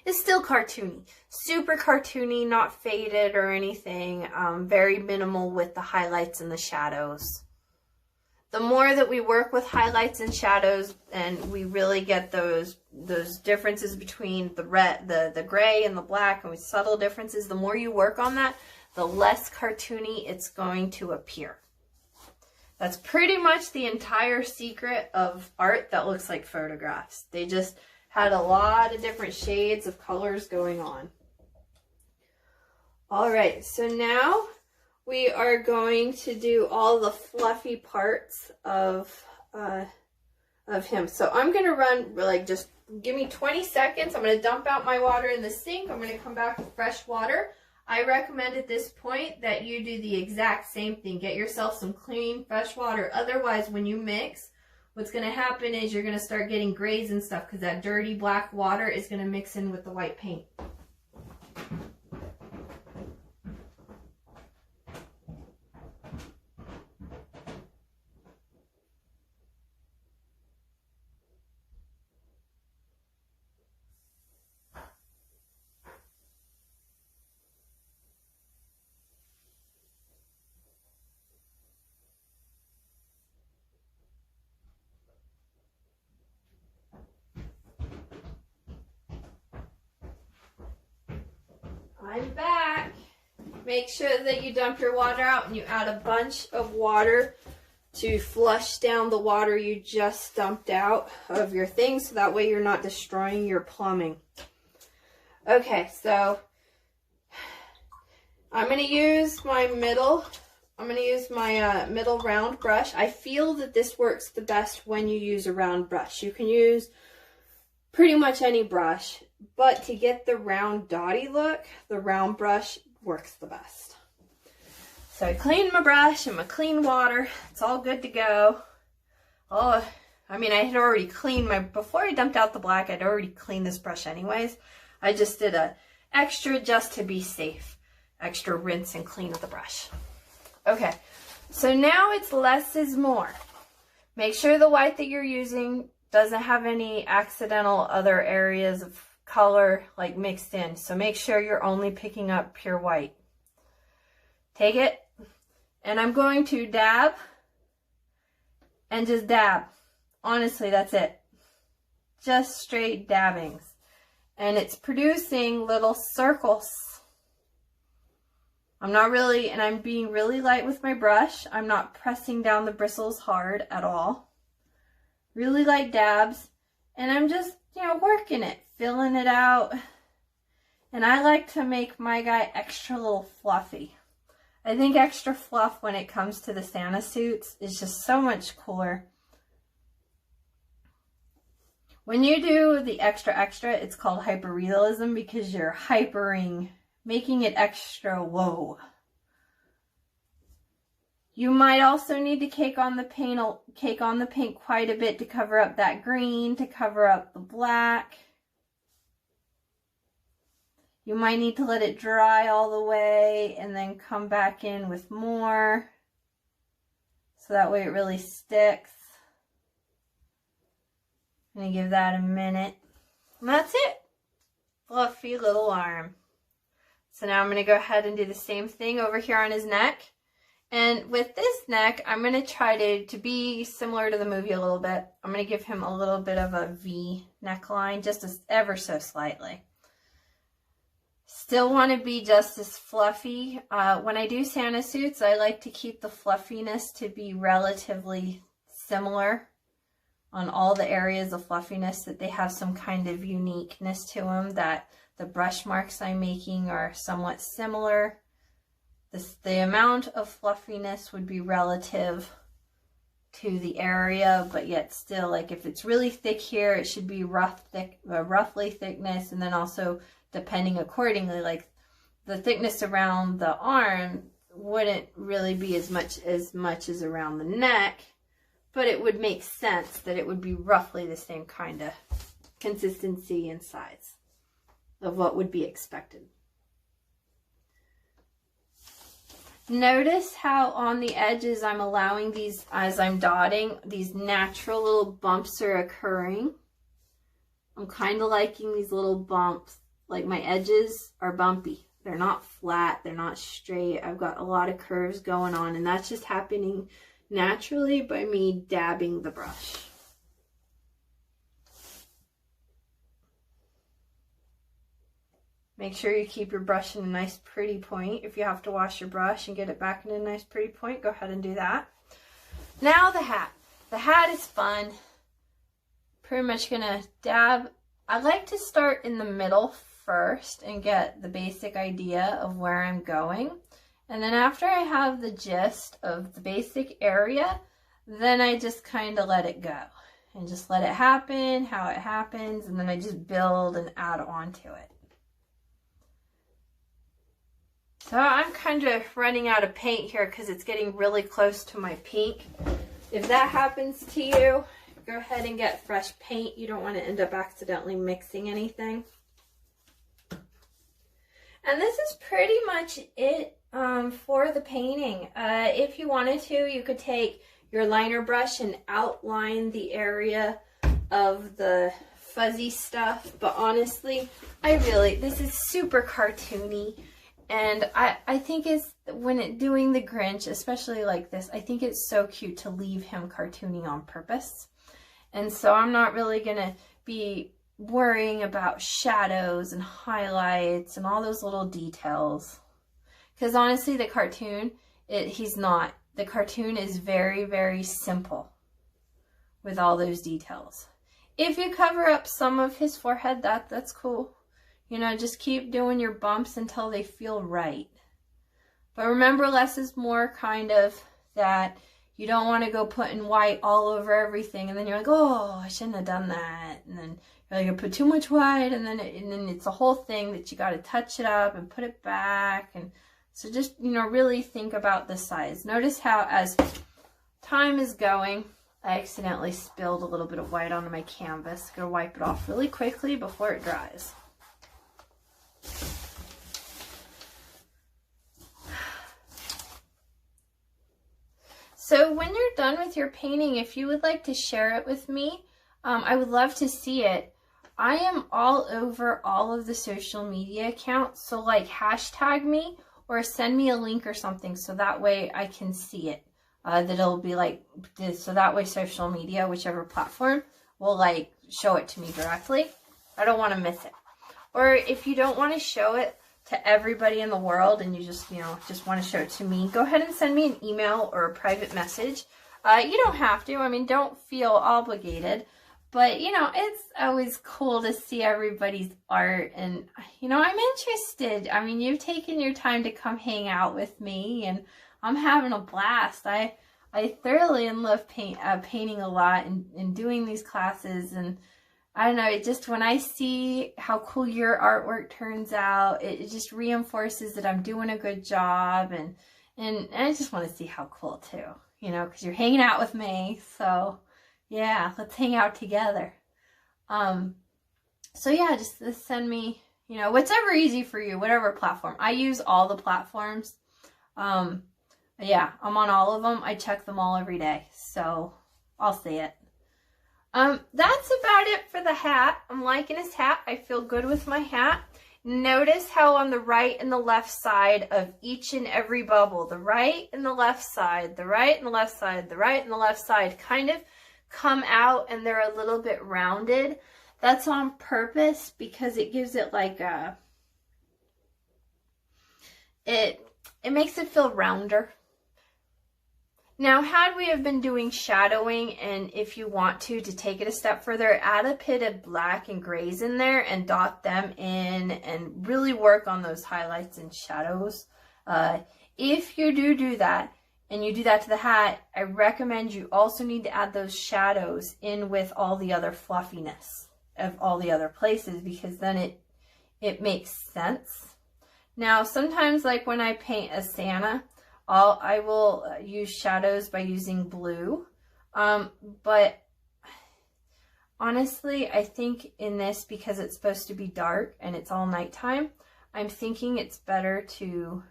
It's still cartoony. Super cartoony, not faded or anything. Very minimal with the highlights and the shadows. The more that we work with highlights and shadows, and we really get those differences between the red, the gray and the black, and with subtle differences, the more you work on that, the less cartoony it's going to appear. That's pretty much the entire secret of art that looks like photographs. They just had a lot of different shades of colors going on. All right, so now we are going to do all the fluffy parts of him. So I'm going to run, like, just give me 20 seconds. I'm going to dump out my water in the sink. I'm going to come back with fresh water. I recommend at this point that you do the exact same thing. Get yourself some clean, fresh water. Otherwise, when you mix, what's going to happen is you're going to start getting grays and stuff because that dirty black water is going to mix in with the white paint. I'm back. Make sure that you dump your water out and you add a bunch of water to flush down the water you just dumped out of your thing, so that way you're not destroying your plumbing. Okay, so I'm going to use my middle round brush. I feel that this works the best when you use a round brush. You can use pretty much any brush, but to get the round dotty look, the round brush works the best. So I cleaned my brush and my clean water. It's all good to go. Oh, I mean, I had already cleaned before I dumped out the black, I'd already cleaned this brush anyways. I just did a extra just to be safe. Extra rinse and clean of the brush. Okay, so now it's less is more. Make sure the white that you're using doesn't have any accidental other areas of color like mixed in. So make sure you're only picking up pure white. Take it, and I'm going to dab and just dab. Honestly, that's it. Just straight dabbings. And it's producing little circles. I'm being really light with my brush. I'm not pressing down the bristles hard at all. Really light dabs. And I'm just, working it, filling it out. And I like to make my guy extra little fluffy. I think extra fluff when it comes to the Santa suits is just so much cooler. When you do the extra, it's called hyperrealism because you're hypering, making it extra whoa. You might also need to cake on the paint quite a bit to cover up that green, to cover up the black. You might need to let it dry all the way and then come back in with more. So that way it really sticks. I'm going to give that a minute. And that's it. Fluffy little arm. So now I'm going to go ahead and do the same thing over here on his neck. And with this neck, I'm going to try to be similar to the movie a little bit. I'm going to give him a little bit of a V neckline, just ever so slightly. Still want to be just as fluffy. When I do Santa suits, I like to keep the fluffiness to be relatively similar on all the areas of fluffiness, that they have some kind of uniqueness to them, that the brush marks I'm making are somewhat similar. The amount of fluffiness would be relative to the area, but yet still, like if it's really thick here, it should be roughly thickness, and then also depending accordingly, like the thickness around the arm wouldn't really be as much as around the neck, but it would make sense that it would be roughly the same kind of consistency and size of what would be expected. Notice how on the edges I'm allowing these, as I'm dotting, these natural little bumps are occurring. I'm kind of liking these little bumps. Like my edges are bumpy. They're not flat. They're not straight. I've got a lot of curves going on, and that's just happening naturally by me dabbing the brush. Make sure you keep your brush in a nice pretty point. If you have to wash your brush and get it back in a nice pretty point, go ahead and do that. Now the hat. The hat is fun. Pretty much gonna dab. I like to start in the middle first and get the basic idea of where I'm going. And then after I have the gist of the basic area, then I just kind of let it go. And just let it happen, how it happens, and then I just build and add on to it. So I'm kind of running out of paint here because it's getting really close to my pink. If that happens to you, go ahead and get fresh paint. You don't want to end up accidentally mixing anything. And this is pretty much it for the painting. If you wanted to, you could take your liner brush and outline the area of the fuzzy stuff. But honestly, this is super cartoony. And I think doing the Grinch, especially like this, I think it's so cute to leave him cartoony on purpose. And so I'm not really going to be worrying about shadows and highlights and all those little details. Because honestly, the cartoon, he's not. The cartoon is very, very simple with all those details. If you cover up some of his forehead, that's cool. You know, just keep doing your bumps until they feel right. But remember, less is more, kind of, that you don't want to go putting white all over everything, and then you're like, oh, I shouldn't have done that. And then you're like, I put too much white, and then it's a whole thing that you got to touch it up and put it back. And so just, you know, really think about the size. Notice how as time is going, I accidentally spilled a little bit of white onto my canvas. I'm going to wipe it off really quickly before it dries. So when you're done with your painting, if you would like to share it with me, I would love to see it. I am all over all of the social media accounts, so like hashtag me or send me a link or something so that way I can see it. That it'll be like, so that way social media, whichever platform, will like show it to me directly. I don't want to miss it. Or if you don't want to show it to everybody in the world and you just, you know, just want to show it to me, go ahead and send me an email or a private message. You don't have to. I mean, don't feel obligated. But, you know, it's always cool to see everybody's art. And, you know, I'm interested. I mean, you've taken your time to come hang out with me. And I'm having a blast. I thoroughly love painting a lot and doing these classes. And I don't know, it just, when I see how cool your artwork turns out, it just reinforces that I'm doing a good job. And I just want to see how cool too, you know, because you're hanging out with me. So yeah, let's hang out together. So yeah, just send me, you know, whatever easy for you, whatever platform. I use all the platforms. Yeah, I'm on all of them. I check them all every day, so I'll see it. That's about it for the hat. I'm liking his hat. I feel good with my hat. Notice how on the right and the left side of each and every bubble, the right and the left side, the right and the left side, the right and the left side kind of come out and they're a little bit rounded. That's on purpose because it gives it like a, it makes it feel rounder. Now, had we have been doing shadowing, and if you want to take it a step further, add a bit of black and grays in there and dot them in and really work on those highlights and shadows. If you do that, and you do that to the hat, I recommend you also need to add those shadows in with all the other fluffiness of all the other places, because then it makes sense. Now, sometimes like when I paint a Santa, I will use shadows by using blue, but honestly, I think in this, because it's supposed to be dark and it's all nighttime, I'm thinking it's better to,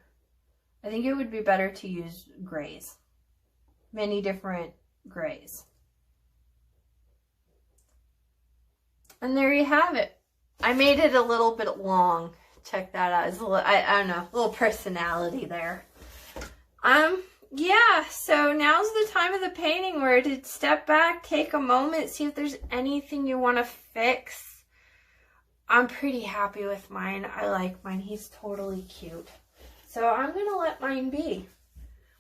I think it would be better to use grays, many different grays. And there you have it. I made it a little bit long. Check that out. It's a little, I don't know, a little personality there. Yeah, so now's the time of the painting where to step back, take a moment, see if there's anything you want to fix. I'm pretty happy with mine. I like mine. He's totally cute. So I'm going to let mine be.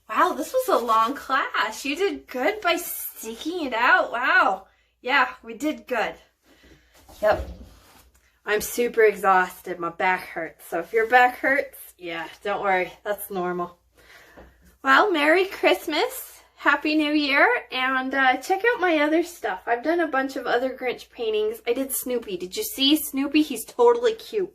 Wow, this was a long class. You did good by sticking it out. Wow. Yeah, we did good. Yep. I'm super exhausted. My back hurts. So if your back hurts, yeah, don't worry. That's normal. Well, Merry Christmas, Happy New Year, and check out my other stuff. I've done a bunch of other Grinch paintings. I did Snoopy. Did you see Snoopy? He's totally cute.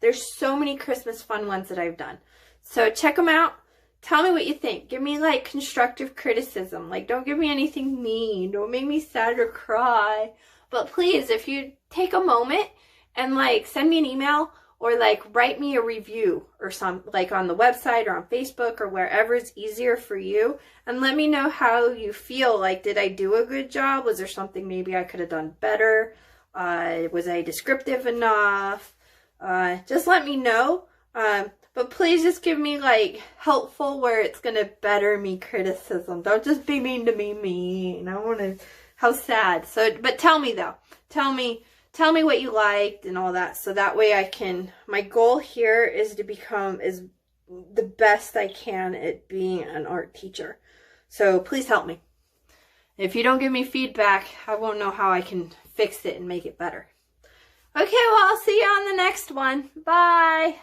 There's so many Christmas fun ones that I've done. So check them out. Tell me what you think. Give me like constructive criticism. Like, don't give me anything mean. Don't make me sad or cry. But please, if you take a moment and like send me an email, or like write me a review or something, like on the website or on Facebook or wherever is easier for you, and let me know how you feel. Like, did I do a good job? Was there something maybe I could have done better? Was I descriptive enough? Just let me know. But please just give me like helpful, where it's gonna better me criticism. Don't just be mean to me mean. I want to, how sad. So, but tell me though. Tell me tell me what you liked and all that, so that way I can, my goal here is to become the best I can at being an art teacher. So please help me. If you don't give me feedback, I won't know how I can fix it and make it better. Okay, well, I'll see you on the next one. Bye.